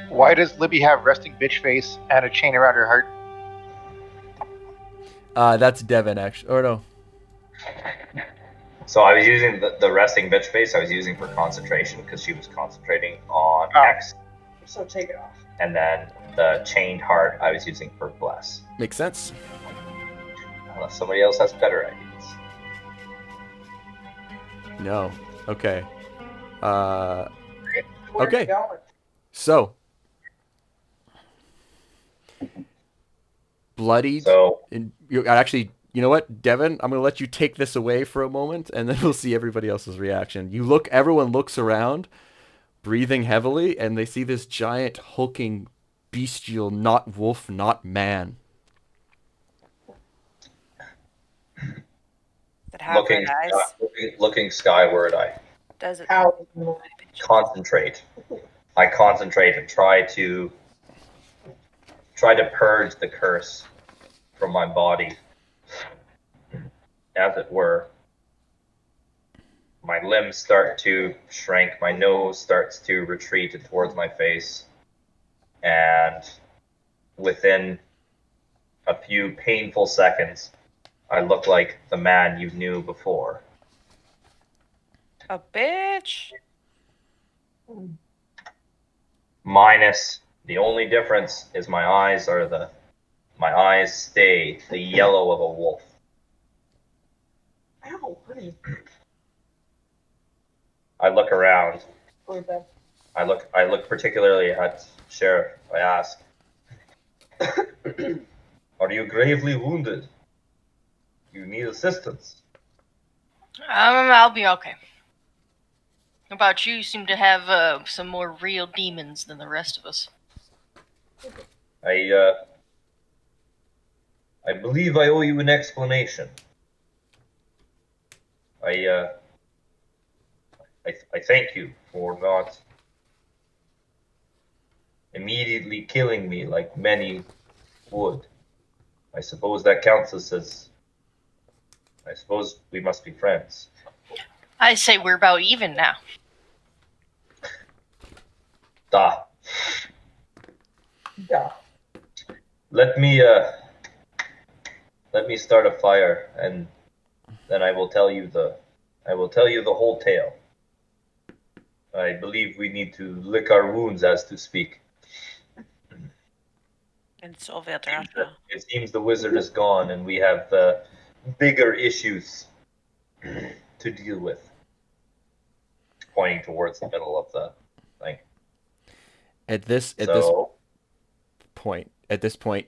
Why does Libby have resting bitch face and a chain around her heart? That's Devin, actually. Or no. So I was using the resting bitch face. I was using for concentration because she was concentrating on Oh. X, So take it off. and then the chained heart I was using for bless. Makes sense. Unless somebody else has better ideas. No. Okay. Where's Okay. it going? So. Bloodied. So And actually, you know what, Devin? I'm gonna let you take this away for a moment, and then we'll see everybody else's reaction. Everyone looks around, breathing heavily, and they see this giant hulking, bestial, not wolf, not man. That have looking, red eyes. looking skyward, I Does it? How? concentrate. I concentrate and try to purge the curse from my body, as it were. My limbs start to shrink, my nose starts to retreat towards my face, and within a few painful seconds, I look like the man you knew before. A bitch. Minus, the only difference is my eyes stay the yellow of a wolf. Ow, honey. I look around. Go to bed. I look particularly at Sheriff. I ask, "Are you gravely wounded? You need assistance?" I'll be okay. How about you? You seem to have some more real demons than the rest of us. I believe I owe you an explanation. I thank you for not immediately killing me like many would. I suppose that counts as I suppose we must be friends. I say we're about even now. Da. Yeah. Let me start a fire, and then I will tell you the whole tale. I believe we need to lick our wounds, as to speak. And Sylvia Drasha. It seems the wizard is gone, and we have bigger issues to deal with. Pointing towards the middle of the thing. At this point,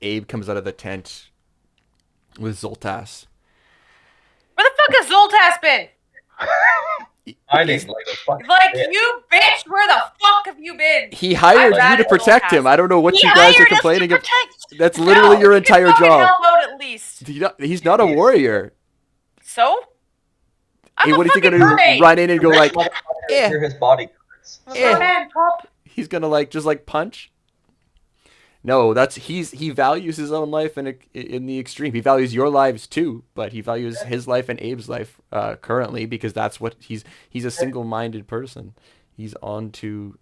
Abe comes out of the tent with Zoltas. Where the fuck has Zoltas been? Hiding like a fucking Like, bitch. you bitch, where the fuck have you been? He hired I'm you to at protect Zoltas. him. I don't know what He you guys are hired us to complaining about. protect. That's literally No, your you entire fucking job. help out at least. He's not a warrior. So? I'm Hey, a what is he fucking gonna do? mermaid. Run in and go like, Hear his body hurts. I'm a Eh. merman, pup. he's gonna like just like punch? No, he values his own life in the extreme. He values your lives too, but he values his life and Abe's life currently because that's what he's a single-minded person. He's on to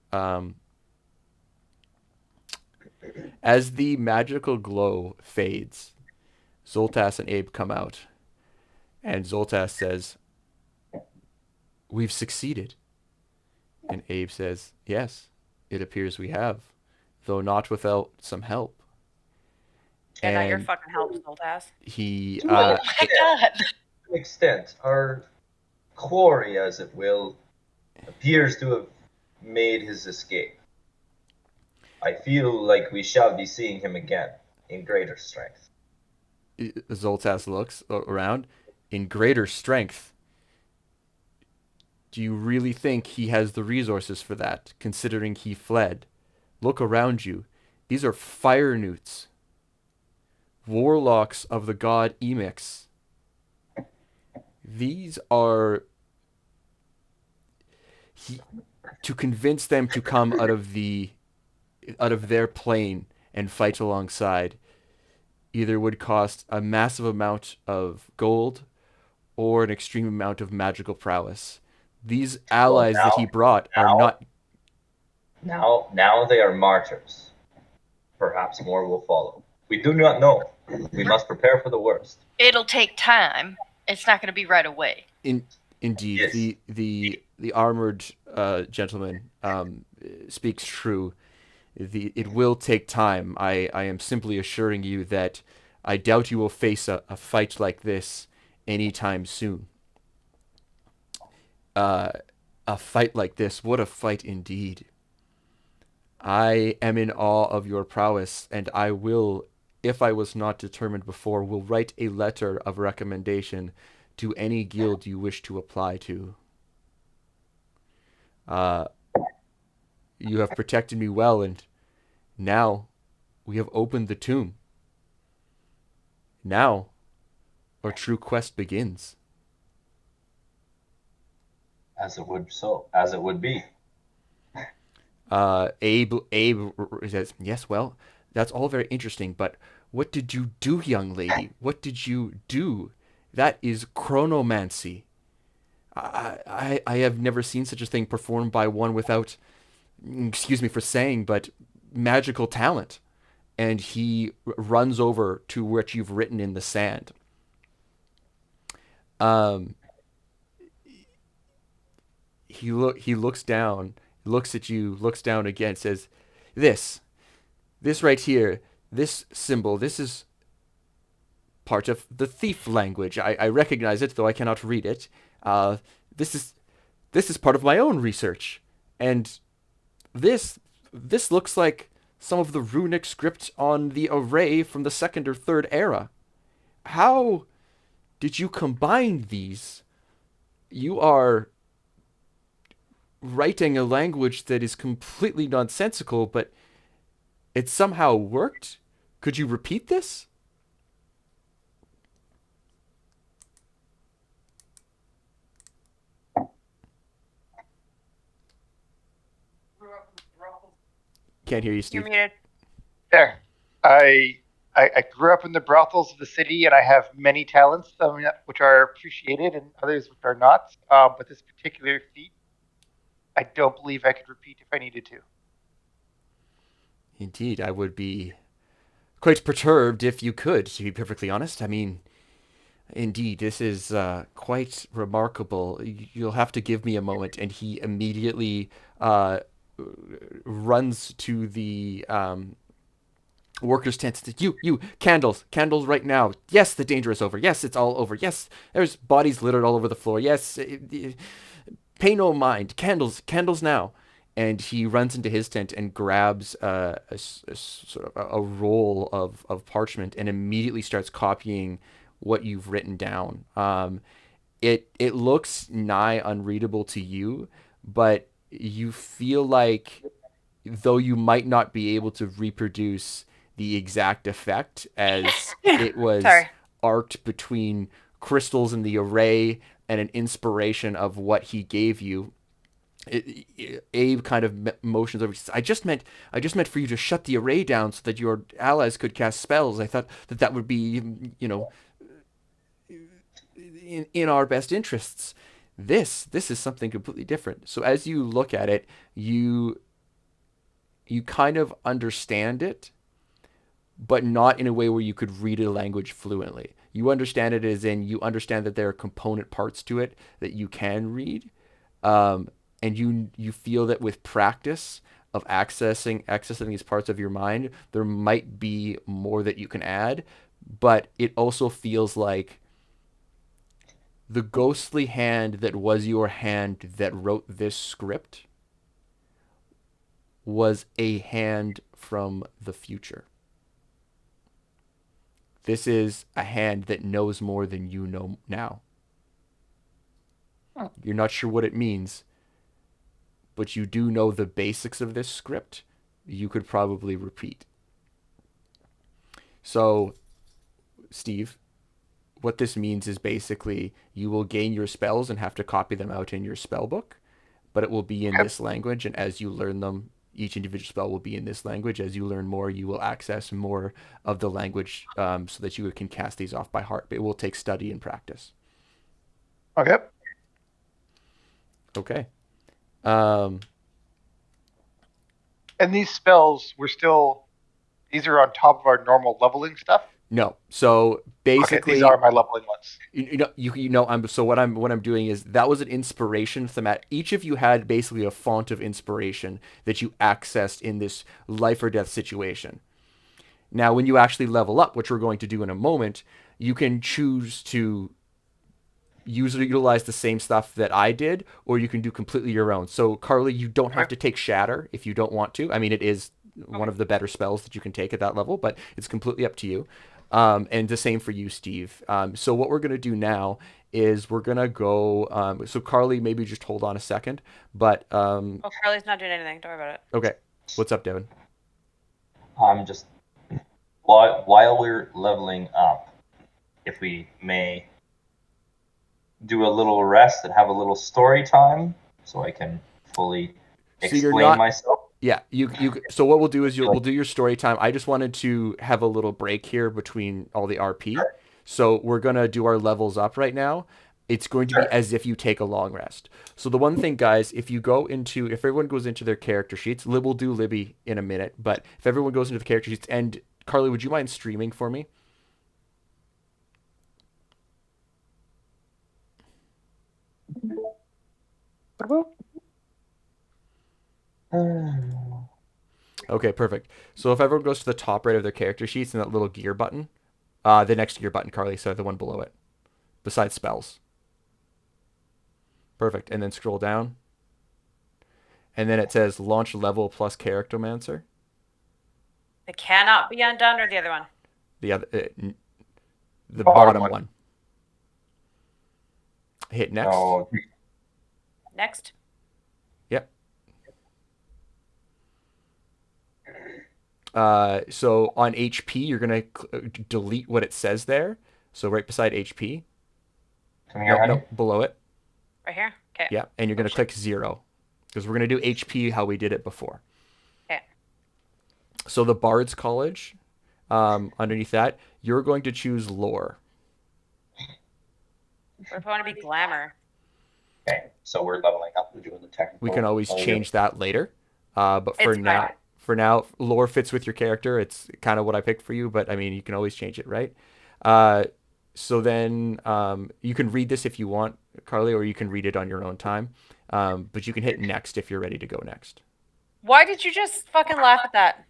as the magical glow fades, Zoltas and Abe come out, and Zoltas says, "We've succeeded." And Abe says, "Yes, it appears we have. though not without some help. And not your And fucking help, Zoltas. he To Oh an my god. extent, our quarry, as it will, appears to have made his escape. I feel like we shall be seeing him again in greater strength. Zoltas looks around. In greater strength. Do you really think he has the resources for that, considering he fled? Look around you. These are fire newts, warlocks of the god Emix. These are to convince them to come out of their plane and fight alongside. Either would cost a massive amount of gold or an extreme amount of magical prowess. These allies that he brought are not. Now they are martyrs. Perhaps more will follow. We do not know. We must prepare for the worst. It'll take time. It's not going to be right away. Indeed, Yes. the armored gentleman speaks true. It will take time. I am simply assuring you that I doubt you will face a fight like this anytime soon. A fight like this, what a fight indeed. I am in awe of your prowess, and I will, if I was not determined before, will write a letter of recommendation to any guild you wish to apply to. You have protected me well, and now we have opened the tomb. Now our true quest begins. As it would be. Abe says, yes, well, that's all very interesting, but what did you do, young lady? What did you do? That is chronomancy. I have never seen such a thing performed by one without, excuse me for saying, but magical talent. And he runs over to what you've written in the sand. He looks down, looks at you, looks down again, says, this right here, this symbol, this is part of the thief language. I recognize it, though I cannot read it. This is part of my own research, and this looks like some of the runic script on the array from the second or third era. How did you combine these? You are writing a language that is completely nonsensical, but it somehow worked? Could you repeat this? Can't hear you, You're Steve. muted. There. I grew up in the brothels of the city, and I have many talents, some which are appreciated and others which are not. But this particular feat, I don't believe I could repeat if I needed to. Indeed, I would be quite perturbed if you could, to be perfectly honest. I mean, indeed, this is quite remarkable. You'll have to give me a moment. And he immediately runs to the workers' tent. You, candles right now. Yes, the danger is over. Yes, it's all over. Yes, there's bodies littered all over the floor. Yes, pay no mind. Candles now. And he runs into his tent and grabs sort of a roll of parchment and immediately starts copying what you've written down. It looks nigh unreadable to you, but you feel like, though you might not be able to reproduce the exact effect as it was Sorry. arced between crystals in the array and an inspiration of what he gave you. Abe kind of motions over. I just meant for you to shut the array down so that your allies could cast spells. I thought that would be, in our best interests. This is something completely different. So as you look at it, you kind of understand it, but not in a way where you could read a language fluently. You understand it as in you understand that there are component parts to it that you can read. And you feel that with practice, of accessing these parts of your mind, there might be more that you can add, but it also feels like the ghostly hand that was your hand that wrote this script was a hand from the future. This is a hand that knows more than you know now. You're not sure what it means, but you do know the basics of this script. You could probably repeat. So, Steve, what this means is basically you will gain your spells and have to copy them out in your spell book, but it will be in this language, and as you learn them, each individual spell will be in this language. As you learn more, you will access more of the language so that you can cast these off by heart. But it will take study and practice. Okay. Okay. And these spells these are on top of our normal leveling stuff? No. So basically, these are my leveling ones. So what I'm doing is that was an inspiration thematic. Each of you had basically a font of inspiration that you accessed in this life or death situation. Now, when you actually level up, which we're going to do in a moment, you can choose to utilize the same stuff that I did, or you can do completely your own. So, Carly, you don't have to take Shatter if you don't want to. I mean, it is one of the better spells that you can take at that level, but it's completely up to you. And the same for you, Steve. So what we're going to do now is we're going to go... so, Carly, maybe just hold on a second. But... Oh, Carly's not doing anything. Don't worry about it. Okay. What's up, Devin? I'm just... While we're leveling up, if we may do a little rest and have a little story time so I can fully explain myself. Yeah, so what we'll do is we'll do your story time. I just wanted to have a little break here between all the RP. So we're going to do our levels up right now. It's going to be as if you take a long rest. So the one thing, guys, if everyone goes into their character sheets, we'll do Libby in a minute, but if everyone goes into the character sheets, and Carly, would you mind streaming for me? Okay, perfect. So if everyone goes to the top right of their character sheets and that little gear button, the next gear button, Carly, so the one below it, besides spells. Perfect. And then scroll down. And then it says launch level plus Charactomancer. It cannot be undone, or the other one? The bottom one. Hit next. No. Next. Yep. So on HP, you're going to delete what it says there. So right beside HP. Come here, honey. No, below it. Right here? Okay. Yeah, and you're going to click 0. Because we're going to do HP how we did it before. Okay. So the Bard's College, underneath that, you're going to choose Lore. What if I want to be Glamour? Okay, so we're leveling up. We're doing the technical. We can always change that later. But for It's now, fine. Lore fits with your character. It's kind of what I picked for you, but I mean, you can always change it, right? So then you can read this if you want, Carly, or you can read it on your own time. But you can hit next if you're ready to go next. Why did you just fucking laugh at that?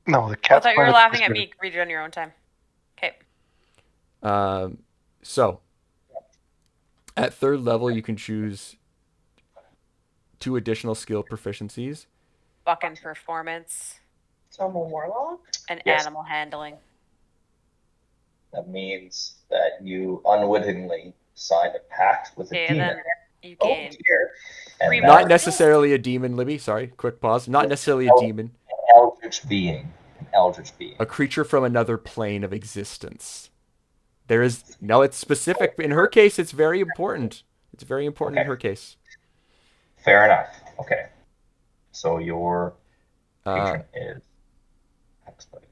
No, the I cat's thought you were playing laughing with at the me. Read it on your own time. Okay. So at third level, you can choose 2 additional skill proficiencies. Fucking performance So I'm a warlock? and Yes. animal handling. That means that you unwittingly signed a pact with a Okay, demon. then you Oh gain. dear. And Three that Not more. necessarily a demon, Libby. Sorry, quick pause. Not necessarily a demon. an eldritch being. An eldritch being. A creature from another plane of existence. It's specific. In her case, it's very important. It's very important in Okay. her case. Fair enough. Okay. So your Uh, patron is Hexblade.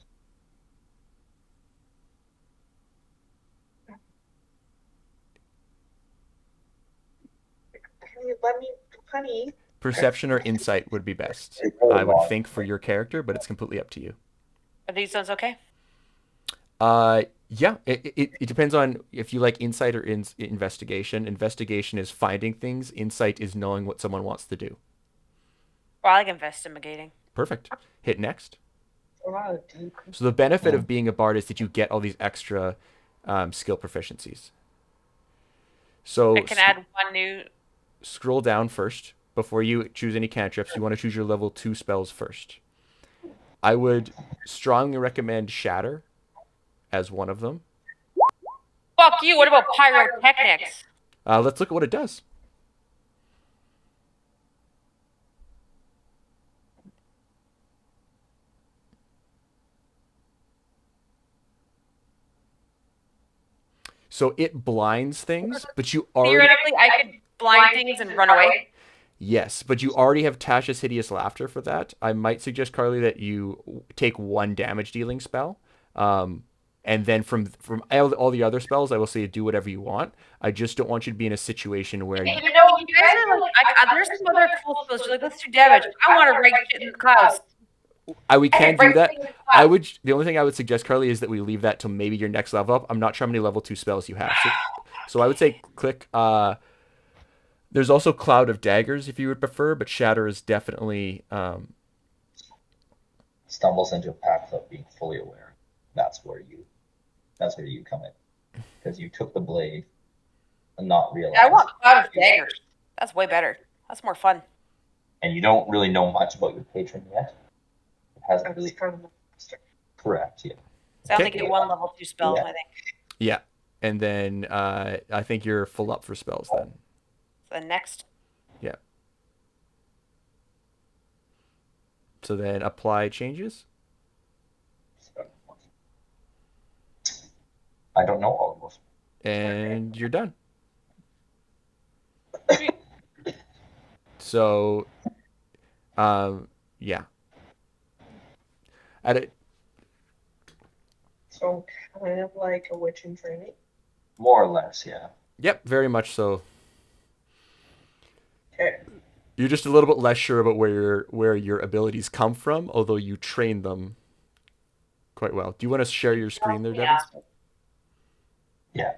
Let me, honey. perception or insight would be best. I would think for your character, but it's completely up to you. Are these ones okay? Yeah, it depends on if you like insight or investigation. Investigation is finding things. Insight is knowing what someone wants to do. Well, I like investigating. Perfect. Hit next. A lot of deep. So the benefit of being a bard is that you get all these extra skill proficiencies. So I can add one new. scroll down first before you choose any cantrips. You want to choose your level 2 spells first. I would strongly recommend Shatter as one of them. Fuck you. What about pyrotechnics? Let's look at what it does. So it blinds things, but you already Theoretically, I could blind things and run away. yes, but you already have Tasha's Hideous Laughter for that. I might suggest, Carly, that you take one damage dealing spell. And then from all the other spells, I will say do whatever you want. I just don't want you to be in a situation where You know, you guys are like, there's some other cool spells. You're like, let's do damage. I want to write shit in the clouds. we can do Write that. things in the I clouds. would. The only thing I would suggest, Carly, is that we leave that till maybe your next level up. I'm not sure how many level 2 spells you have. So I would say click. There's also Cloud of Daggers if you would prefer, but Shatter is definitely. Stumbles into a path of being fully aware. That's where you come in, because you took the blade and not realize. I want Cloud of Daggers. That's way better. That's more fun. And you don't really know much about your patron yet. It I hasn't was really kind of correct yet. So I only Okay. get one level 2 spell, Yeah. I think. Yeah, and then I think you're full up for spells then. The next. Yeah. So then apply changes. So, I don't know all of those. And you're done. So, yeah. At it, so kind of like a witch in training. More or less, yeah. yep, very much so. Okay. You're just a little bit less sure about where your abilities come from, although you train them quite well. Do you want to share your screen there, Devin? Yeah. Yeah.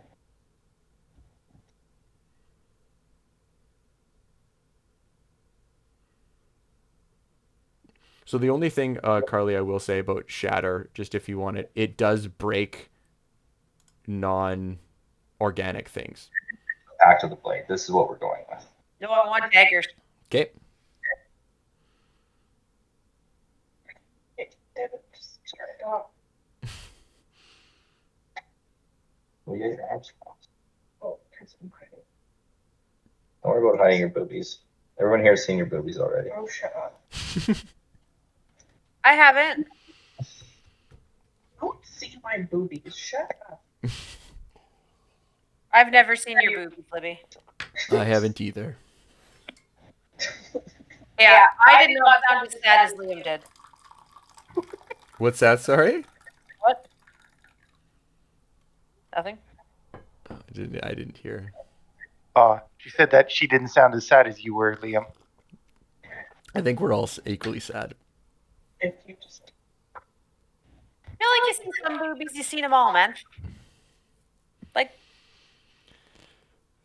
So the only thing, Carly, I will say about Shatter, just if you want it, it does break non-organic things. Back to the blade. This is what we're going with. No, I want daggers. Okay. Hey, Devin, just turn it off. Well, you get your arms crossed. Oh, because I'm hiding. Don't worry about hiding your boobies. Everyone here has seen your boobies already. Oh, shut up. I haven't. Don't see my boobies. Shut up. I've never seen your boobies, Libby. I haven't either. Yeah, I did not sound as sad as Liam did. What's that? Sorry. What? Nothing. I didn't hear. She said that she didn't sound as sad as you were, Liam. I think we're all equally sad. If you just. I feel like you see some boobies, you've seen them all, man. Like,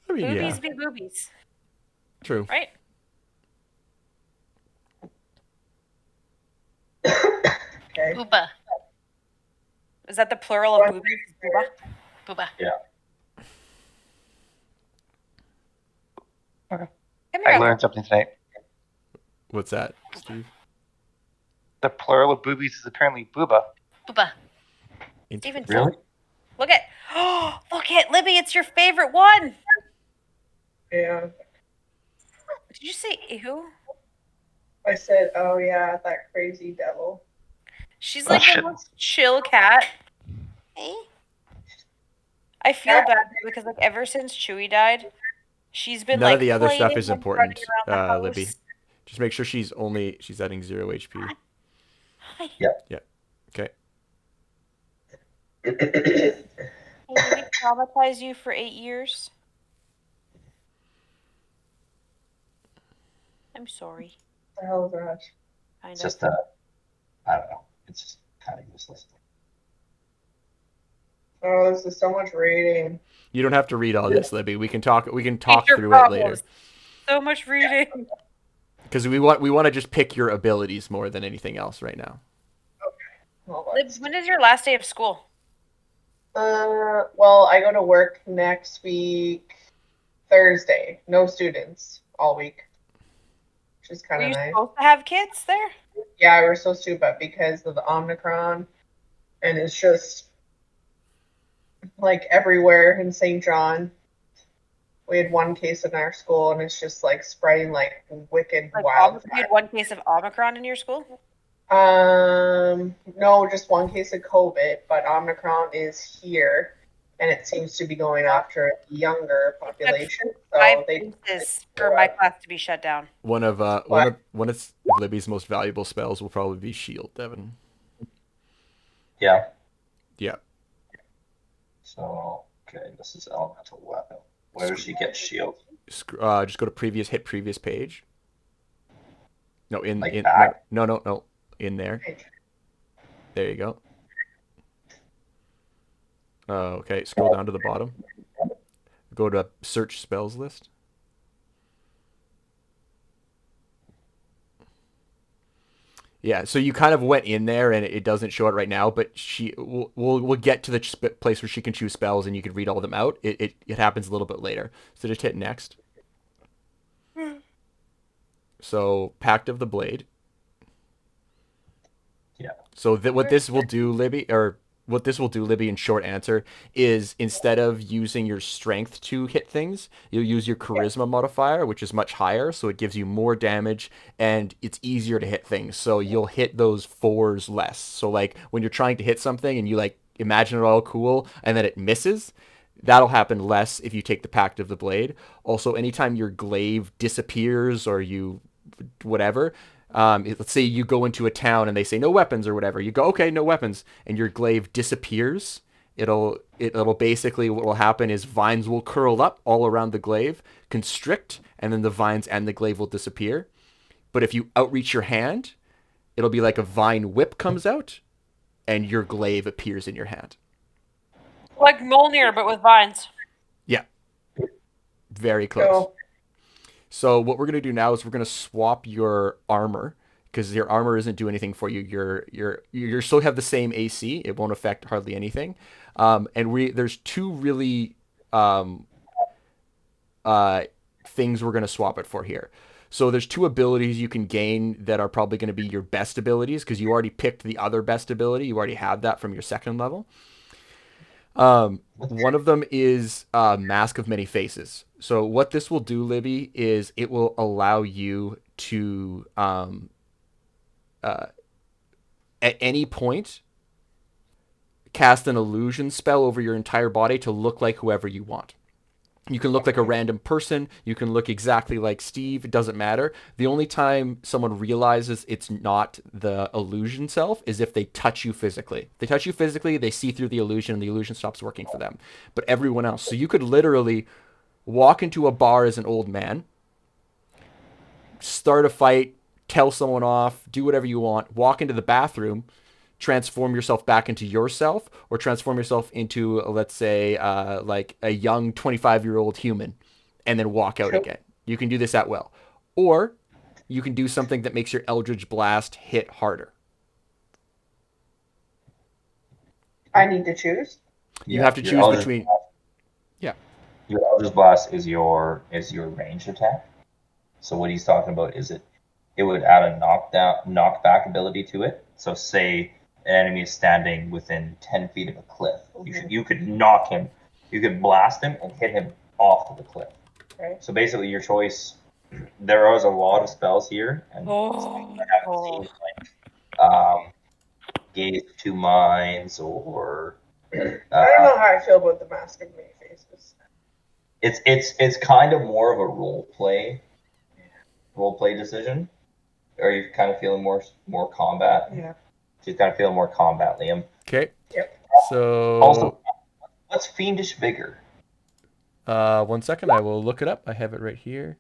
I mean, boobies yeah, be boobies, true. right? Okay. Booba. Is that the plural of boobies? Booba? Booba. Come I here. learned something tonight. What's that, Steve? The plural of boobies is apparently booba. Booba. Steven, Really? look at. Oh, look at Libby. It's your favorite one. Yeah. Did you say ew? I said, oh yeah, that crazy devil. She's Oh, like the shit. most chill cat. Eh? I feel bad because like ever since Chewie died, she's been None like of the other stuff playing is and important, running around the Libby. house. Just make sure she's adding 0 HP. Hi. Okay. Hey, did we traumatize you for 8 years? I'm sorry. The hell is that? Kind It's of. just I don't know. It's just kind of useless. Oh, this is so much reading. You don't have to read all this, Libby. We can talk Future through it problems. later. So much reading. Because we want to just pick your abilities more than anything else right now. Well, Libs, when is your last day of school? well, I go to work next week, Thursday. No students all week, which is Were kind of you nice. supposed to have kids there? Yeah, we're supposed to, but because of the Omicron, and it's just like everywhere in St. John. We had one case in our school, and it's just like spreading like wicked Like, you wildfire. had one case of Omicron in your school? No, just one case of COVID, but Omicron is here, and it seems to be going after a younger population. So 5 they, cases for my class to be shut down. One of Libby's most valuable spells will probably be Shield, Devin. Yeah. Yeah. So, okay, this is elemental weapon. Where does she get shield? Just go to previous page. No, Like back? no, in there. There you go. Okay, scroll down to the bottom. Go to search spells list. Yeah, so you kind of went in there, and it doesn't show it right now, but we'll get to the place where she can choose spells, and you can read all of them out. It happens a little bit later. So just hit next. So Pact of the Blade. Yeah. So what this will do, Libby, in short answer, is instead of using your strength to hit things, you'll use your charisma modifier, which is much higher, so it gives you more damage and it's easier to hit things. So you'll hit those 4s less. So like when you're trying to hit something and you like imagine it all cool and then it misses, that'll happen less if you take the Pact of the Blade. Also, anytime your glaive disappears or you whatever, let's say you go into a town and they say no weapons or whatever, you go, okay, no weapons, and your glaive disappears. It'll basically, what will happen is vines will curl up all around the glaive, constrict, and then the vines and the glaive will disappear. But if you outreach your hand, it'll be like a vine whip comes out and your glaive appears in your hand. Like Mjolnir, but with vines. Yeah. Very close. So what we're going to do now is we're going to swap your armor, because your armor isn't doing anything for you. You still have the same AC. It won't affect hardly anything. And there's two really things we're going to swap it for here. So there's 2 abilities you can gain that are probably going to be your best abilities, because you already picked the other best ability. You already have that from your 2nd level. One of them is Mask of Many Faces. So what this will do, Libby, is it will allow you to at any point cast an illusion spell over your entire body to look like whoever you want. You can look like a random person. You can look exactly like Steve. It doesn't matter. The only time someone realizes it's not the illusion self is if they touch you physically. If they touch you physically, they see through the illusion, and the illusion stops working for them. But everyone else. So you could literally walk into a bar as an old man, start a fight, tell someone off, do whatever you want, walk into the bathroom, transform yourself back into yourself, or transform yourself into, let's say, like a young 25-year-old human, and then walk out again. You can do this at will. Or you can do something that makes your Eldritch Blast hit harder. I need to choose. You have to choose between... Yeah. Your Eldritch Blast is your ranged attack. So what he's talking about is it would add a knockback ability to it. So say an enemy is standing within 10 feet of a cliff. You could knock him. You could blast him and hit him off of the cliff. Okay. So basically your choice, there is a lot of spells here. And I haven't seen like Gaze of Two Minds or... I don't know how I feel about the Mask of Many Faces. It's kind of more of a role play decision. Or are you kind of feeling more combat? Yeah. She's kind of feeling more combat, Liam. Okay. Yep. So... Also, what's Fiendish Vigor? 1 second, I will look it up. I have it right here.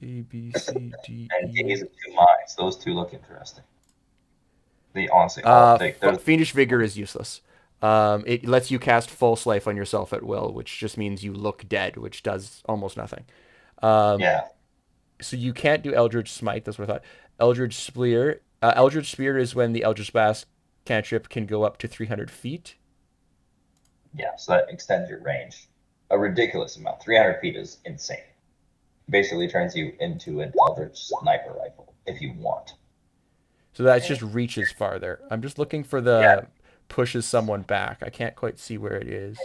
A, B, C, D, And E. Gaze of Two Minds. Those two look interesting. Honestly, Fiendish Vigor is useless. It lets you cast False Life on yourself at will, which just means you look dead, which does almost nothing. Yeah. So you can't do Eldritch Smite. That's what I thought. Eldritch Spear. Eldritch Spear is when the Eldritch Blast cantrip can go up to 300 feet. Yeah, so that extends your range a ridiculous amount. 300 feet is insane. Basically turns you into an Eldritch sniper rifle if you want. So that just reaches farther. I'm just looking for the pushes someone back. I can't quite see where it is.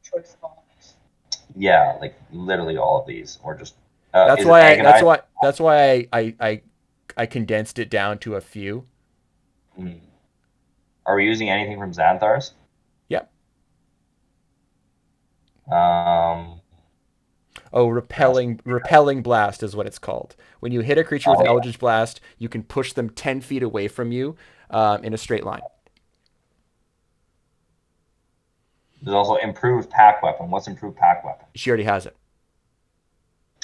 Choice of all. Yeah, like literally all of these, or just. That's is why it Agonize? that's why I condensed it down to a few. Are we using anything from Xanathar's? Yep. Um, Repelling blast is what it's called. When you hit a creature with Eldritch Blast, you can push them 10 feet away from you in a straight line. There's also improved pack weapon. What's improved pack weapon? She already has it.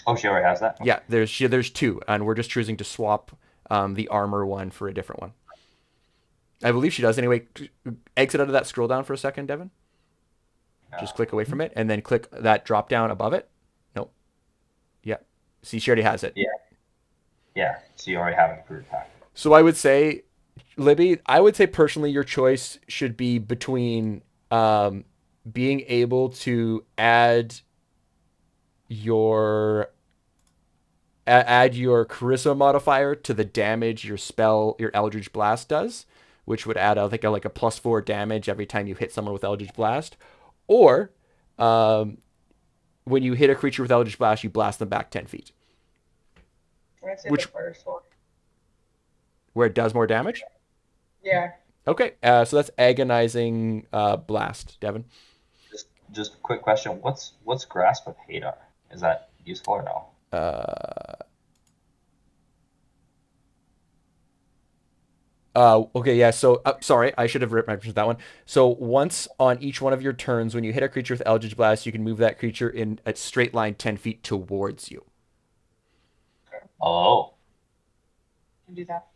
Oh, she already has that? Yeah, there's two, and we're just choosing to swap the armor one for a different one. I believe she does. Anyway, exit out of that scroll down for a second, Devin. Just click away from it, and then click that drop down above it. Nope. Yeah. See, she already has it. Yeah, so you already have an improved pack. So I would say, Libby, personally your choice should be between being able to add your charisma modifier to the damage your Eldritch Blast does, which would add, I think, like a +4 damage every time you hit someone with Eldritch Blast. Or when you hit a creature with Eldritch Blast, you blast them back 10 feet. Which the first one? Where it does more damage? Yeah. Okay, so that's Agonizing Blast, Devin. Just a quick question. What's Grasp of Hadar? Is that useful or no? Okay, yeah, so, sorry, I should have mentioned that one. So once on each one of your turns, when you hit a creature with Eldritch Blast, you can move that creature in a straight line 10 feet towards you. Oh. You can do that.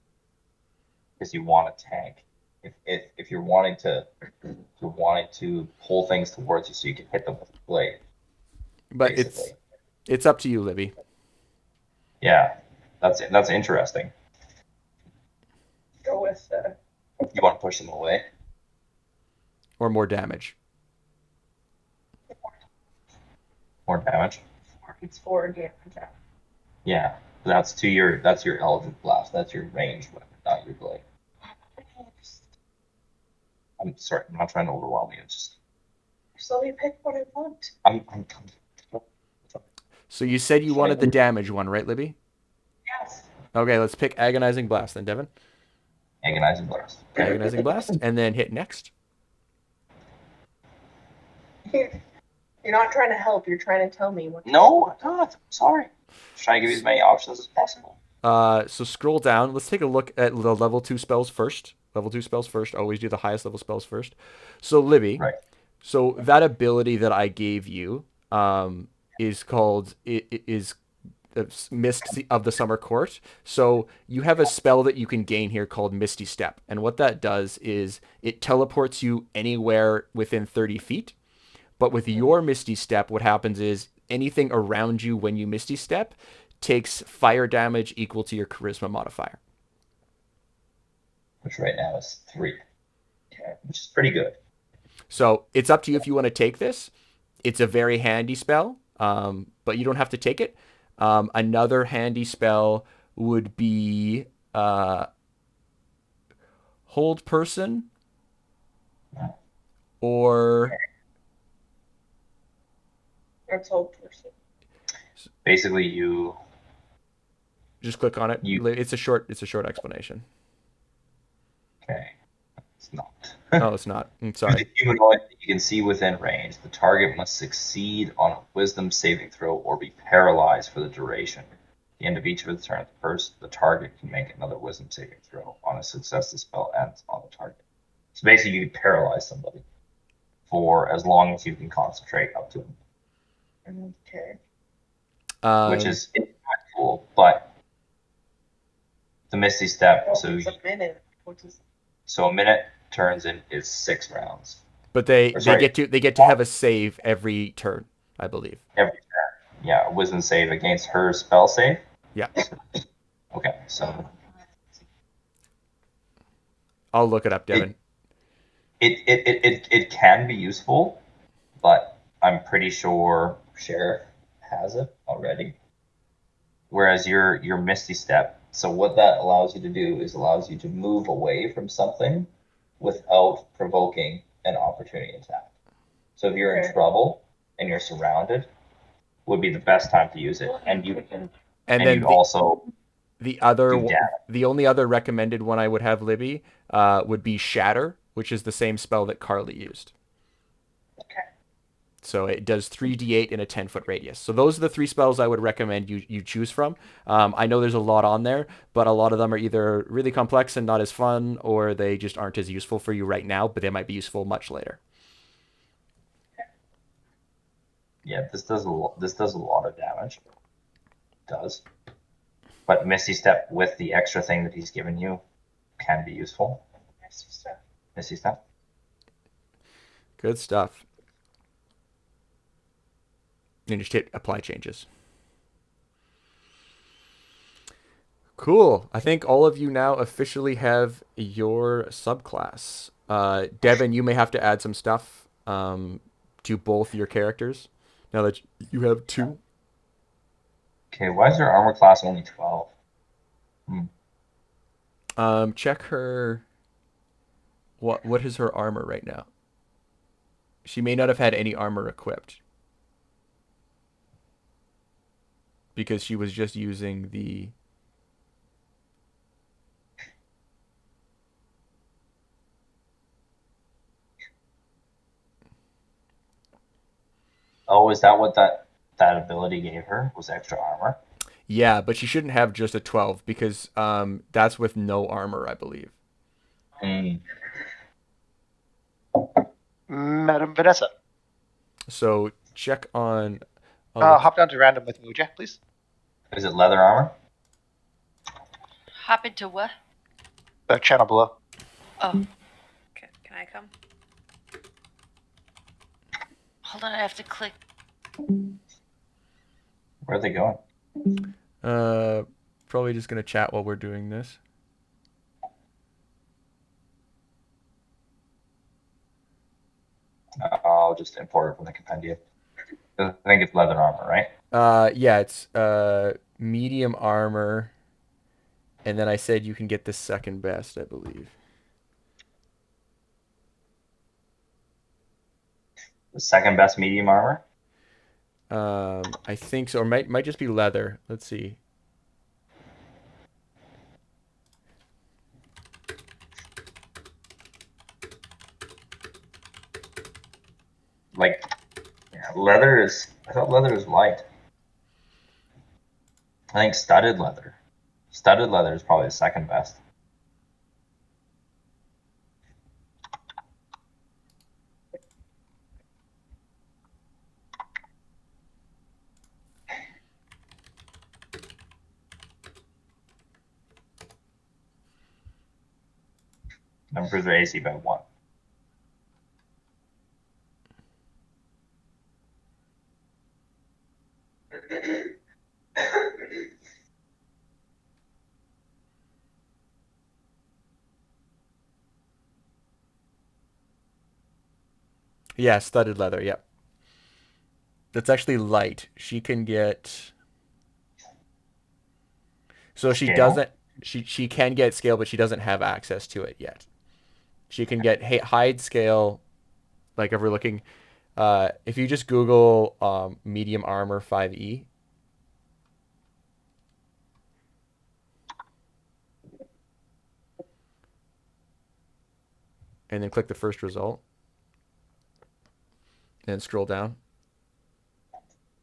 Because you want a tank. If you're wanting to pull things towards you so you can hit them with the blade. But basically. it's up to you, Libby. Yeah, that's interesting. Go with You want to push them away? Or more damage. More damage? it's 4 damage. Yeah. That's your Eldritch Blast. That's your ranged weapon, not your blade. I'm sorry, I'm not trying to overwhelm you. Just let me pick what I want. I'm So you said you wanted the damage one, right, Libby? Yes. Okay, let's pick Agonizing Blast then, Devin. Agonizing Blast. Agonizing Blast, and then hit next. You're not trying to help. You're trying to tell me what. No, I'm not. I'm sorry. Just trying to give you as many options as possible. So scroll down. Let's take a look at the level 2 spells first. Level 2 spells first. Always do the highest level spells first. So Libby. Right. So that ability that I gave you is called Mist of the Summer Court. So you have a spell that you can gain here called Misty Step, and what that does is it teleports you anywhere within 30 feet. But with your Misty Step, what happens is anything around you when you Misty Step takes fire damage equal to your charisma modifier. Which right now is 3. Okay, which is pretty good. So it's up to you if you want to take this. It's a very handy spell, but you don't have to take it. Another handy spell would be Hold Person or... That's Hold Person. Basically, you just click on it. It's a short explanation. Okay. It's not. No, it's not. I'm sorry. The humanoid that you can see within range, the target must succeed on a wisdom saving throw or be paralyzed for the duration. At the end of each of its turns, first, the target can make another wisdom saving throw. On a success, the spell ends on the target. So basically, you can paralyze somebody for as long as you can concentrate up to them. Okay. Which is not cool, but the Misty Step. It's a minute. So a minute turns in is 6 rounds. But they get to have a save every turn, I believe. Every turn. Yeah, a wisdom save against her spell save. Yeah. Okay, so I'll look it up, Devin. it can be useful, but I'm pretty sure Sheriff has it already. Whereas your Misty Step, so what that allows you to do is allows you to move away from something without provoking an opportunity attack. So if you're in trouble and you're surrounded, would be the best time to use it, and you can, And and then you'd also the other, do damage. the only other recommended one I would have, Libby, would be Shatter, which is the same spell that Carly used. Okay. So it does 3d8 in a 10-foot radius. So those are the 3 spells I would recommend you choose from. I know there's a lot on there, but a lot of them are either really complex and not as fun, or they just aren't as useful for you right now, but they might be useful much later. Yeah, this does a lot of damage. It does. But Misty Step with the extra thing that he's given you can be useful. Misty Step. Good stuff. And just hit apply changes. Cool. I think all of you now officially have your subclass. Devin, you may have to add some stuff to both your characters now that you have 2. Okay, why is their armor class only 12? Check her. What is her armor right now? She may not have had any armor equipped because she was just using the. Oh, is that what that ability gave her? Was extra armor? Yeah, but she shouldn't have just a 12 because that's with no armor, I believe. Madam Vanessa. So check on. Hop down to random with Muja, please. Is it leather armor? Hop into what? The channel below. Oh, Can I come? hold on, I have to click. Where are they going? Probably just gonna chat while we're doing this. I'll just import it from the compendium. I think it's leather armor, right? Yeah, it's medium armor, and then I said you can get the second best, I believe. The second best medium armor? I think so, or might just be leather. Let's see. Like, yeah, leather is. I thought leather was light. I think studded leather. Studded leather is probably the second best. Improves their AC by 1. Yeah, studded leather. Yep. That's actually light. She can get. So she Scale? doesn't. She can get scale, but she doesn't have access to it yet. She can get hide scale. Like if we're looking, if you just Google medium armor 5e. And then click the first result. And scroll down.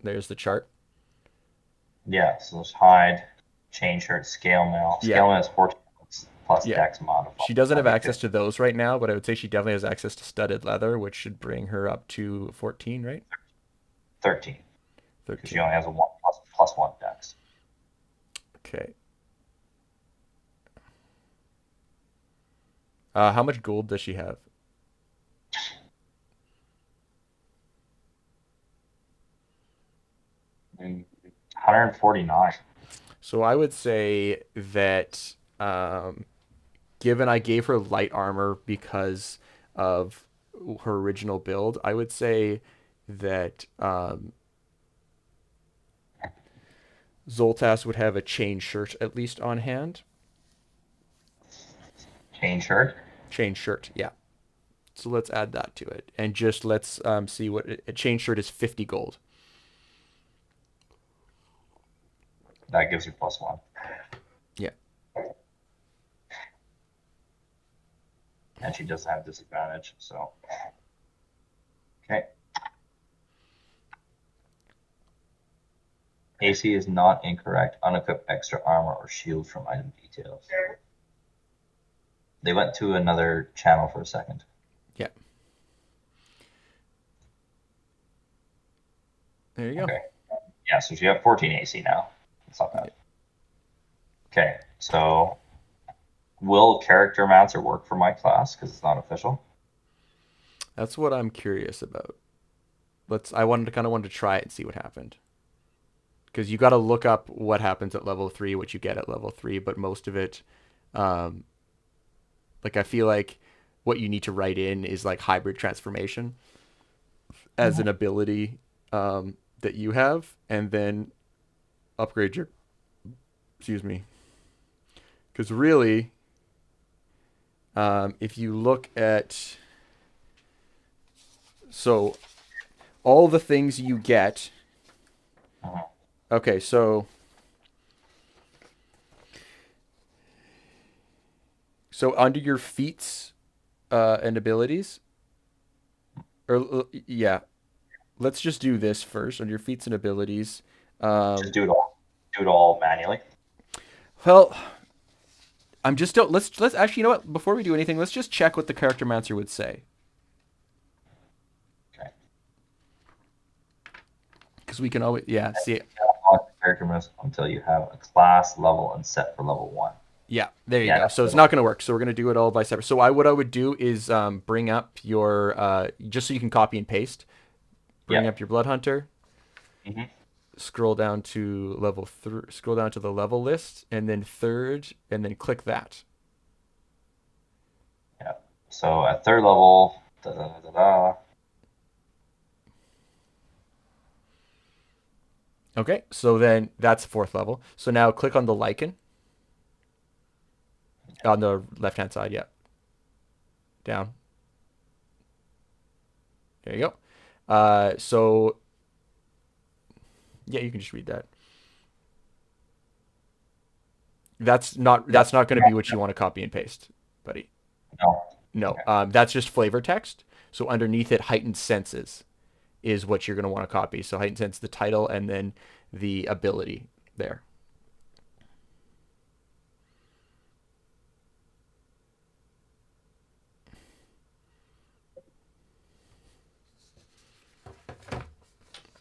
There's the chart. Yeah, so let's hide, change her scale mail. Yeah. Scale mail is 14 plus Yeah. Dex modifier. She doesn't have access to those right now, but I would say she definitely has access to studded leather, which should bring her up to 14, right? 13. Because 13. she only has a 1 plus 1 Dex. Okay. How much gold does she have? And 149. So I would say that given I gave her light armor because of her original build, I would say that Zoltas would have a chain shirt at least on hand. Chain shirt. Chain shirt, yeah. So let's add that to it, and just let's see what a chain shirt is. 50 gold. That gives her +1. Yeah. And she doesn't have disadvantage, so. Okay. AC is not incorrect. Unequip extra armor or shield from item details. They went to another channel for a second. Yeah. There you go. Okay. Yeah, so you have 14 AC now. That's not bad. Okay, so will Charactermancer work for my class because it's not official? That's what I'm curious about. I wanted to try it and see what happened. Because you got to look up what happens at level 3, what you get at level 3, but most of it, like I feel like what you need to write in is like hybrid transformation as an ability that you have, and then upgrade your, excuse me. Because really, if you look at, so all the things you get, okay, so under your feats and abilities, or yeah, let's just do this first on your feats and abilities. Just do it all. Do it all manually. Well, I'm just don't. Let's actually, you know what? Before we do anything, let's just check what the Charactermancer would say. Okay. Because we can always, yeah, see it. Charactermancer until you have a class, level, and set for level 1. Yeah, there you Yeah, go. So it's not going to work. So we're going to do it all by separate. So what I would do is bring up your just so you can copy and paste. Bring up your Blood Hunter. Mhm. Scroll down to level 3. Scroll down to the level list, and then third, and then click that. Yeah. So at 3rd level, Okay, so then that's 4th level. So now click on the Lycan on the left-hand side. Yeah, down. There you go. So yeah, you can just read that. That's not going to be what you want to copy and paste, buddy. No. No, Okay. that's just flavor text. So underneath it, heightened senses is what you're going to want to copy. So heightened sense, the title, and then the ability there.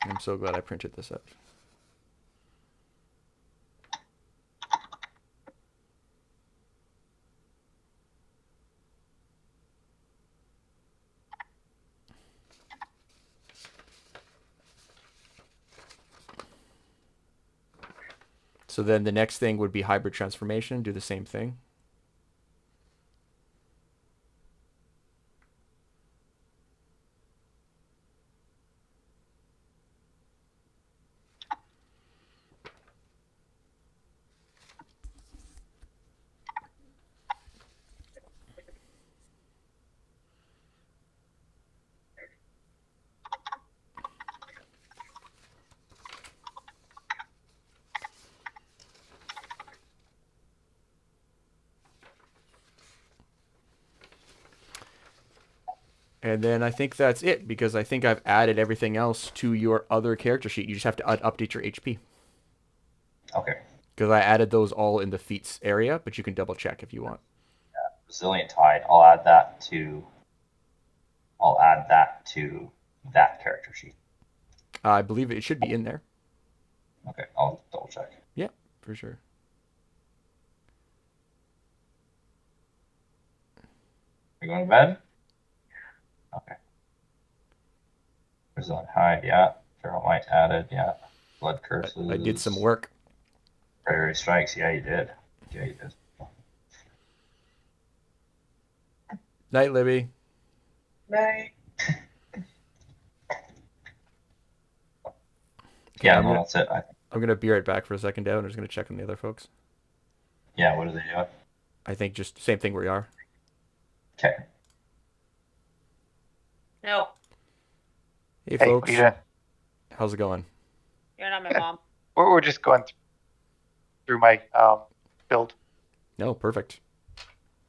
I'm so glad I printed this out. So then the next thing would be hybrid transformation. Do the same thing. And then I think that's it, because I think I've added everything else to your other character sheet. You just have to update your HP. Okay. Because I added those all in the feats area, but you can double check if you want. Resilient Tide. I'll add that to that character sheet. I believe it should be in there. Okay, I'll double check. Yeah, for sure. Are you going to bed? Okay. Resilient Hide, yeah. Feral Might added, yeah. Blood Curses. I did some work. Prairie strikes. Yeah, you did. Yeah, you did. Night, Libby. Night. Okay, Yeah, I'm no, gonna that's it. I'm gonna be right back for a second down. I'm just gonna check on the other folks. Yeah, what are they doing? I think just same thing we are. Okay. No, Hey, Hey, what folks. are you doing? How's it going? you're not my mom. We're just going through my build. No, perfect.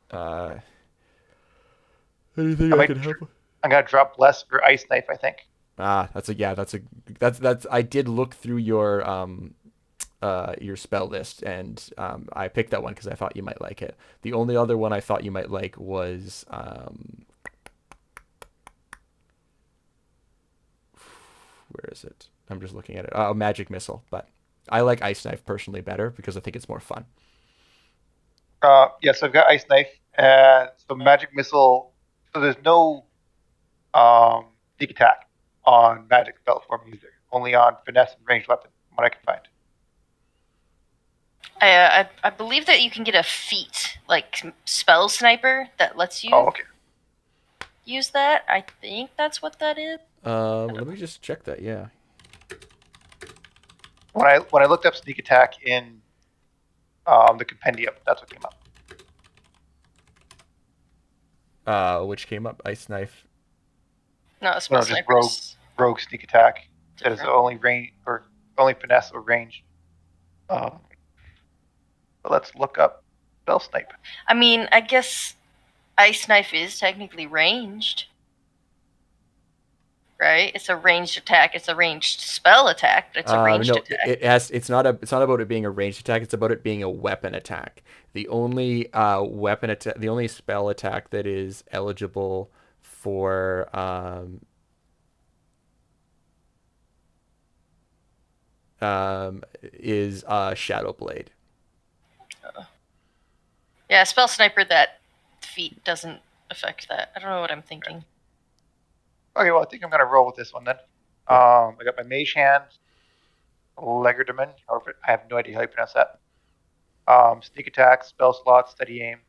Uh, anything I I might can help? I'm gonna drop less for ice knife, I think. That's I did look through your spell list, and I picked that one because I thought you might like it. The only other one I thought you might like was where is it? I'm just looking at it. Oh, magic missile, but I like ice knife personally better because I think it's more fun. Yes, I've got ice knife, and so magic missile. So there's no sneak attack on magic spell form user, only on finesse and ranged weapon, from what I can find. I believe that you can get a feat, like spell sniper, that lets you Oh, okay. use that. I think that's what that is. Let me just check that. Yeah. When I looked up sneak attack in the compendium, that's what came up. Which came up? Ice knife. No, spell just sniper. rogue sneak attack. That is Different. only range or only finesse or range. But let's look up spell snipe. I mean, I guess ice knife is technically ranged, right? It's a ranged attack. It's a ranged spell attack, but it's a ranged No, attack. it has. It's not about it being a ranged attack. It's about it being a weapon attack. The only weapon attack, the only spell attack that is eligible for is Shadow Blade. Yeah, spell sniper. That feat doesn't affect that. I don't know what I'm thinking. Okay, well I think I'm gonna roll with this one then. Yeah. I got my mage hand, Legerdeman, however I have no idea how you pronounce that. Sneak attack, spell slot, steady aim.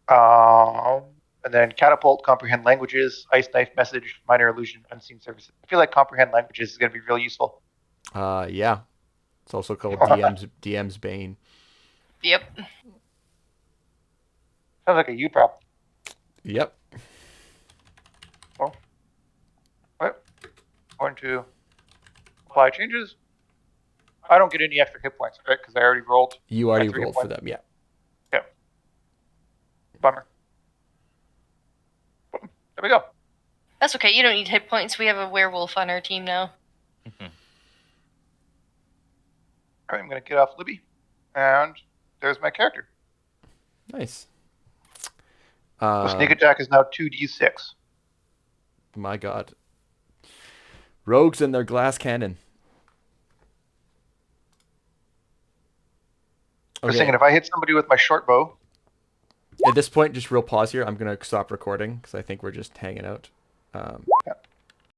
And then catapult, comprehend languages, ice knife, message, minor illusion, unseen services. I feel like comprehend languages is gonna be real useful. Yeah. It's also called DM's Bane. Yep. Sounds like a U prop. Yep. Well, right. Going to apply changes. I don't get any extra hit points, right? Because I already rolled. You already 3 hit rolled for points. them. Yeah. Yeah. Bummer. There we go. That's okay. You don't need hit points. We have a werewolf on our team now. All right, I'm going to get off Libby. And there's my character. Nice. The sneak attack is now 2d6. My God. Rogues and their glass cannon. I was thinking if I hit somebody with my short bow. At this point, just real pause here. I'm gonna stop recording because I think we're just hanging out.